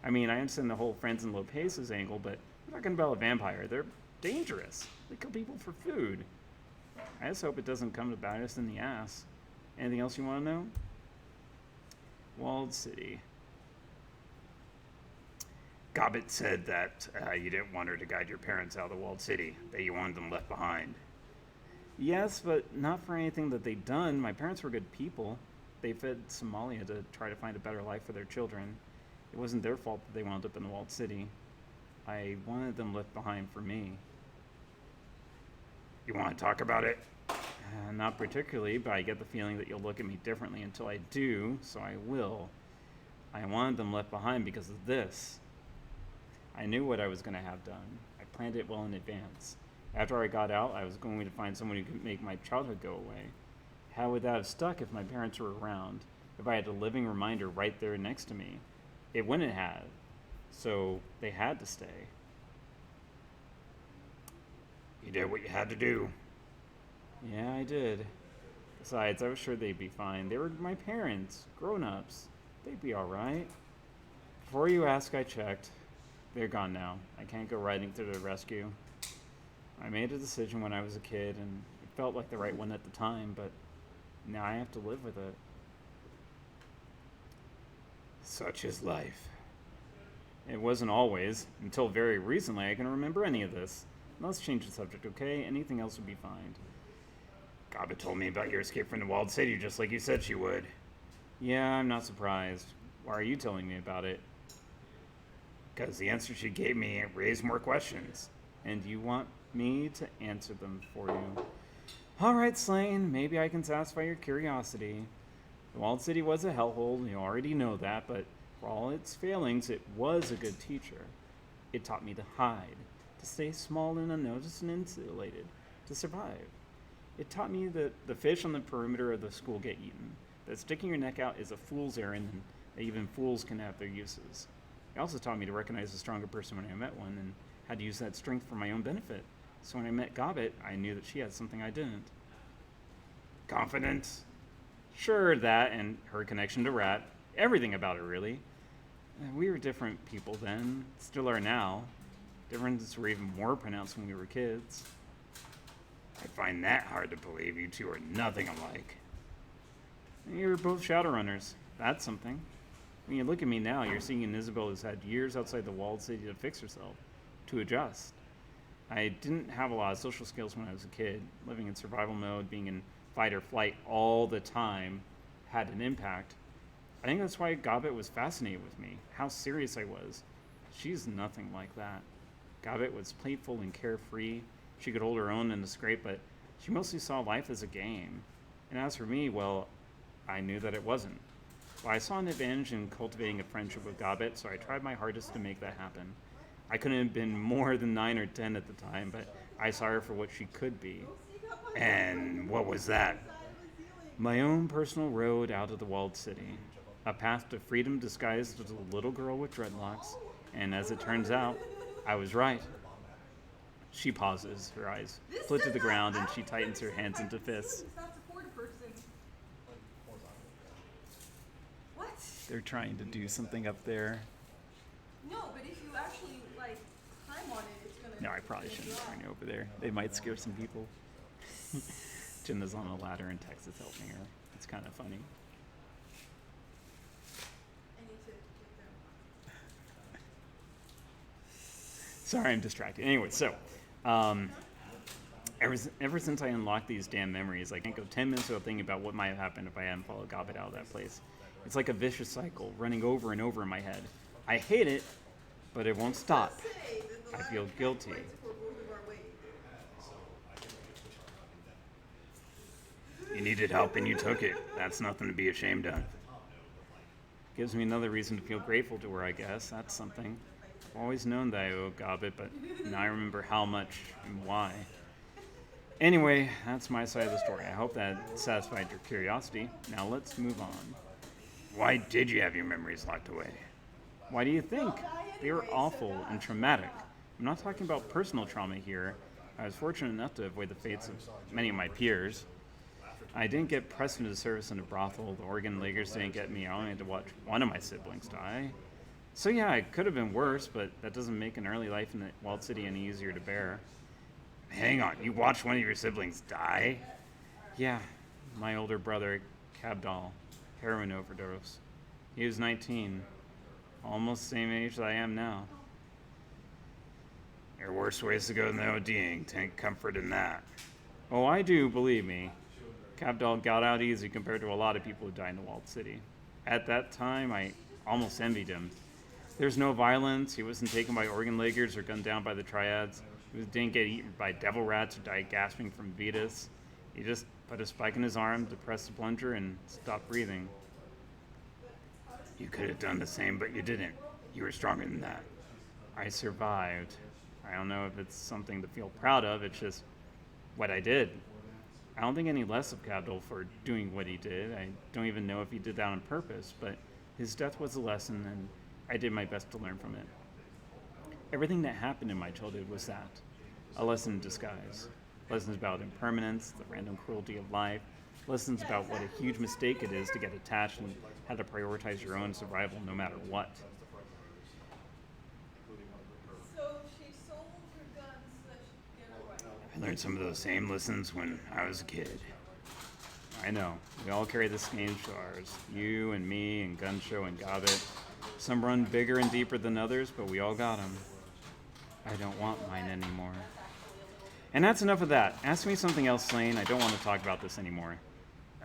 I mean, I understand the whole Friends and Lopez's angle, but I'm not talking about a vampire. They're dangerous. They kill people for food. I just hope it doesn't come to bite us in the ass. Anything else you want to know? Walled City. Gobbett said that you didn't want her to guide your parents out of the Walled City, that you wanted them left behind. Yes, but not for anything that they'd done. My parents were good people. They fled Somalia to try to find a better life for their children. It wasn't their fault that they wound up in the Walled City. I wanted them left behind for me. You want to talk about it? Not particularly, but I get the feeling that you'll look at me differently until I do, so I will. I wanted them left behind because of this. I knew what I was going to have done. I planned it well in advance. After I got out, I was going to find someone who could make my childhood go away. How would that have stuck if my parents were around? If I had a living reminder right there next to me? It wouldn't have. So they had to stay. You did what you had to do. Yeah, I did. Besides, I was sure they'd be fine. They were my parents, grown-ups. They'd be all right. Before you ask, I checked. They're gone now. I can't go riding to their rescue. I made a decision when I was a kid, and it felt like the right one at the time, but now I have to live with it. Such is life. It wasn't always. Until very recently, I can remember any of this. Let's change the subject, okay? Anything else would be fine. Gaba told me about your escape from the walled city just like you said she would. Yeah, I'm not surprised. Why are you telling me about it? Because the answer she gave me raised more questions. And you want me to answer them for you? All right, Slane, maybe I can satisfy your curiosity. The walled city was a hellhole, you already know that, but for all its failings, it was a good teacher. It taught me to hide, to stay small and unnoticed and insulated, to survive. It taught me that the fish on the perimeter of the school get eaten, that sticking your neck out is a fool's errand, and that even fools can have their uses. It also taught me to recognize a stronger person when I met one, and how to use that strength for my own benefit. So when I met Gobbet, I knew that she had something I didn't. Confidence? Sure, that and her connection to Rat. Everything about her, really. We were different people then, still are now. Differences were even more pronounced when we were kids. I find that hard to believe. You two are nothing alike. You're both Shadowrunners. That's something. When you look at me now, you're seeing an Isabel who's had years outside the walled city to fix herself, to adjust. I didn't have a lot of social skills when I was a kid. Living in survival mode, being in fight or flight all the time had an impact. I think that's why Gobbet was fascinated with me, how serious I was. She's nothing like that. Gobbet was playful and carefree. She could hold her own in the scrape, but she mostly saw life as a game. And as for me, well, I knew that it wasn't. But I saw an advantage in cultivating a friendship with Gobbet, so I tried my hardest to make that happen. I couldn't have been more than 9 or 10 at the time, but I saw her for what she could be. And what was that? My own personal road out of the walled city. A path to freedom disguised as a little girl with dreadlocks. And as it turns out, I was right. She pauses, her eyes flit to the ground, and she tightens her hands into fists. What? They're trying to do something up there. No, but if you actually like climb on it, it's gonna. No, I probably shouldn't turn you over there. They might scare some people. Jenna's on a ladder and Tex is helping her. It's kind of funny. I need to get them. Sorry, I'm distracted. Anyway, so, ever since I unlocked these damn memories, I can't go 10 minutes without thinking about what might have happened if I hadn't followed Gobbet out of that place. It's like a vicious cycle running over and over in my head. I hate it, but it won't stop. I feel guilty. You needed help and you took it. That's nothing to be ashamed of. Gives me another reason to feel grateful to her, I guess. That's something. I've always known that I owe Gobbet, but now I remember how much and why. Anyway, that's my side of the story. I hope that satisfied your curiosity. Now let's move on. Why did you have your memories locked away? Why do you think? They were awful and traumatic. I'm not talking about personal trauma here. I was fortunate enough to avoid the fates of many of my peers. I didn't get pressed into service in a brothel. The Oregon Lakers didn't get me. I only had to watch one of my siblings die. So yeah, it could have been worse, but that doesn't make an early life in the walled city any easier to bear. Hang on, you watched one of your siblings die? Yeah, my older brother, Cabdal, heroin overdose. He was 19, almost the same age that I am now. There are worse ways to go than ODing. Take comfort in that. Oh, I do, believe me. Cabdal got out easy compared to a lot of people who died in the walled city. At that time, I almost envied him. There's no violence. He wasn't taken by Oregon Lakers or gunned down by the Triads. He didn't get eaten by devil rats or die gasping from Vetus. He just put a spike in his arm, depressed the plunger, and stopped breathing. You could have done the same, but you didn't. You were stronger than that. I survived. I don't know if it's something to feel proud of. It's just what I did. I don't think any less of Cabdal for doing what he did. I don't even know if he did that on purpose, but his death was a lesson, and I did my best to learn from it. Everything that happened in my childhood was that. A lesson in disguise. Lessons about impermanence, the random cruelty of life. Lessons about what a huge mistake it is to get attached and how to prioritize your own survival no matter what. I learned some of those same lessons when I was a kid. I know. We all carry the same scars. You and me and Gunshow and Gobbet. Some run bigger and deeper than others, but we all got them. I don't want mine anymore. And that's enough of that. Ask me something else, Slane. I don't want to talk about this anymore.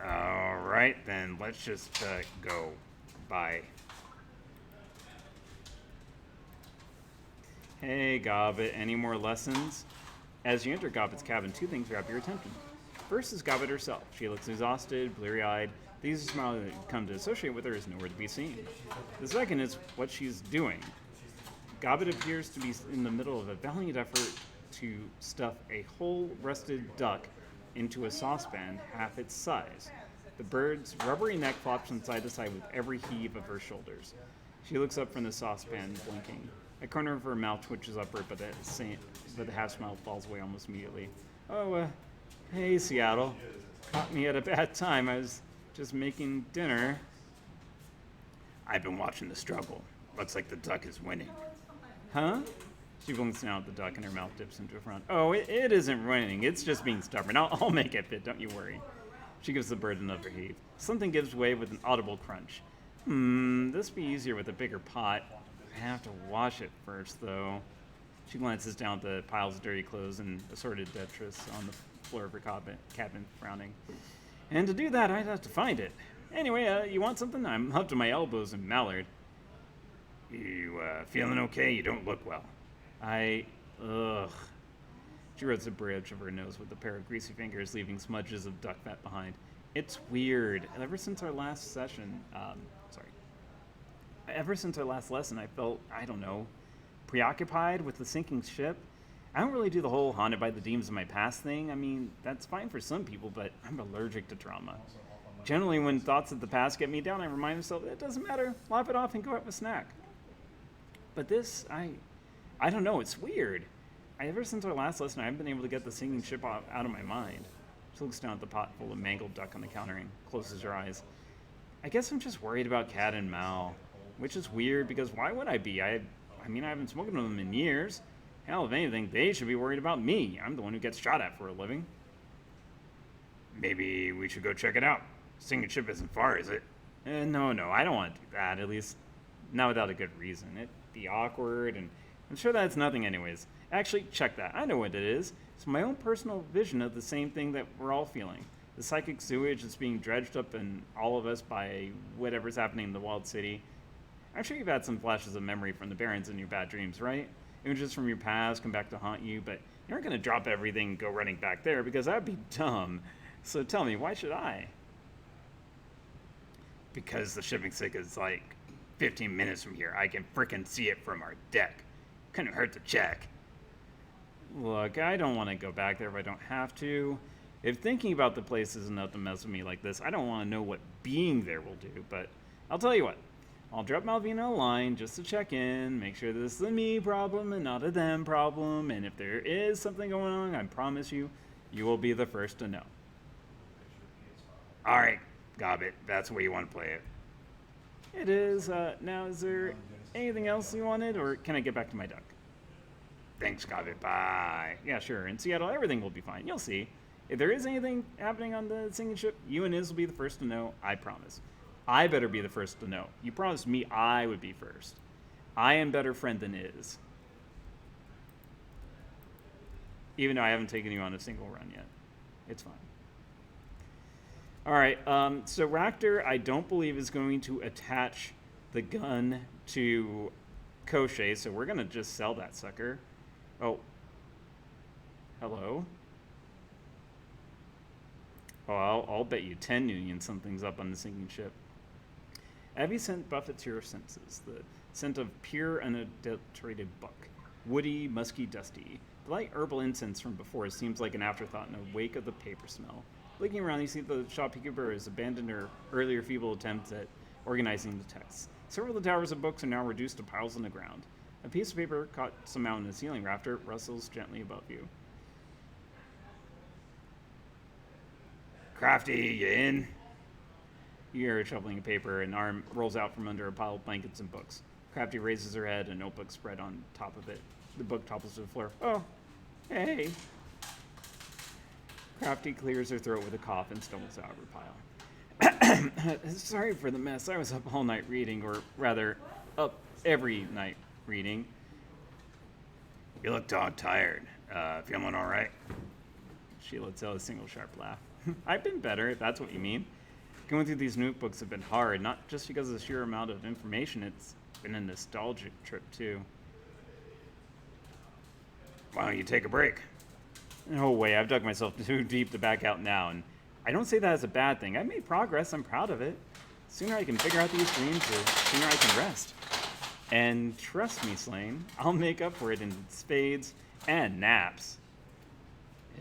All right, then let's just go. Bye. Hey, Gobbet, any more lessons? As you enter Gobbet's cabin, two things grab your attention. First is Gobbet herself. She looks exhausted, bleary-eyed. The easy smile that you come to associate with her is nowhere to be seen. The second is what she's doing. Gobbet appears to be in the middle of a valiant effort to stuff a whole rusted duck into a saucepan half its size. The bird's rubbery neck flops from side to side with every heave of her shoulders. She looks up from the saucepan, blinking. A corner of her mouth twitches upward, but the half-smile falls away almost immediately. Oh, hey, Seattle. Caught me at a bad time. I was just making dinner. I've been watching the struggle. Looks like the duck is winning. Huh? She blinks down at the duck and her mouth dips into a frown. Oh, it isn't winning. It's just being stubborn. I'll make it fit, don't you worry. She gives the bird another heave. Something gives way with an audible crunch. This would be easier with a bigger pot. I have to wash it first, though. She glances down at the piles of dirty clothes and assorted detritus on the floor of her cabin, frowning. And to do that, I'd have to find it. Anyway, you want something? I'm up to my elbows in mallard. You, feeling okay? You don't look well. Ugh. She rubs the bridge of her nose with a pair of greasy fingers, leaving smudges of duck fat behind. It's weird. Ever since our last lesson, I felt, I don't know, preoccupied with the sinking ship. I don't really do the whole haunted by the demons of my past thing. I mean, that's fine for some people, but I'm allergic to drama. Generally, when thoughts of the past get me down, I remind myself that it doesn't matter. Laugh it off and go have a snack. But this, I don't know, it's weird. Ever since our last lesson, I haven't been able to get the sinking ship out of my mind. She looks down at the pot full of mangled duck on the counter and closes her eyes. I guess I'm just worried about Cat and Mal, which is weird because why would I be? I mean, I haven't spoken to them in years. Hell, if anything, they should be worried about me. I'm the one who gets shot at for a living. Maybe we should go check it out. Sinking ship isn't far, is it? No, I don't want to do that, at least not without a good reason. It'd be awkward, and I'm sure that's nothing anyways. Actually, check that. I know what it is. It's my own personal vision of the same thing that we're all feeling. The psychic sewage that's being dredged up in all of us by whatever's happening in the Wild City. I'm sure you've had some flashes of memory from the Barrens in your bad dreams, right? Images from your past come back to haunt you, but you aren't going to drop everything and go running back there because that'd be dumb. So tell me, why should I? Because the shipping stick is like 15 minutes from here. I can frickin' see it from our deck. Couldn't hurt to check. Look, I don't want to go back there if I don't have to. If thinking about the place is enough to mess with me like this, I don't want to know what being there will do, but I'll tell you what. I'll drop Malvina a line just to check in, make sure this is a me problem and not a them problem, and if there is something going on, I promise you, you will be the first to know. Alright, Gobbet, that's the way you want to play it. It is. Now, is there anything else you wanted, or can I get back to my duck? Thanks, Gobbet, bye. Yeah, sure, in Seattle, everything will be fine, you'll see. If there is anything happening on the sinking ship, you and Iz will be the first to know, I promise. I better be the first to know. You promised me I would be first. I am better friend than Iz. Even though I haven't taken you on a single run yet. It's fine. Alright, so Raktor, I don't believe, is going to attach the gun to Koshé, so we're going to just sell that sucker. Oh. Hello? Oh, I'll bet you 10 union something's up on the sinking ship. Every scent buffets your senses. The scent of pure, unadulterated buck. Woody, musky, dusty. The light herbal incense from before seems like an afterthought in the wake of the paper smell. Looking around, you see the shopkeeper has abandoned her earlier feeble attempts at organizing the texts. Several of the towers of books are now reduced to piles on the ground. A piece of paper caught somehow in the ceiling rafter rustles gently above you. Crafty, you in? You hear her shuffling a paper, an arm rolls out from under a pile of blankets and books. Crafty raises her head, a notebook spread on top of it. The book topples to the floor. Oh, hey. Crafty clears her throat with a cough and stumbles out of her pile. Sorry for the mess. I was up all night reading, or rather, up every night reading. You look dog tired. Feeling all right? She lets out a single sharp laugh. I've been better, if that's what you mean. Going through these notebooks have been hard, not just because of the sheer amount of information, it's been a nostalgic trip, too. Why don't you take a break? No way, I've dug myself too deep to back out now, and I don't say that as a bad thing. I've made progress, I'm proud of it. The sooner I can figure out these dreams, the sooner I can rest. And trust me, Slane, I'll make up for it in spades and naps.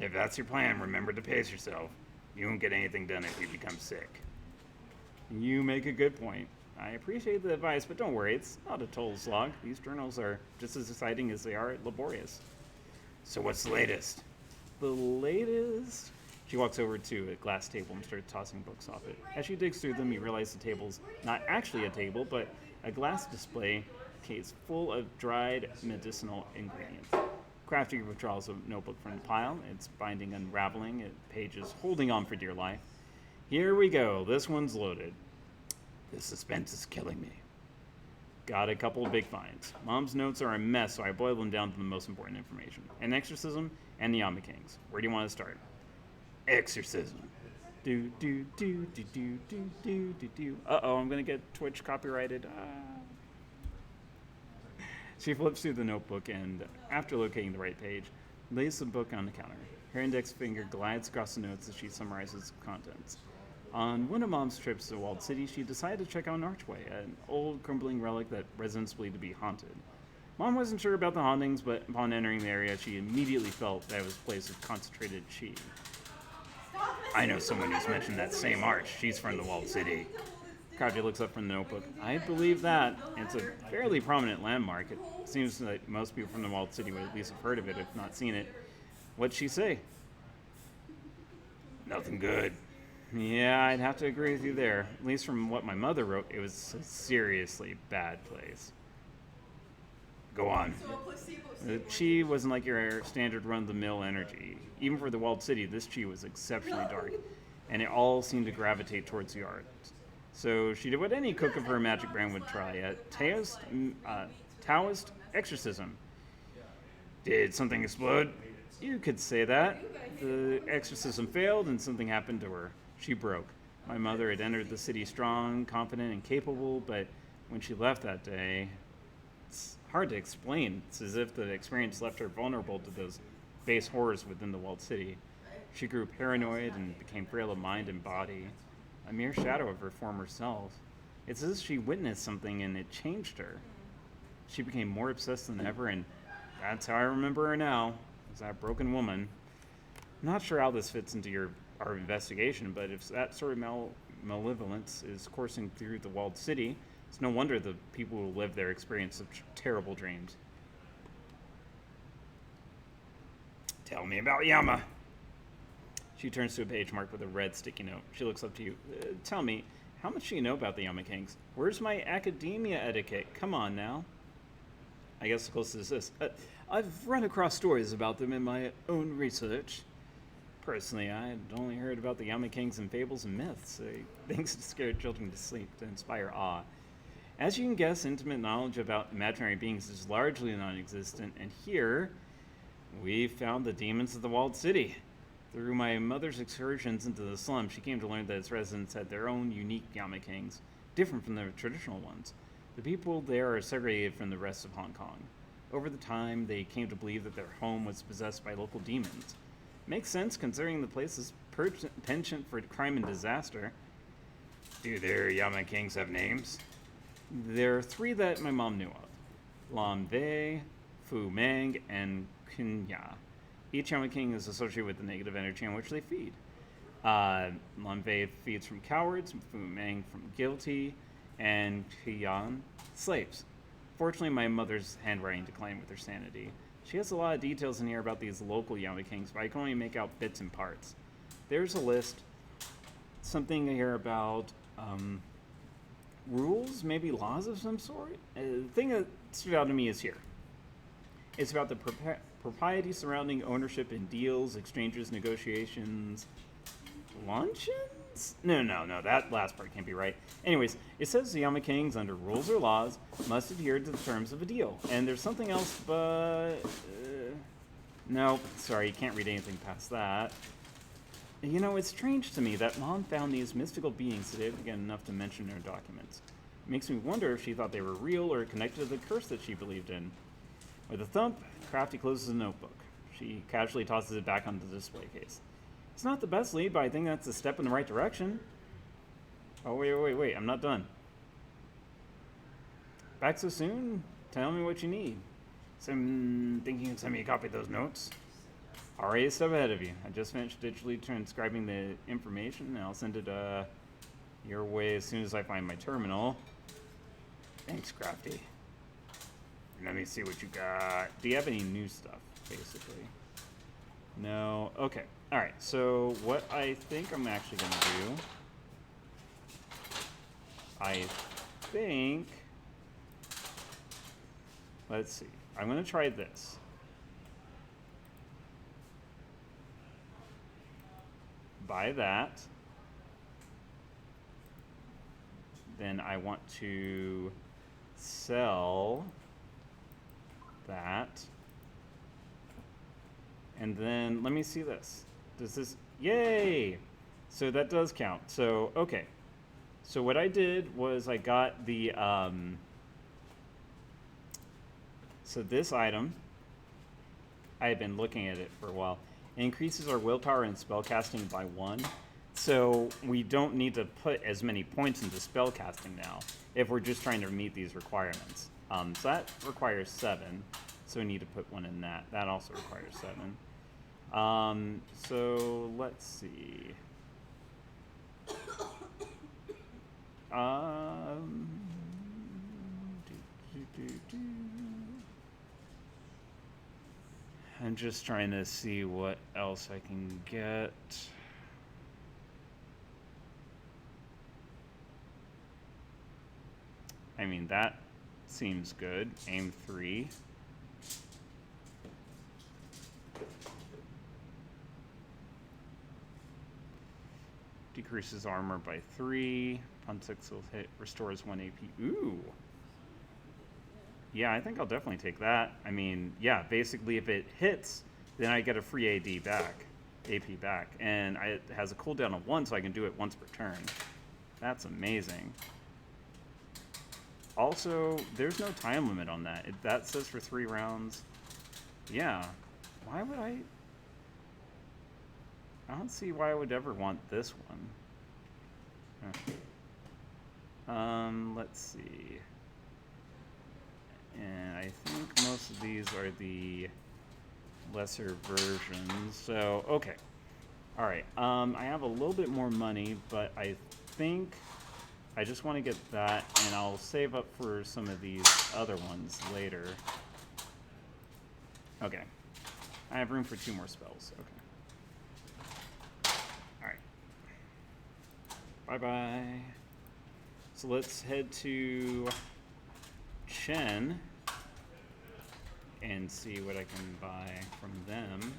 If that's your plan, remember to pace yourself. You won't get anything done if you become sick. You make a good point. I appreciate the advice, but don't worry, it's not a total slog. These journals are just as exciting as they are laborious. So what's the latest? The latest? She walks over to a glass table and starts tossing books off it. As she digs through them, you realize the table's not actually a table, but a glass display case full of dried medicinal ingredients. Crafty withdraws a notebook from the pile, its binding unraveling, its pages holding on for dear life. Here we go, this one's loaded. The suspense is killing me. Got a couple of big finds. Mom's notes are a mess, so I boiled them down to the most important information. An exorcism and the Yama Kings. Where do you want to start? Exorcism. Do do do do do do do do do. Uh-oh, I'm gonna get Twitch copyrighted. She flips through the notebook and, after locating the right page, lays the book on the counter. Her index finger glides across the notes as she summarizes the contents. On one of Mom's trips to Walled City, she decided to check out an archway, an old crumbling relic that residents believe to be haunted. Mom wasn't sure about the hauntings, but upon entering the area, she immediately felt that it was a place of concentrated chi. I know someone who's mentioned that same arch. She's from the Walled City. Crafty looks up from the notebook. I believe that. It's a fairly prominent landmark. It seems that most people from the Walled City would at least have heard of it, if not seen it. What'd she say? Nothing good. Yeah, I'd have to agree with you there. At least from what my mother wrote, it was a seriously bad place. Go on. The chi wasn't like your standard run-of-the-mill energy. Even for the Walled City, this chi was exceptionally dark, and it all seemed to gravitate towards the art. So she did what any cook of her magic brand would try, a Taoist exorcism. Did something explode? You could say that. The exorcism failed and something happened to her. She broke. My mother had entered the city strong, confident, and capable, but when she left that day, it's hard to explain. It's as if the experience left her vulnerable to those base horrors within the Walled City. She grew paranoid and became frail of mind and body, a mere shadow of her former self. It's as if she witnessed something and it changed her. She became more obsessed than ever, and that's how I remember her now, as that broken woman. I'm not sure how this fits into our investigation, but if that sort of malevolence is coursing through the Walled City, it's no wonder the people who live there experience such terrible dreams. Tell me about Yama. She turns to a page marked with a red sticky note. She looks up to you. Tell me, how much do you know about the Yama Kings? Where's my academia etiquette? Come on now. I guess the closest is this. I've run across stories about them in my own research. Personally, I had only heard about the Yama Kings in fables and myths, things to scare children to sleep, to inspire awe. As you can guess, intimate knowledge about imaginary beings is largely non-existent, and here, we found the demons of the Walled City. Through my mother's excursions into the slum, she came to learn that its residents had their own unique Yama Kings, different from the traditional ones. The people there are segregated from the rest of Hong Kong. Over the time, they came to believe that their home was possessed by local demons. Makes sense considering the place is penchant for crime and disaster. Do their Yama Kings have names? There are 3 that my mom knew of. Lam Wei, Fu Meng, and Kunya. Each Yama King is associated with the negative energy on which they feed. Lam Wei feeds from cowards, Fu Meng from guilty, and Kuyan, slaves. Fortunately, my mother's handwriting declined with her sanity. She has a lot of details in here about these local Yama Kings, but I can only make out bits and parts. There's a list, something here about rules, maybe laws of some sort. The thing that stood out to me is here. It's about the propriety surrounding ownership in deals, exchanges, negotiations, luncheons? No, that last part can't be right. Anyways, it says the Yama Kings, under rules or laws, must adhere to the terms of a deal. And there's something else, but... no, sorry, you can't read anything past that. You know, it's strange to me that Mom found these mystical beings significant enough to mention in her documents. It makes me wonder if she thought they were real or connected to the curse that she believed in. With a thump, Crafty closes the notebook. She casually tosses it back onto the display case. It's not the best lead, but I think that's a step in the right direction. Oh, wait, I'm not done. Back so soon? Tell me what you need. Thinking you can send me a copy of those notes? Already a step ahead of you. I just finished digitally transcribing the information, and I'll send it your way as soon as I find my terminal. Thanks, Crafty. Let me see what you got. Do you have any new stuff, basically? No. Okay. All right. So what I think I'm actually going to do, I think, let's see. I'm going to try this. Buy that. Then I want to sell that. And then let me see this. Does this, yay! So that does count. So, okay. So what I did was I got the, so this item, I had been looking at it for a while. It increases our willpower and spellcasting by 1. So we don't need to put as many points into spellcasting now if we're just trying to meet these requirements. So that requires 7. So we need to put 1 in that. That also requires 7. So let's see. I'm just trying to see what else I can get. I mean, that seems good. Aim 3. Decreases armor by 3. Upon 6 will hit, restores 1 AP. Ooh. Yeah, I think I'll definitely take that. I mean, yeah, basically if it hits, then I get a free AD back, AP back. And it has a cooldown of 1, so I can do it once per turn. That's amazing. Also, there's no time limit on that. That says for 3 rounds. Yeah. Why would I don't see why I would ever want this one. Let's see. And I think most of these are the lesser versions. So, okay. All right. I have a little bit more money, but I think I just want to get that, and I'll save up for some of these other ones later. Okay. I have room for 2 more spells. Okay. All right. Bye-bye. So let's head to Chen and see what I can buy from them.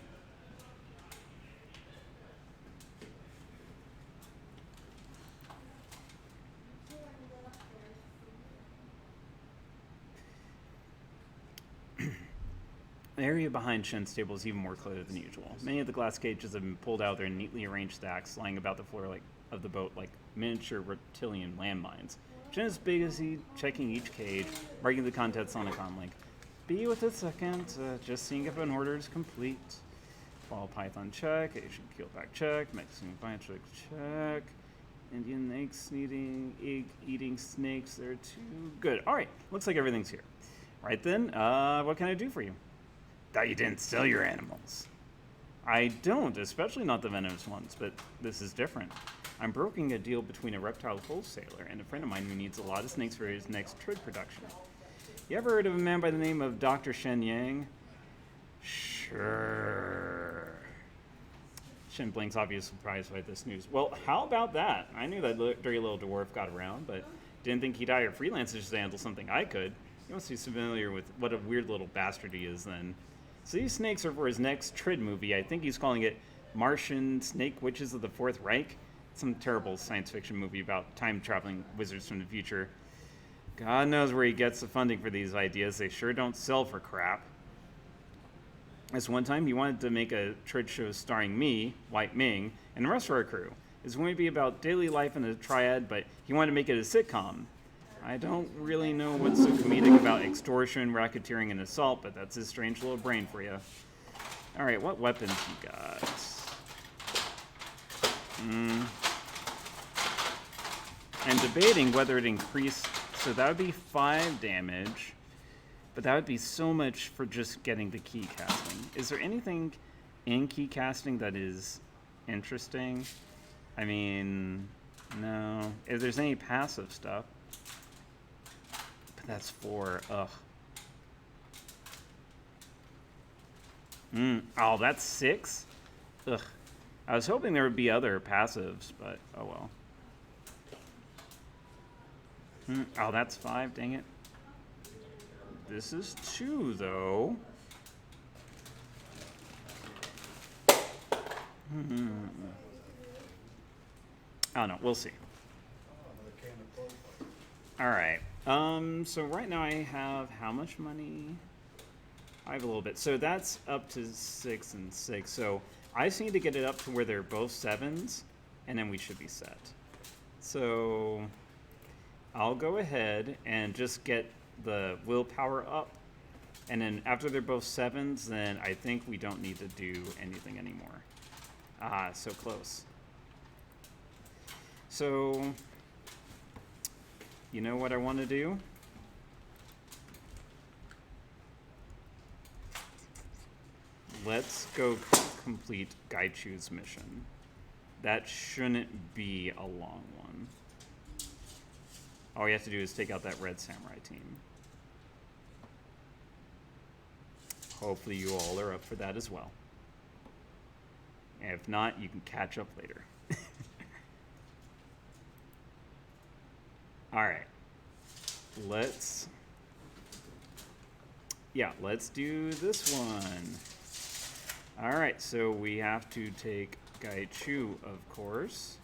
The area behind Shen's stable is even more cluttered than usual. Many of the glass cages have been pulled out of their neatly arranged stacks, lying about the floor of the boat like miniature reptilian landmines. Shen is busy checking each cage, marking the contents on a comlink. Be with it second, just seeing if an order is complete. Ball python check, Asian keelback check, Mexican vine check, Indian egg-eating snakes, there too. Good, alright, looks like everything's here. Right then, what can I do for you? Thought you didn't sell your animals. I don't, especially not the venomous ones, but this is different. I'm brokering a deal between a reptile wholesaler and a friend of mine who needs a lot of snakes for his next trig production. You ever heard of a man by the name of Dr. Shen Yang? Sure. Shen blinks, obviously surprised by this news. Well, how about that? I knew that dirty little dwarf got around, but didn't think he'd hire freelancers to handle something I could. You must be familiar with what a weird little bastard he is then. So these snakes are for his next Trid movie. I think he's calling it Martian Snake Witches of the Fourth Reich. Some terrible science fiction movie about time-traveling wizards from the future. God knows where he gets the funding for these ideas. They sure don't sell for crap. This one time, he wanted to make a Trid show starring me, White Ming, and the rest of our crew. It's going to be about daily life in a triad, but he wanted to make it a sitcom. I don't really know what's so comedic about extortion, racketeering, and assault, but that's his strange little brain for you. Alright, what weapons you got? I'm debating whether it increased, so that would be 5 damage, but that would be so much for just getting the key casting. Is there anything in key casting that is interesting? I mean, no. If there's any passive stuff, but that's 4, ugh. Oh, that's 6? Ugh. I was hoping there would be other passives, but oh well. Oh, that's 5, dang it. This is 2, though. Oh, no, we'll see. Alright. So right now I have how much money? I have a little bit. So that's up to 6 and 6. So I just need to get it up to where they're both 7s, and then we should be set. So I'll go ahead and just get the willpower up. And then after they're both 7s, then I think we don't need to do anything anymore. Ah, so close. So, you know what I want to do? Let's go complete Gaichu's mission. That shouldn't be a long one. All we have to do is take out that red samurai team. Hopefully you all are up for that as well. And if not, you can catch up later. Alright. Let's do this one. Alright, so we have to take Gaichu, of course.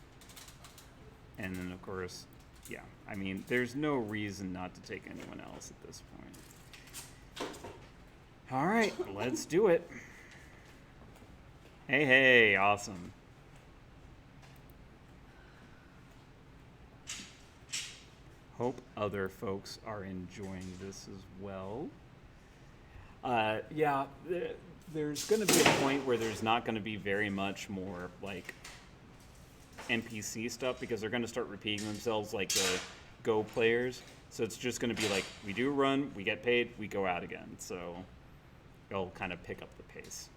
And then, of course, yeah. I mean, there's no reason not to take anyone else at this point. Alright, let's do it. Hey, awesome. Hope other folks are enjoying this as well. Yeah, there's going to be a point where there's not going to be very much more, like, NPC stuff, because they're going to start repeating themselves like the Go players. So it's just going to be like, we do a run, we get paid, we go out again. So it'll kind of pick up the pace.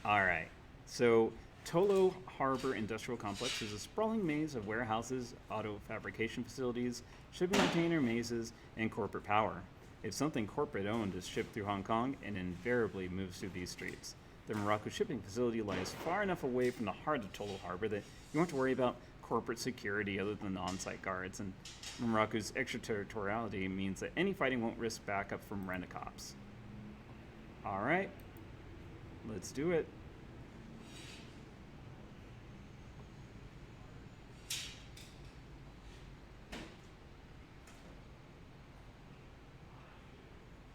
All right. So Tolo Harbor Industrial Complex is a sprawling maze of warehouses, auto fabrication facilities, shipping container mazes, and corporate power. If something corporate-owned is shipped through Hong Kong, it invariably moves through these streets. The Morocco shipping facility lies far enough away from the heart of Tolo Harbor that you won't have to worry about corporate security other than the on-site guards, and Morocco's extraterritoriality means that any fighting won't risk backup from rent-a-cops. All right, let's do it.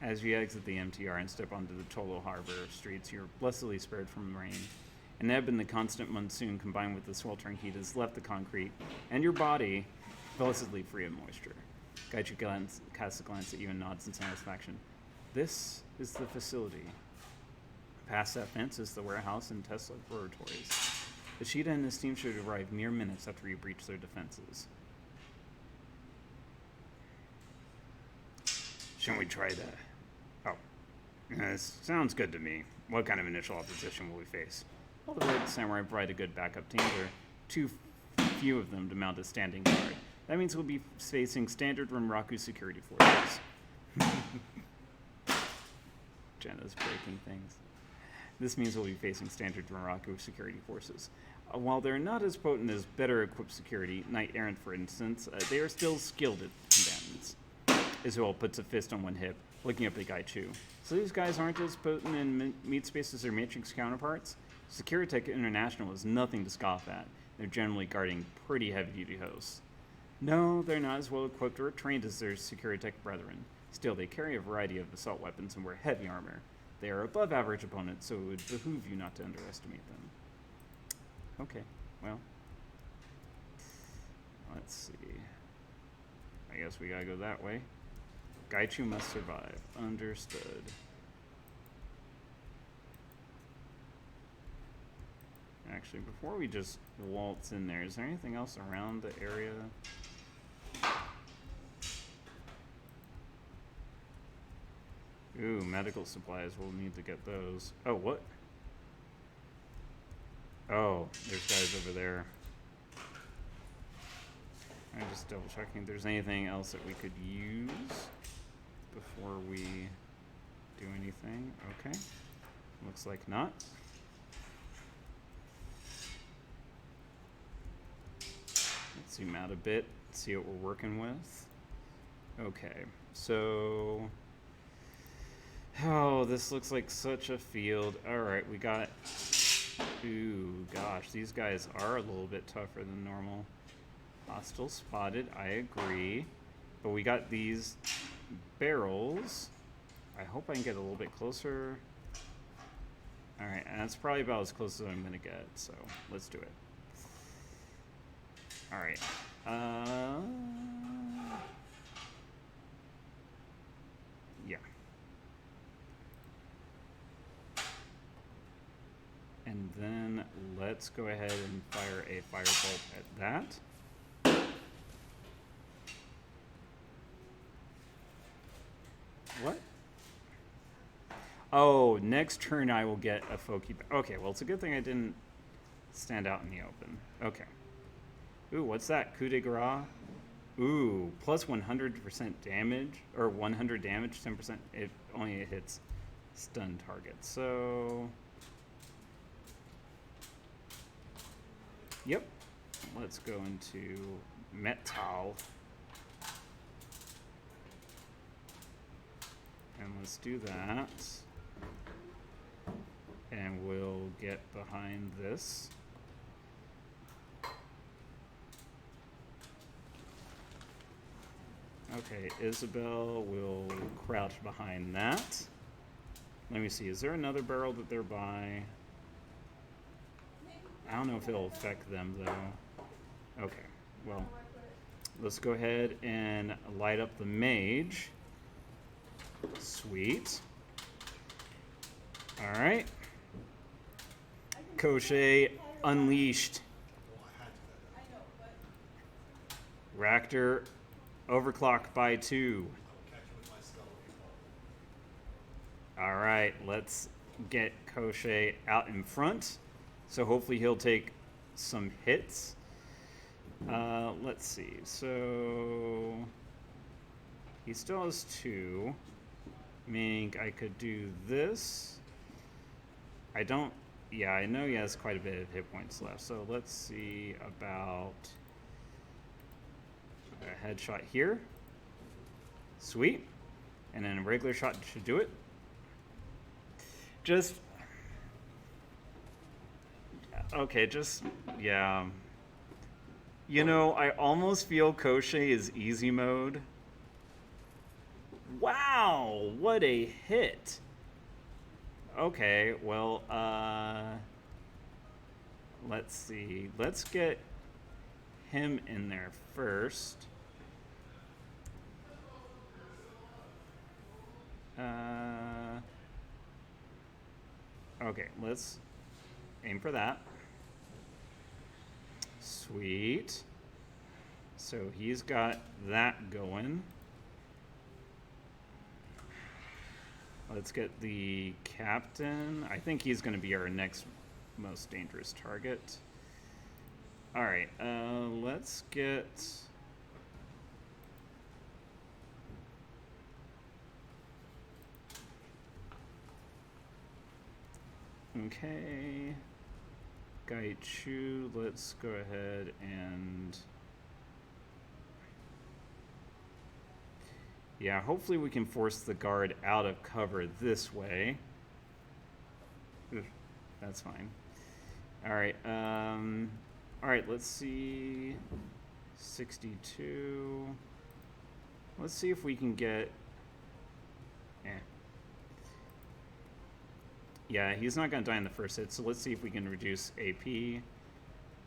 As you exit the MTR and step onto the Tolo Harbor streets, you're blessedly spared from rain. An ebb in the constant monsoon combined with the sweltering heat has left the concrete and your body blessedly free of moisture. Gaichu casts a glance at you and nods in satisfaction. This is the facility. Past that fence is the warehouse and test laboratories. Ishida and his team should arrive mere minutes after you breach their defenses. Shouldn't we try that? This sounds good to me. What kind of initial opposition will we face? Well, the Red Samurai provide a good backup team. There are too few of them to mount a standing guard. That means we'll be facing standard Rinraku security forces. Jenna's breaking things. This means we'll be facing standard Rinraku security forces. While they're not as potent as better equipped security, Knight Errant for instance, they are still skilled at combatants. Isabel puts a fist on one hip. looking up at Gaichu. So these guys aren't as potent in meat space as their Matrix counterparts. Securitech International is nothing to scoff at. They're generally guarding pretty heavy-duty hosts. No, they're not as well equipped or trained as their Securitech brethren. Still, they carry a variety of assault weapons and wear heavy armor. They are above average opponents, so it would behoove you not to underestimate them. Okay, well. Let's see. I guess we gotta go that way. Gaichu must survive. Understood. Actually, before we just waltz in there, is there anything else around the area? Ooh, medical supplies. We'll need to get those. Oh, what? Oh, there's guys over there. I'm just double checking if there's anything else that we could use before we do anything. Okay. Looks like not. Let's zoom out a bit, see what we're working with. Okay, so... Oh, this looks like such a field. Alright, we got... Ooh, gosh, these guys are a little bit tougher than normal. Hostile spotted, I agree. But we got these barrels. I hope I can get a little bit closer. Alright, and that's probably about as close as I'm gonna get, so let's do it. Alright. Yeah. And then let's go ahead and fire a firebolt at that. What? Oh, next turn I will get a Foki. Okay, well, it's a good thing I didn't stand out in the open. Okay. Ooh, what's that? Coup de grace? Ooh, plus 100% damage, or 100 damage, 10%. It only hits stun targets. So, yep. Let's go into metal. And let's do that. And we'll get behind this. Okay, Isabel will crouch behind that. Let me see, is there another barrel that they're by? I don't know if it'll affect them though. Okay, well, let's go ahead and light up the mage. Sweet. Alright. Koshe unleashed. Ractor overclock by 2. Alright, let's get Koshe out in front. So hopefully he'll take some hits. Let's see. So he still has 2. Meaning I could do this. I don't... Yeah, I know he has quite a bit of hit points left. So let's see about a headshot here. Sweet. And then a regular shot should do it. Just... Okay, just... Yeah. You know, I almost feel Koshe is easy mode. Wow, what a hit. Okay, well, let's see. Let's get him in there first. Okay, let's aim for that. Sweet. So he's got that going. Let's get the captain. I think he's going to be our next most dangerous target. All right, let's get... Okay. Gaichu, let's go ahead and... Yeah, hopefully we can force the guard out of cover this way. Oof, that's fine. Alright, alright, let's see. 62. Let's see if we can get... Yeah, he's not going to die in the first hit, so let's see if we can reduce AP.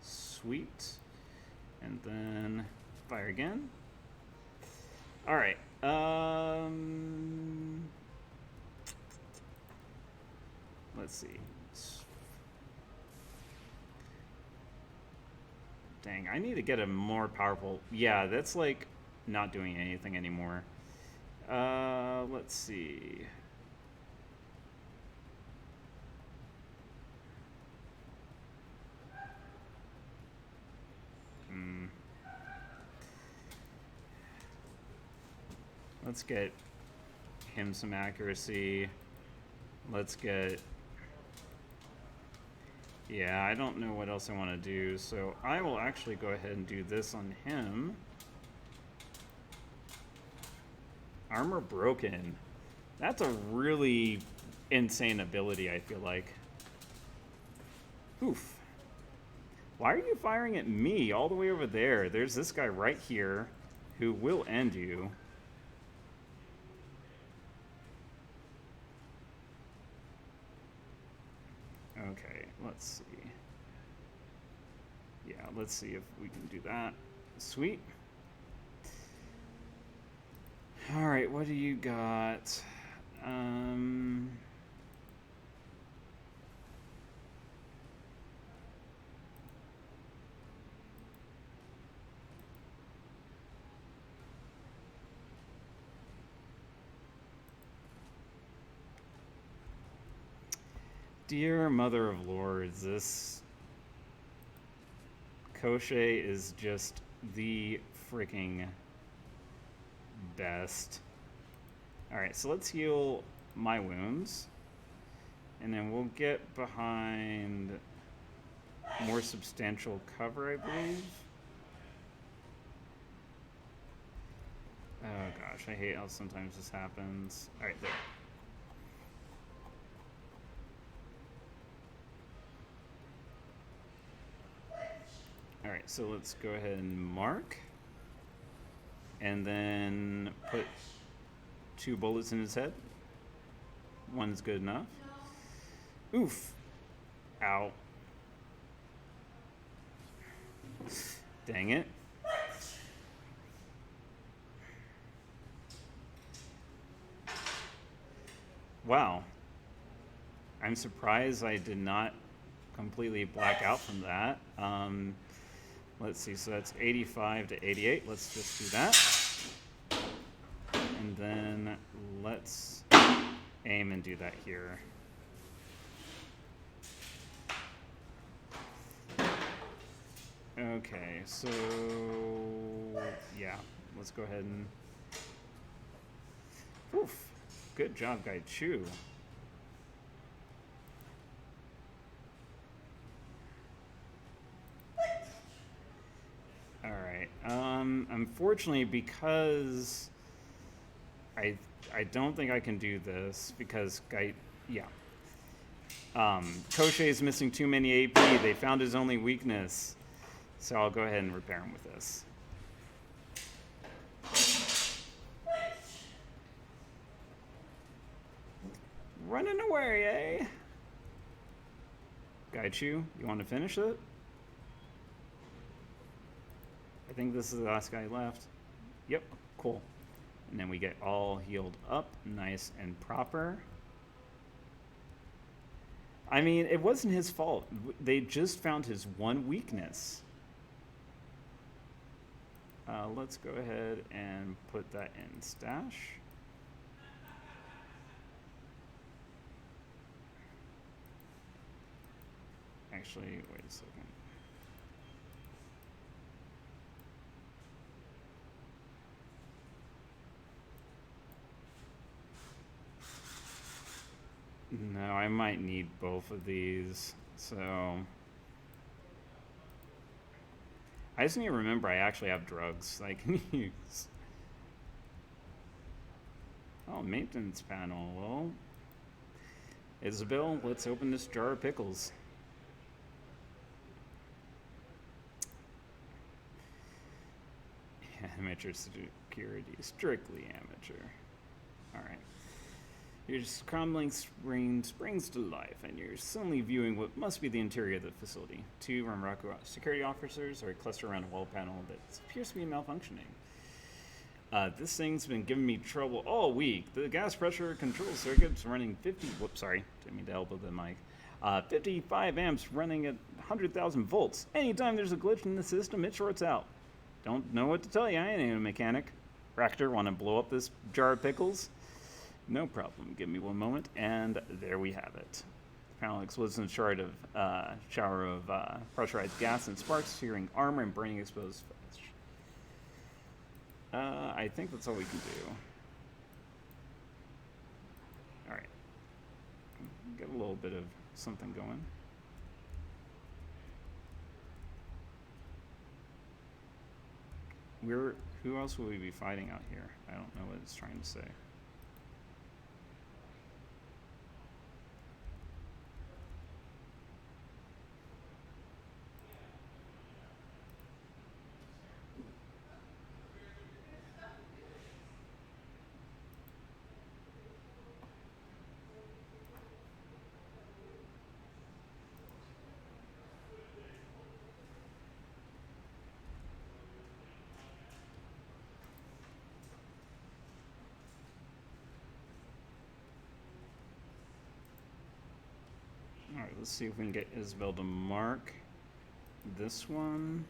Sweet. And then fire again. Alright. Let's see. Dang, I need to get a more powerful... Yeah, that's like not doing anything anymore. Let's see. Let's get him some accuracy. Let's get... Yeah, I don't know what else I want to do, so I will actually go ahead and do this on him. Armor broken. That's a really insane ability, I feel like. Oof. Why are you firing at me all the way over there? There's this guy right here who will end you. Okay, let's see. Yeah, let's see if we can do that. Sweet. Alright, what do you got? Dear Mother of Lords, this Koshe is just the freaking best. Alright, so let's heal my wounds. And then we'll get behind more substantial cover, I believe. Oh gosh, I hate how sometimes this happens. Alright, there. Alright, so let's go ahead and mark. And then put 2 bullets in his head. One's good enough. Oof. Ow. Dang it. Wow. I'm surprised I did not completely black out from that. Let's see, so that's 85 to 88. Let's just do that. And then let's aim and do that here. Okay, so yeah, let's go ahead and... Oof, good job, Guy Chu. Alright, unfortunately, because I don't think I can do this, because Koshe is missing too many AP. They found his only weakness. So I'll go ahead and repair him with this. Running away, eh? Gaichu, you want to finish it? I think this is the last guy left. Yep, cool. And then we get all healed up, nice and proper. I mean, it wasn't his fault. They just found his one weakness. Let's go ahead and put that in stash. Actually, wait a second. No, I might need both of these, so... I just need to remember I actually have drugs that I can use. Oh, maintenance panel. Well, Isabel, let's open this jar of pickles. Amateur security, strictly amateur. Alright. Your crumbling screen springs to life, and you're suddenly viewing what must be the interior of the facility. Two Ramraku security officers are clustered around a wall panel that appears to be malfunctioning. This thing's been giving me trouble all week. The gas pressure control circuit's running 55 amps running at 100,000 volts. Anytime there's a glitch in the system, it shorts out. Don't know what to tell you, I ain't a mechanic. Ractor, want to blow up this jar of pickles? No problem. Give me one moment, and there we have it. The panel explodes in a shower of pressurized gas and sparks, searing armor and burning exposed flesh. I think that's all we can do. Alright. Get a little bit of something going. Who else will we be fighting out here? I don't know what it's trying to say. Alright, let's see if we can get Isabel to mark this one.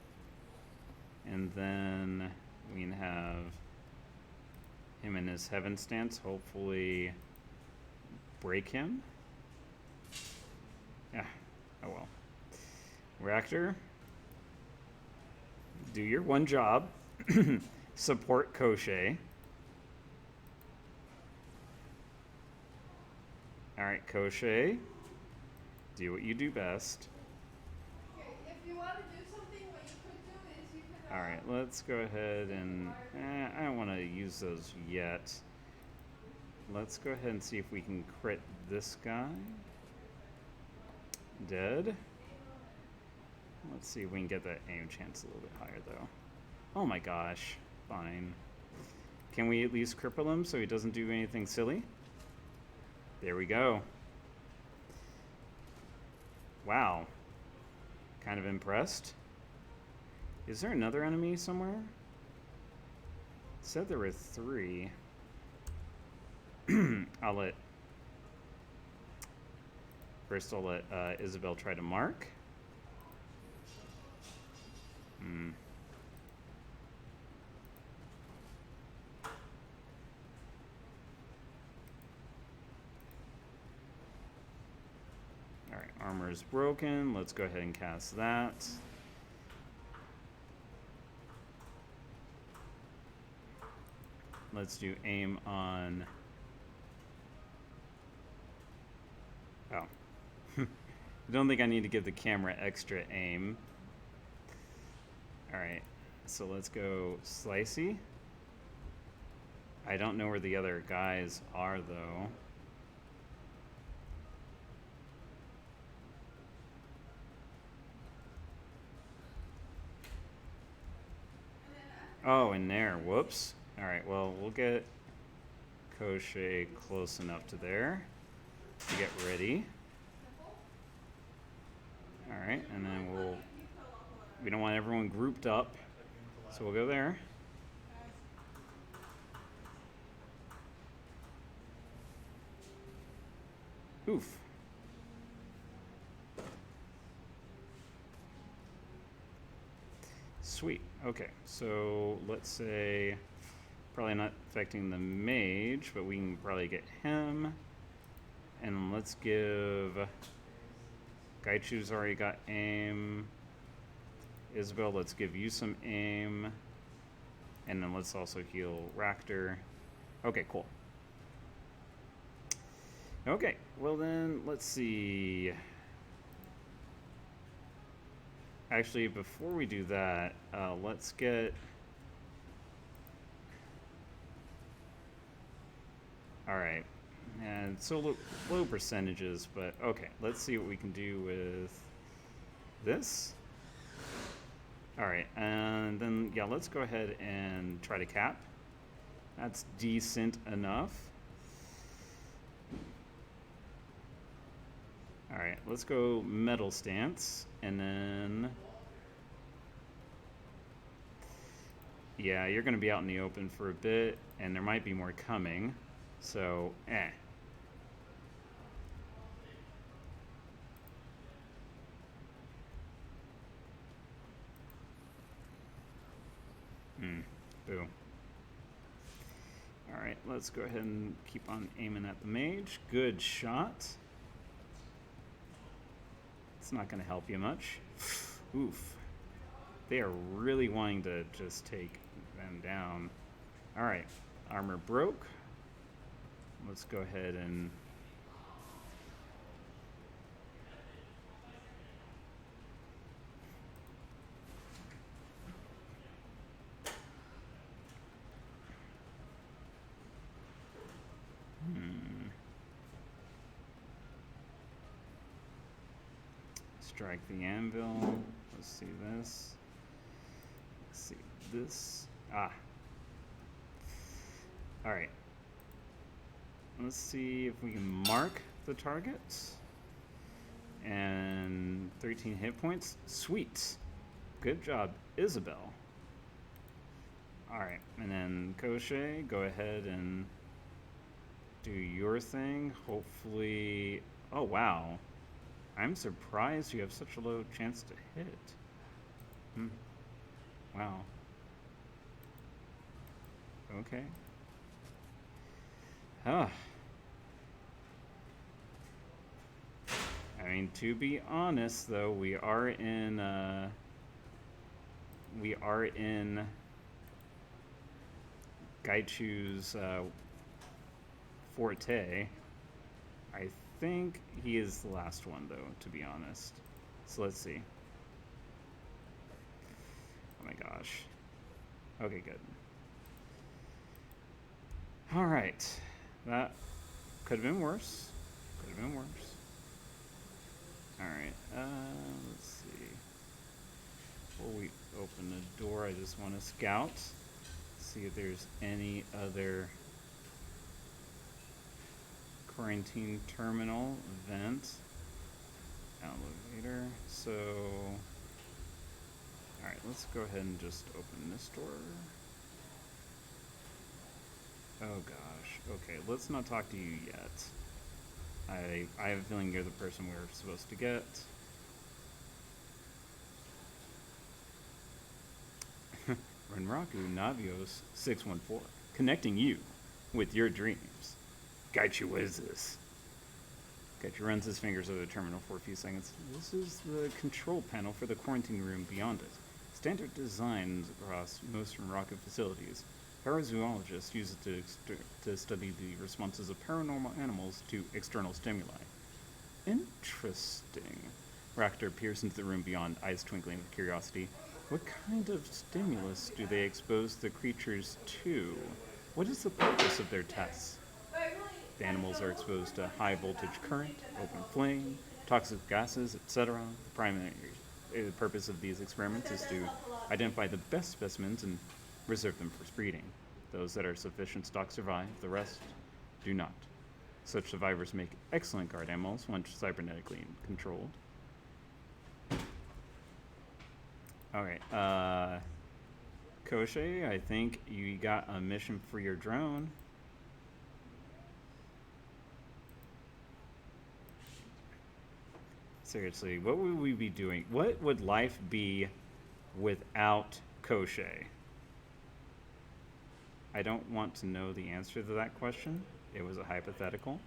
And then we can have him in his heaven stance, hopefully break him. Yeah, oh well. Reactor, do your one job. Support Koshé. Alright, Koshé. Do what you do best. Okay, if you want to do something, what you could do is you could. Alright, let's go ahead and... I don't want to use those yet. Let's go ahead and see if we can crit this guy. Dead. Let's see if we can get that aim chance a little bit higher, though. Oh my gosh. Fine. Can we at least cripple him so he doesn't do anything silly? There we go. Wow. Kind of impressed. Is there another enemy somewhere? It said there were 3. First I'll let Isabel try to mark. Alright, armor is broken. Let's go ahead and cast that. Let's do aim on... Oh. I don't think I need to give the camera extra aim. Alright, so let's go slicey. I don't know where the other guys are, though. Oh, in there. Whoops. Alright, well, we'll get Koshé close enough to there to get ready. Alright, and then we don't want everyone grouped up, so we'll go there. Oof. Sweet. Okay, so let's say probably not affecting the mage, but we can probably get him. And let's give Gaichu's already got aim. Isabel, let's give you some aim. And then let's also heal Ractor. Okay, cool. Okay, well then, let's see. Actually, before we do that, let's get... Alright. And so low percentages, but okay. Let's see what we can do with this. Alright, and then, yeah, let's go ahead and try to cap. That's decent enough. Alright, let's go metal stance, and then... Yeah, you're going to be out in the open for a bit, and there might be more coming, so, Boo. Alright, let's go ahead and keep on aiming at the mage. Good shot. It's not going to help you much. Oof. They are really wanting to just take them down. Alright, armor broke. Let's go ahead and... Strike the anvil. Let's see this. Let's see this. Alright. Let's see if we can mark the target. And 13 hit points. Sweet. Good job, Isabel. Alright, and then Koshe, go ahead and do your thing. Hopefully... Oh, wow. I'm surprised you have such a low chance to hit. Wow. Okay. I mean, to be honest, though, we are in Gaichu's forte. I think he is the last one, though, to be honest. So let's see. Oh my gosh. Okay, good. Alright. That could have been worse. Could have been worse. Alright, let's see. Before we open the door, I just want to scout. See if there's any other quarantine terminal event. Elevator. So, alright, let's go ahead and just open this door. Oh gosh. Okay, let's not talk to you yet. I have a feeling you're the person we're supposed to get. Renraku Navios 614, connecting you with your dreams. Gaichu, what is this? Gaichu runs his fingers over the terminal for a few seconds. This is the control panel for the quarantine room beyond it. Standard designs across most Renraku facilities. Parazoologists use it to study the responses of paranormal animals to external stimuli. Interesting. Raktor peers into the room beyond, eyes twinkling with curiosity. What kind of stimulus do they expose the creatures to? What is the purpose of their tests? The animals are exposed to high voltage current, open flame, toxic gases, etc. The primary purpose of these experiments is to identify the best specimens and reserve them for breeding. Those that are sufficient stock survive, the rest do not. Such survivors make excellent guard animals once cybernetically controlled. Alright, Koshe, I think you got a mission for your drone. Seriously, what would we be doing? What would life be without Koshe? I don't want to know the answer to that question. It was a hypothetical.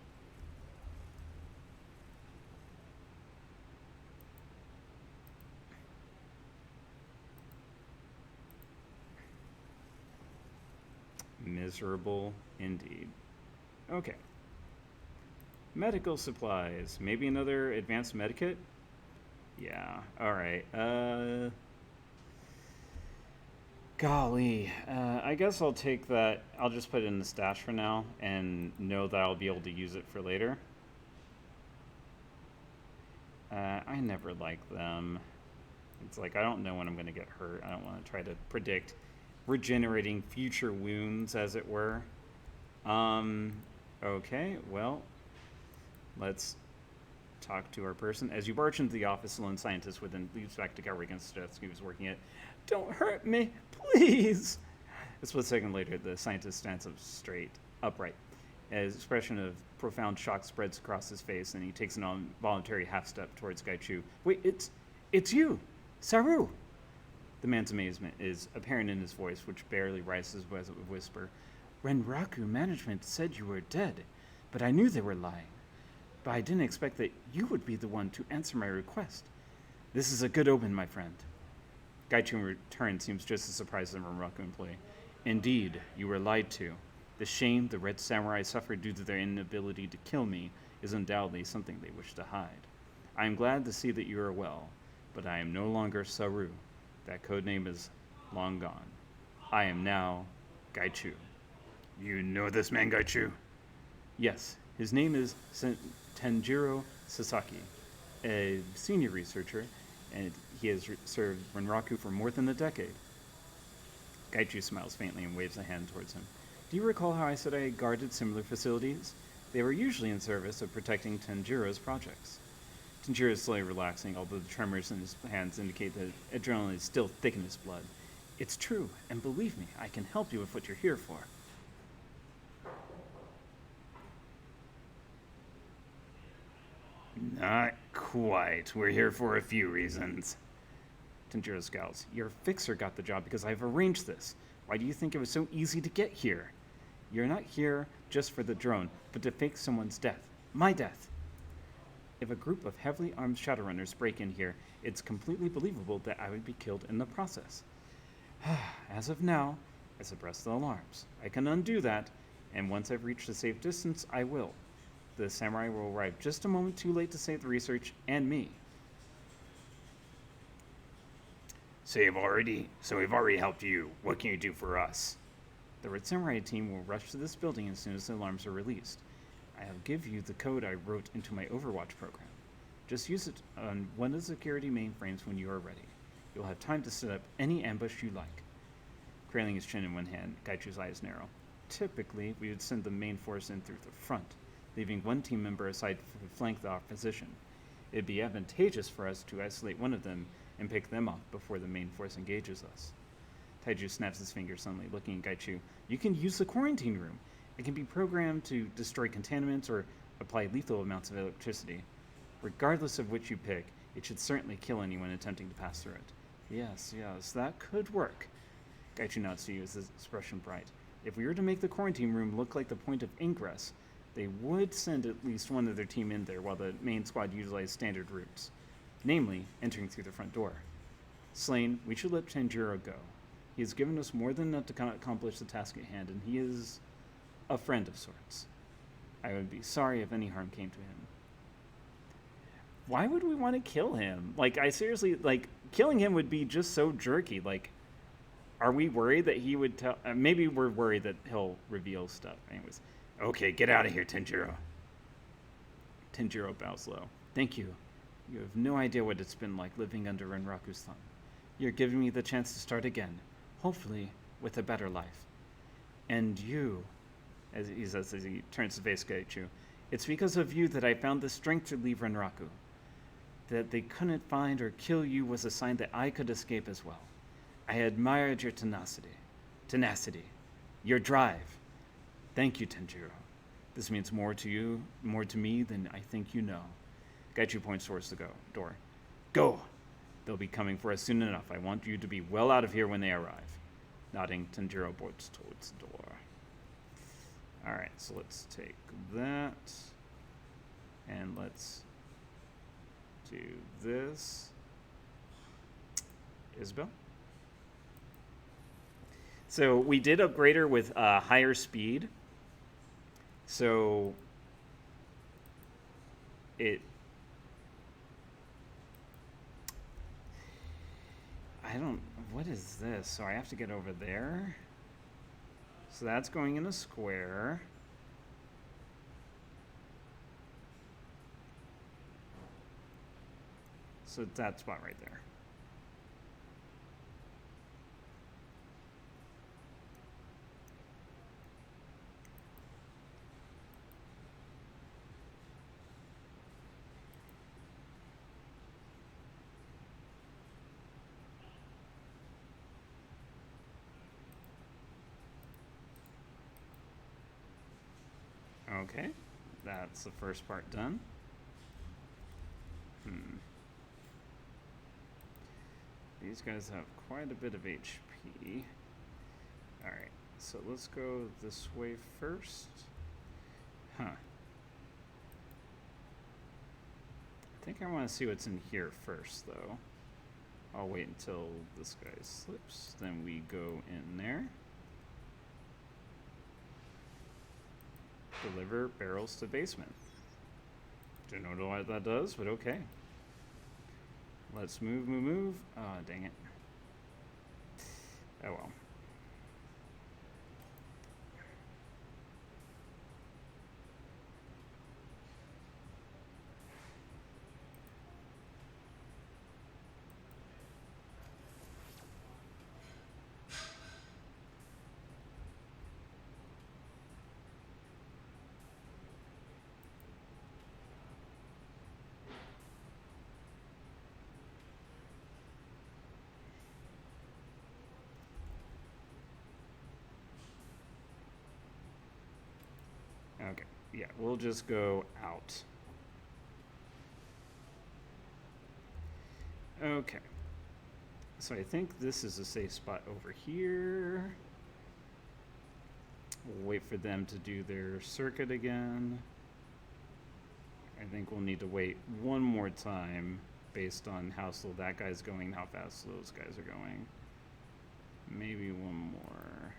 Miserable indeed. Okay. Medical supplies. Maybe another advanced medikit? Yeah. Alright. Golly, I guess I'll take that. I'll just put it in the stash for now and know that I'll be able to use it for later. I never like them. It's like I don't know when I'm going to get hurt. I don't want to try to predict regenerating future wounds, as it were. Okay, well, let's talk to our person. As you barge into the office, the lone scientist within leaps back to cover against the desk he was working at. Don't hurt me, please! A split second later, the scientist stands up upright. His expression of profound shock spreads across his face, and he takes an involuntary half step towards Gaichu. Wait, it's you, Saru! The man's amazement is apparent in his voice, which barely rises as a whisper. Renraku management said you were dead, but I knew they were lying. But I didn't expect that you would be the one to answer my request. This is a good omen, my friend. Gaichu in return seems just as surprised as the Renraku employee. Indeed, you were lied to. The shame the Red Samurai suffered due to their inability to kill me is undoubtedly something they wish to hide. I am glad to see that you are well, but I am no longer Saru. That codename is long gone. I am now Gaichu. You know this man, Gaichu? Yes, his name is Tenjiro Sasaki, a senior researcher, and he has served Renraku for more than a decade. Gaichu smiles faintly and waves a hand towards him. Do you recall how I said I guarded similar facilities? They were usually in service of protecting Tenjiro's projects. Tenjiro is slowly relaxing, although the tremors in his hands indicate that adrenaline is still thick in his blood. It's true, and believe me, I can help you with what you're here for. Not quite. We're here for a few reasons. Tenjiro scowls. Your fixer got the job because I've arranged this. Why do you think it was so easy to get here? You're not here just for the drone, but to fake someone's death. My death. If a group of heavily armed Shadowrunners break in here, it's completely believable that I would be killed in the process. As of now, I suppress the alarms. I can undo that, and once I've reached a safe distance, I will. The samurai will arrive just a moment too late to save the research and me. So we've already helped you. What can you do for us? The Red Samurai team will rush to this building as soon as the alarms are released. I'll give you the code I wrote into my Overwatch program. Just use it on one of the security mainframes when you are ready. You'll have time to set up any ambush you like. Crailing his chin in one hand, Gaichu's eyes narrow. Typically, we would send the main force in through the front, leaving one team member aside to flank the opposition. It'd be advantageous for us to isolate one of them and pick them off before the main force engages us. Taiju snaps his fingers suddenly, looking at Gaichu. You can use the quarantine room. It can be programmed to destroy contaminants or apply lethal amounts of electricity. Regardless of which you pick, it should certainly kill anyone attempting to pass through it. Yes, that could work. Gaichu nods to you, his expression bright. If we were to make the quarantine room look like the point of ingress, they would send at least one of their team in there while the main squad utilized standard routes. Namely, entering through the front door. Slain, we should let Tenjiro go. He has given us more than enough to accomplish the task at hand, and he is a friend of sorts. I would be sorry if any harm came to him. Why would we want to kill him? I seriously, killing him would be just so jerky. Are we worried that he would tell... maybe we're worried that he'll reveal stuff. Anyways. Okay, get out of here, Tenjiro. Tenjiro bows low. Thank you. You have no idea what it's been like living under Renraku's thumb. You're giving me the chance to start again, hopefully with a better life. And you, as he says as he turns to face Gaichu, it's because of you that I found the strength to leave Renraku. That they couldn't find or kill you was a sign that I could escape as well. I admired your tenacity, your drive. Thank you, Tenjiro. This means more to me than I think you know. Gaichu points towards the door. Go! They'll be coming for us soon enough. I want you to be well out of here when they arrive. Nodding, Tenjiro points towards the door. Alright, so let's take that. And let's do this. Isabel? So we did upgrade her with higher speed. So what is this? So I have to get over there. So that's going in a square. So it's that spot right there. Okay, that's the first part done. These guys have quite a bit of HP. Alright, so let's go this way first. Huh. I think I want to see what's in here first, though. I'll wait until this guy slips, then we go in there. Deliver barrels to basement. Don't know what that does, but okay. Let's move. Oh, dang it. Oh well. Okay, yeah, we'll just go out. Okay. So I think this is a safe spot over here. We'll wait for them to do their circuit again. I think we'll need to wait one more time based on how slow that guy's going and how fast those guys are going. Maybe one more.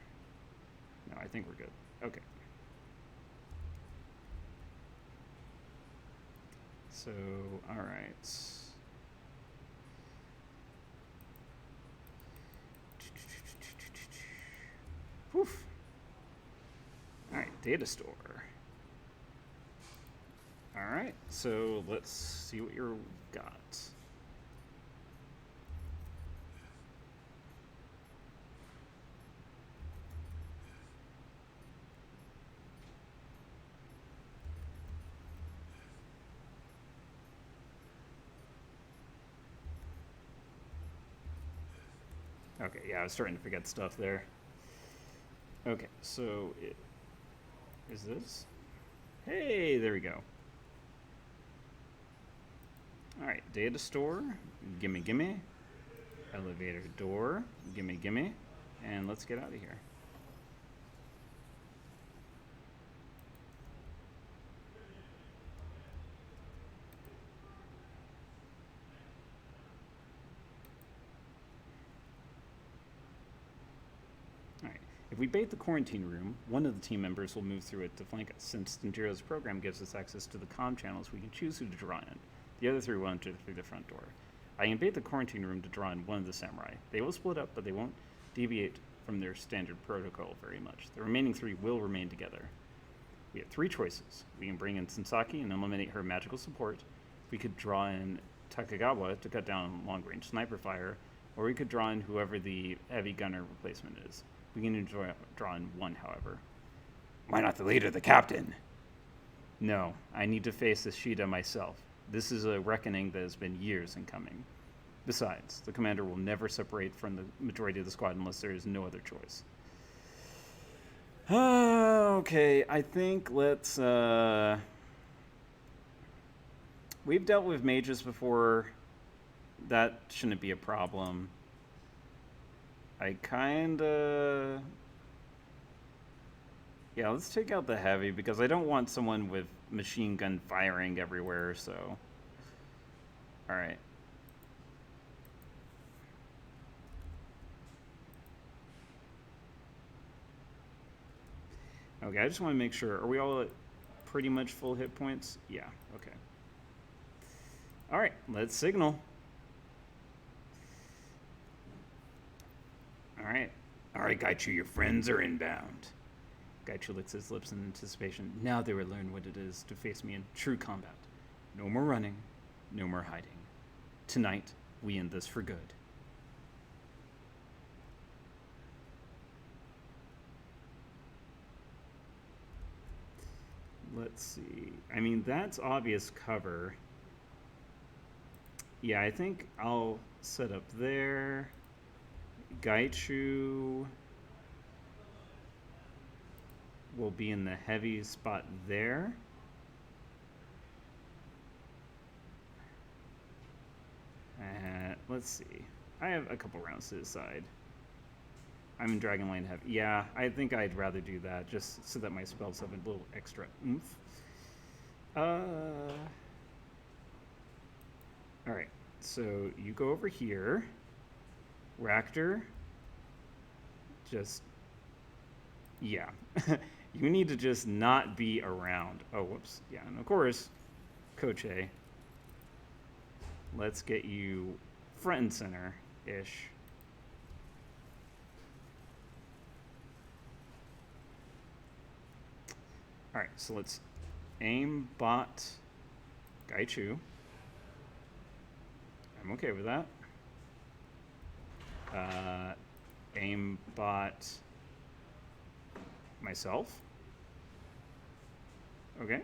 No, I think we're good. Okay. So, all right. Whew. All right, data store. All right, so let's see what you've got. Okay, yeah, I was starting to forget stuff there. Okay, so it is this. Hey, there we go. All right, data store, gimme. Elevator door, gimme. And let's get out of here. If we bait the quarantine room, one of the team members will move through it to flank us. Since Stengiro's program gives us access to the comm channels, we can choose who to draw in. The other three will enter through the front door. I can bait the quarantine room to draw in one of the samurai. They will split up, but they won't deviate from their standard protocol very much. The remaining three will remain together. We have three choices. We can bring in Sensaki and eliminate her magical support. We could draw in Takagawa to cut down long-range sniper fire, or we could draw in whoever the heavy gunner replacement is. We can draw in one, however. Why not the leader, the captain? No, I need to face this Shida myself. This is a reckoning that has been years in coming. Besides, the commander will never separate from the majority of the squad unless there is no other choice. Okay, I think let's... We've dealt with mages before. That shouldn't be a problem. I kinda... Yeah, let's take out the heavy because I don't want someone with machine gun firing everywhere, so... Alright. Okay, I just want to make sure. Are we all at pretty much full hit points? Yeah, okay. Alright, let's signal. Alright, Gaichu, your friends are inbound. Gaichu licks his lips in anticipation. Now they will learn what it is to face me in true combat. No more running, no more hiding. Tonight, we end this for good. Let's see. I mean, that's obvious cover. Yeah, I think I'll set up there. Gaichu will be in the heavy spot there. Let's see. I have a couple rounds to decide. I'm in Dragon Lane heavy. Yeah, I think I'd rather do that just so that my spells have a little extra oomph. Alright, so you go over here. Raptor. Just. Yeah. You need to just not be around. Oh, whoops. Yeah, and of course, Koche. Let's get you front and center-ish. Alright, so let's aim bot Gaichu. I'm okay with that. Aim bot myself. Okay.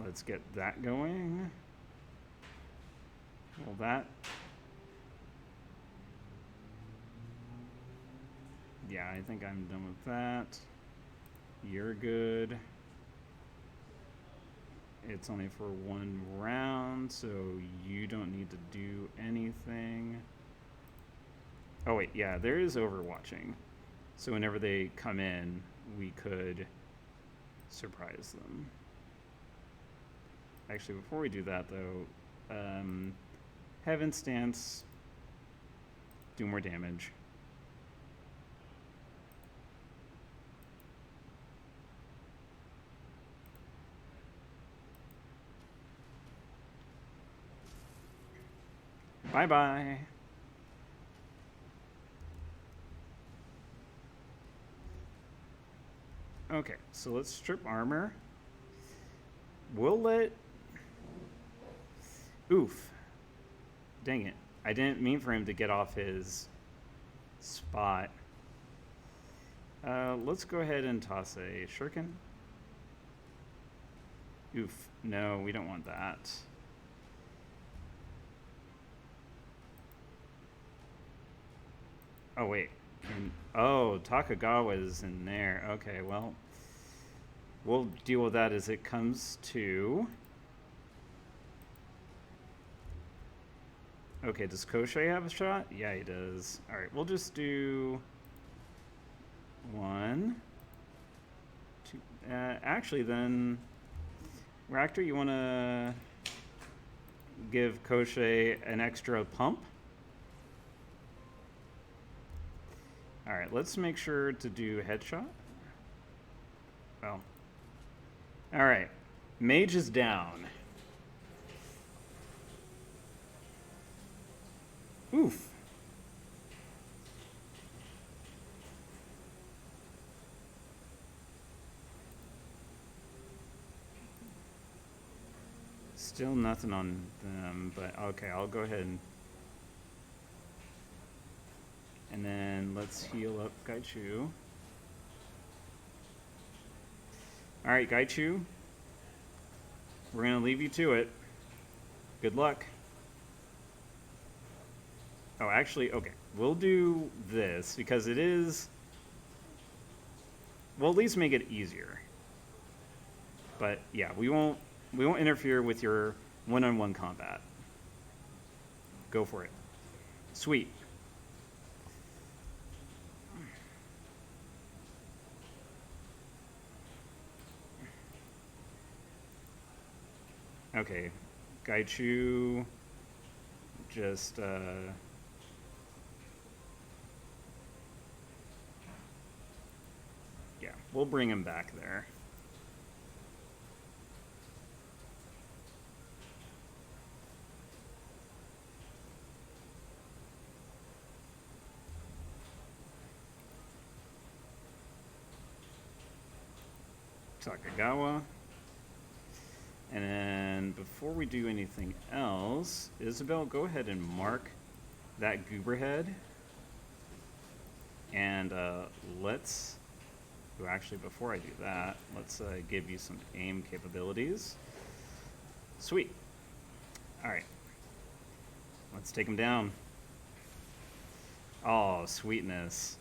Let's get that going. Well, that. Yeah, I think I'm done with that. You're good. It's only for one round, so you don't need to do anything. Oh wait, yeah, there is overwatching. So whenever they come in, we could surprise them. Actually, before we do that though, Heaven Stance, do more damage. Bye-bye. Okay, so let's strip armor. We'll let... Oof. Dang it. I didn't mean for him to get off his spot. Let's go ahead and toss a shuriken. Oof. No, we don't want that. Oh, wait. Oh, Takagawa's in there. Okay, well, we'll deal with that as it comes to. Okay, does Koshei have a shot? Yeah, he does. All right, we'll just do 1, 2. Actually, then, Raptor, you want to give Koshei an extra pump? All right, let's make sure to do headshot. Well, all right, mage is down. Oof. Still nothing on them, but okay, I'll go ahead and then let's heal up Gaichu. All right, Gaichu, we're gonna leave you to it. Good luck. Oh, actually, okay. We'll do this because it is... We'll at least make it easier. But yeah, we won't interfere with your one-on-one combat. Go for it. Sweet. Okay, Gaichu just yeah, we'll bring him back there. Takagawa. And then before we do anything else, Isabel, go ahead and mark that goober head. And let's, well, actually, before I do that, let's give you some aim capabilities. Sweet. All right. Let's take him down. Oh, sweetness.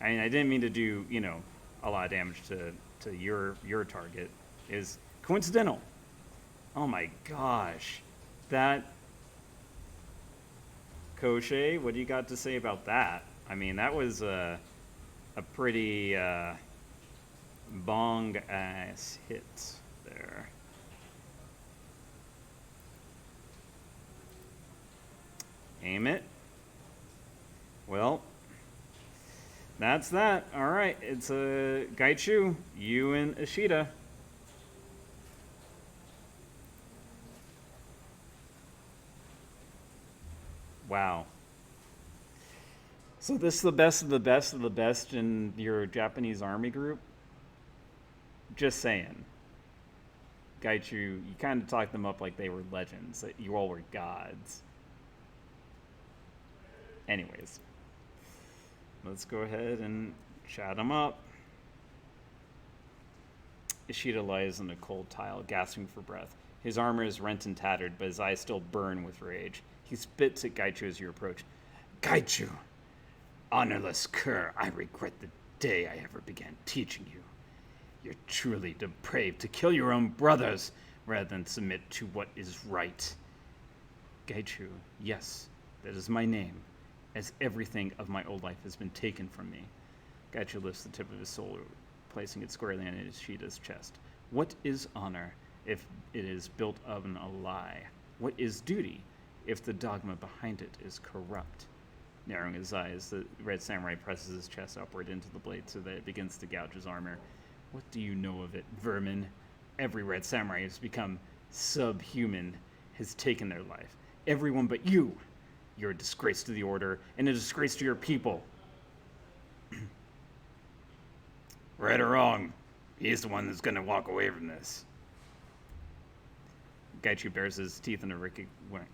I mean, I didn't mean to do, you know, a lot of damage to your target. Is coincidental. Oh my gosh. That... Koshe, what do you got to say about that? I mean, that was a pretty bong-ass hit there. Aim it. Well, that's that. All right, it's a Gaichu, you and Ishida. Wow. So this is the best of the best of the best in your Japanese army group? Just saying. Gaichu, you kind of talked them up like they were legends, that you all were gods. Anyways. Let's go ahead and chat them up. Ishida lies on a cold tile, gasping for breath. His armor is rent and tattered, but his eyes still burn with rage. He spits at Gaichu as you approach. Gaichu! Honorless cur, I regret the day I ever began teaching you. You're truly depraved to kill your own brothers rather than submit to what is right. Gaichu, yes, that is my name, as everything of my old life has been taken from me. Gaichu lifts the tip of his soul, placing it squarely on Ishida's chest. What is honor if it is built on a lie? What is duty if the dogma behind it is corrupt? Narrowing his eyes, the red samurai presses his chest upward into the blade so that it begins to gouge his armor. What do you know of it, vermin? Every red samurai has become subhuman, has taken their life. Everyone but you. You're a disgrace to the order and a disgrace to your people. Right or wrong, he's the one that's going to walk away from this. Gaichu bares his teeth in a wicked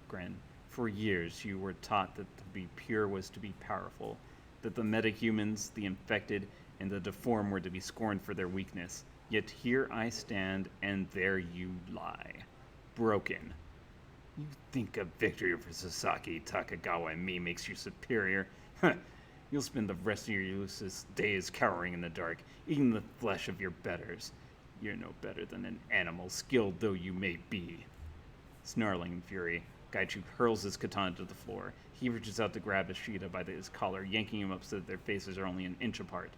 grin. For years, you were taught that to be pure was to be powerful, that the metahumans, the infected, and the deformed were to be scorned for their weakness. Yet here I stand, and there you lie. Broken. You think a victory over Sasaki, Takagawa, and me makes you superior? You'll spend the rest of your useless days cowering in the dark, eating the flesh of your betters. You're no better than an animal, skilled though you may be. Snarling in fury, Gaichu hurls his katana to the floor. He reaches out to grab Ishida by his collar, yanking him up so that their faces are only an inch apart.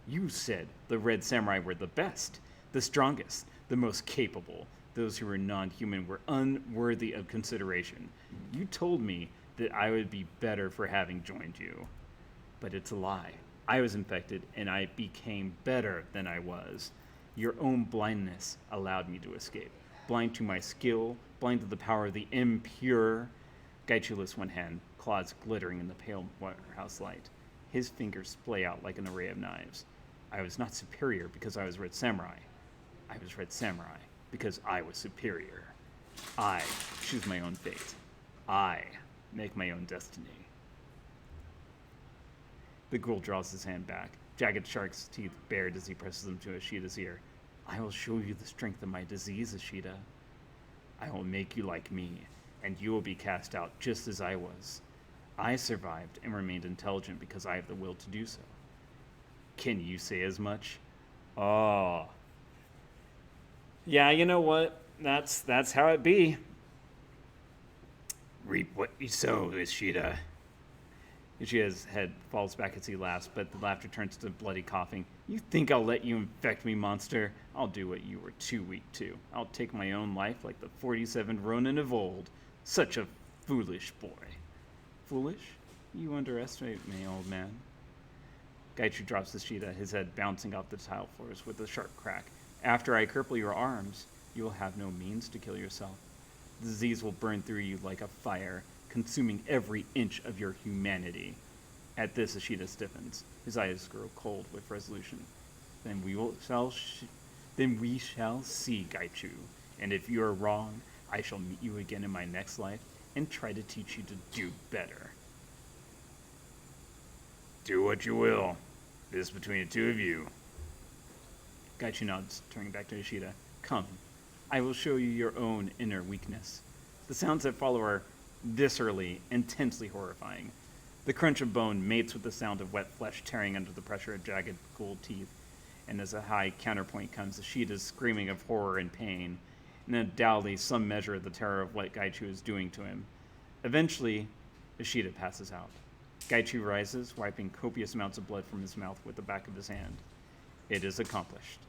You said the Red Samurai were the best, the strongest, the most capable. Those who were non-human were unworthy of consideration. You told me that I would be better for having joined you. But it's a lie. I was infected, and I became better than I was. Your own blindness allowed me to escape. Blind to my skill, blind to the power of the impure. Gaichu lifts one hand, claws glittering in the pale warehouse light. His fingers splay out like an array of knives. I was not superior because I was Red Samurai. I was Red Samurai because I was superior. I choose my own fate. I make my own destiny. The ghoul draws his hand back, jagged shark's teeth bared as he presses them to Ishida's ear. I will show you the strength of my disease, Ishida. I will make you like me, and you will be cast out just as I was. I survived and remained intelligent because I have the will to do so. Can you say as much? Oh. Yeah, you know what? That's how it be. Reap what you sow, Ishida. Ishida's head falls back as he laughs, but the laughter turns to bloody coughing. You think I'll let you infect me, monster? I'll do what you were too weak to. I'll take my own life like the 47 Ronin of old. Such a foolish boy. Foolish? You underestimate me, old man. Gaichu drops Ishida, his head bouncing off the tile floors with a sharp crack. After I cripple your arms, you will have no means to kill yourself. The disease will burn through you like a fire, consuming every inch of your humanity. At this, Ishida stiffens. His eyes grow cold with resolution. Then we will Then we shall see, Gaichu. And if you are wrong, I shall meet you again in my next life and try to teach you to do better. Do what you will. This is between the two of you. Gaichu nods, turning back to Ishida. Come, I will show you your own inner weakness. The sounds that follow are viscerally, intensely horrifying. The crunch of bone mates with the sound of wet flesh tearing under the pressure of jagged gold teeth, and as a high counterpoint comes Ishida's screaming of horror and pain, and undoubtedly some measure of the terror of what Gaichu is doing to him. Eventually, Ishida passes out. Gaichu rises, wiping copious amounts of blood from his mouth with the back of his hand. It is accomplished.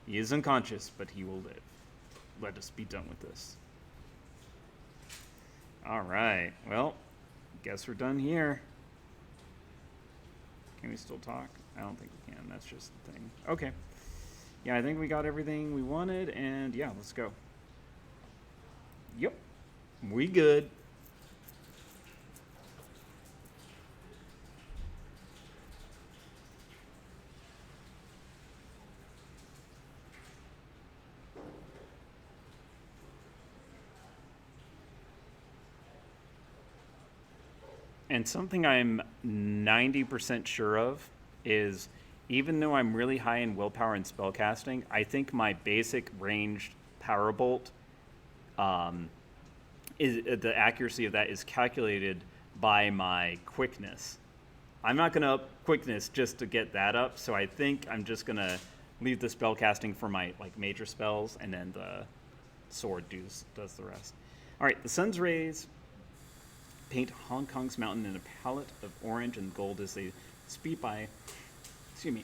He is unconscious, but he will live. Let us be done with this. All right. Well, guess we're done here. Can we still talk? I don't think we can. That's just the thing. Okay. Yeah, I think we got everything we wanted, and yeah, let's go. Yep. We good. And something I'm 90% sure of is, even though I'm really high in willpower and spellcasting, I think my basic ranged power bolt, is the accuracy of that is calculated by my quickness. I'm not going to up quickness just to get that up, so I think I'm just going to leave the spellcasting for my major spells, and then the sword does the rest. All right, the sun's rays paint Hong Kong's mountain in a palette of orange and gold as they speed by,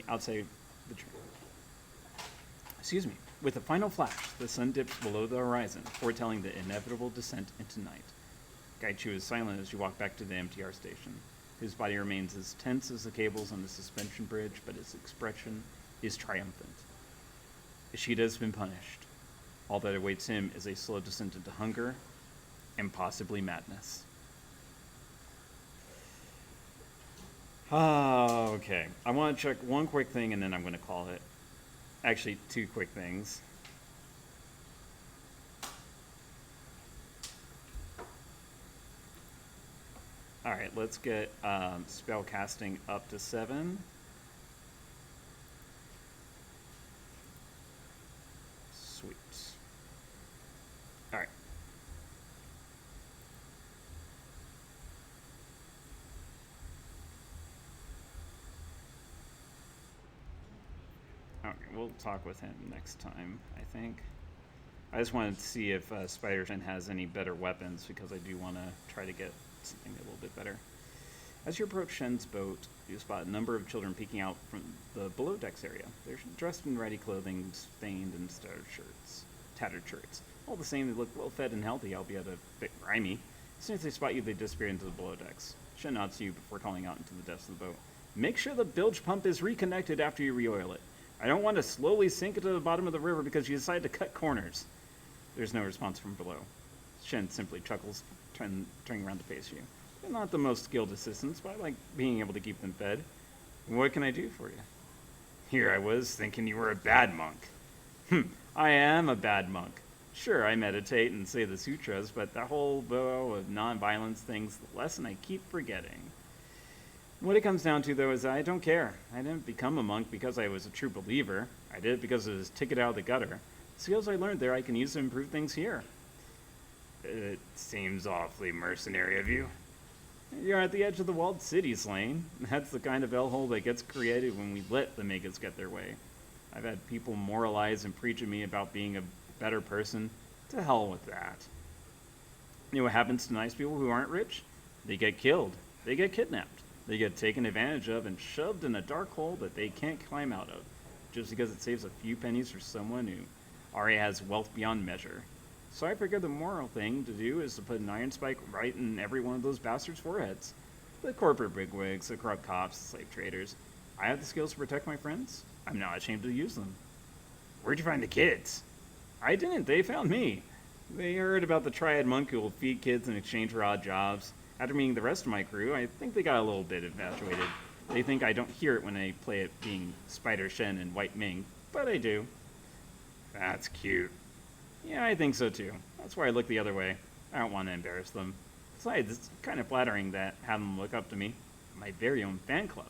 outside the tree. With a final flash, the sun dips below the horizon, foretelling the inevitable descent into night. Gaichu is silent as you walk back to the MTR station. His body remains as tense as the cables on the suspension bridge, but his expression is triumphant. Ishida has been punished. All that awaits him is a slow descent into hunger and possibly madness. Okay. I want to check one quick thing and then I'm going to call it. Actually, two quick things. All right, let's get spell casting up to 7. Sweet. All right. Okay, we'll talk with him next time, I think. I just wanted to see if Spider-Man has any better weapons, because I do want to try to get something a little bit better. As you approach Shen's boat, you spot a number of children peeking out from the below decks area. They're dressed in ratty clothing, stained and tattered shirts. All the same, they look well fed and healthy, albeit a bit grimy. As soon as they spot you, they disappear into the below decks. Shen nods to you before calling out into the depths of the boat. Make sure the bilge pump is reconnected after you re-oil it. I don't want to slowly sink into the bottom of the river because you decided to cut corners. There's no response from below. Shen simply chuckles, turning around to face you. They're not the most skilled assistants, but I like being able to keep them fed. What can I do for you? Here I was, thinking you were a bad monk. I am a bad monk. Sure, I meditate and say the sutras, but that whole bow of non-violence thing's the lesson I keep forgetting. What it comes down to, though, is I don't care. I didn't become a monk because I was a true believer. I did it because it was a ticket out of the gutter. The skills I learned there I can use to improve things here. It seems awfully mercenary of you. You're at the edge of the walled city, Slane. That's the kind of hellhole that gets created when we let the Magus get their way. I've had people moralize and preach at me about being a better person. To hell with that. You know what happens to nice people who aren't rich? They get killed. They get kidnapped. They get taken advantage of and shoved in a dark hole that they can't climb out of, just because it saves a few pennies for someone who already has wealth beyond measure. So I figured the moral thing to do is to put an iron spike right in every one of those bastards' foreheads. The corporate bigwigs, the corrupt cops, the slave traders. I have the skills to protect my friends. I'm not ashamed to use them. Where'd you find the kids? I didn't. They found me. They heard about the triad monk who will feed kids in exchange for odd jobs. After meeting the rest of my crew, I think they got a little bit infatuated. They think I don't hear it when I play it being Spider Shen and White Ming, but I do. That's cute. Yeah, I think so too. That's why I look the other way. I don't want to embarrass them. Besides, it's kind of flattering that have them look up to me. My very own fan club.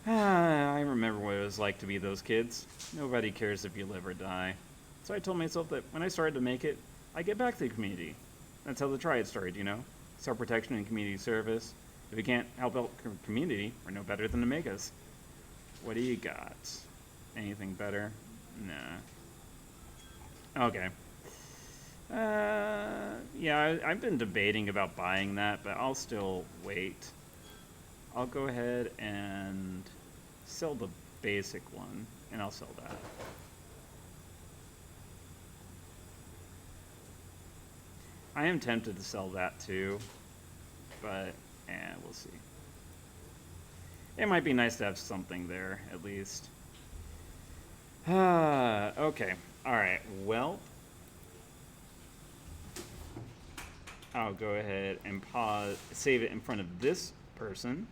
I remember what it was like to be those kids. Nobody cares if you live or die. So I told myself that when I started to make it, I'd get back to the community. That's how the triad started, you know? Self-protection and community service. If we can't help out community, we're no better than the Megas. What do you got? Anything better? Nah. Okay. Yeah, I've been debating about buying that, but I'll still wait. I'll go ahead and sell the basic one, and I'll sell that. I am tempted to sell that too, but we'll see. It might be nice to have something there, at least. Okay. Alright, well, I'll go ahead and save it in front of this person,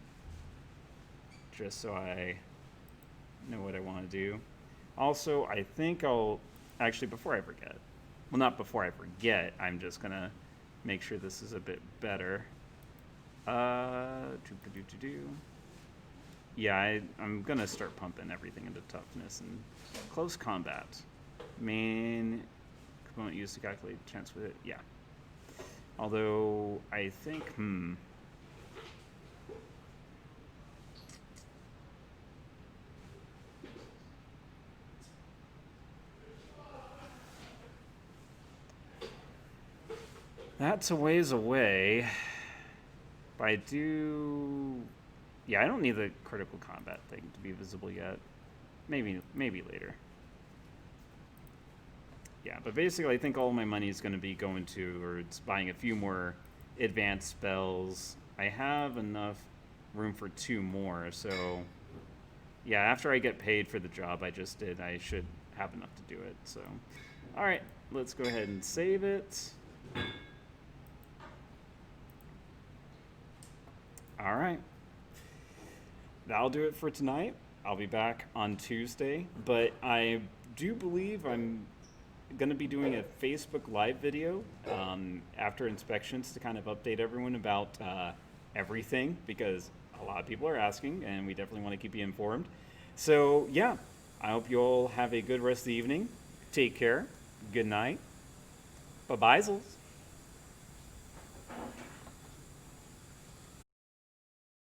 just so I know what I want to do. Also, I think actually, before I forget, well, not before I forget, I'm just going to make sure this is a bit better. Yeah, I'm going to start pumping everything into toughness and close combat. Main component used to calculate chance with it. Yeah. Although, I think, that's a ways away. But I do... Yeah, I don't need the critical combat thing to be visible yet. Maybe later. Yeah, but basically I think all my money is going to be going towards buying a few more advanced spells. I have enough room for 2 more, so... Yeah, after I get paid for the job I just did, I should have enough to do it, so... Alright, let's go ahead and save it. Alright. That'll do it for tonight. I'll be back on Tuesday, but I do believe I'm going to be doing a Facebook Live video after inspections to kind of update everyone about everything, because a lot of people are asking, and we definitely want to keep you informed. So, yeah, I hope you all have a good rest of the evening. Take care. Good night. Bye-bye.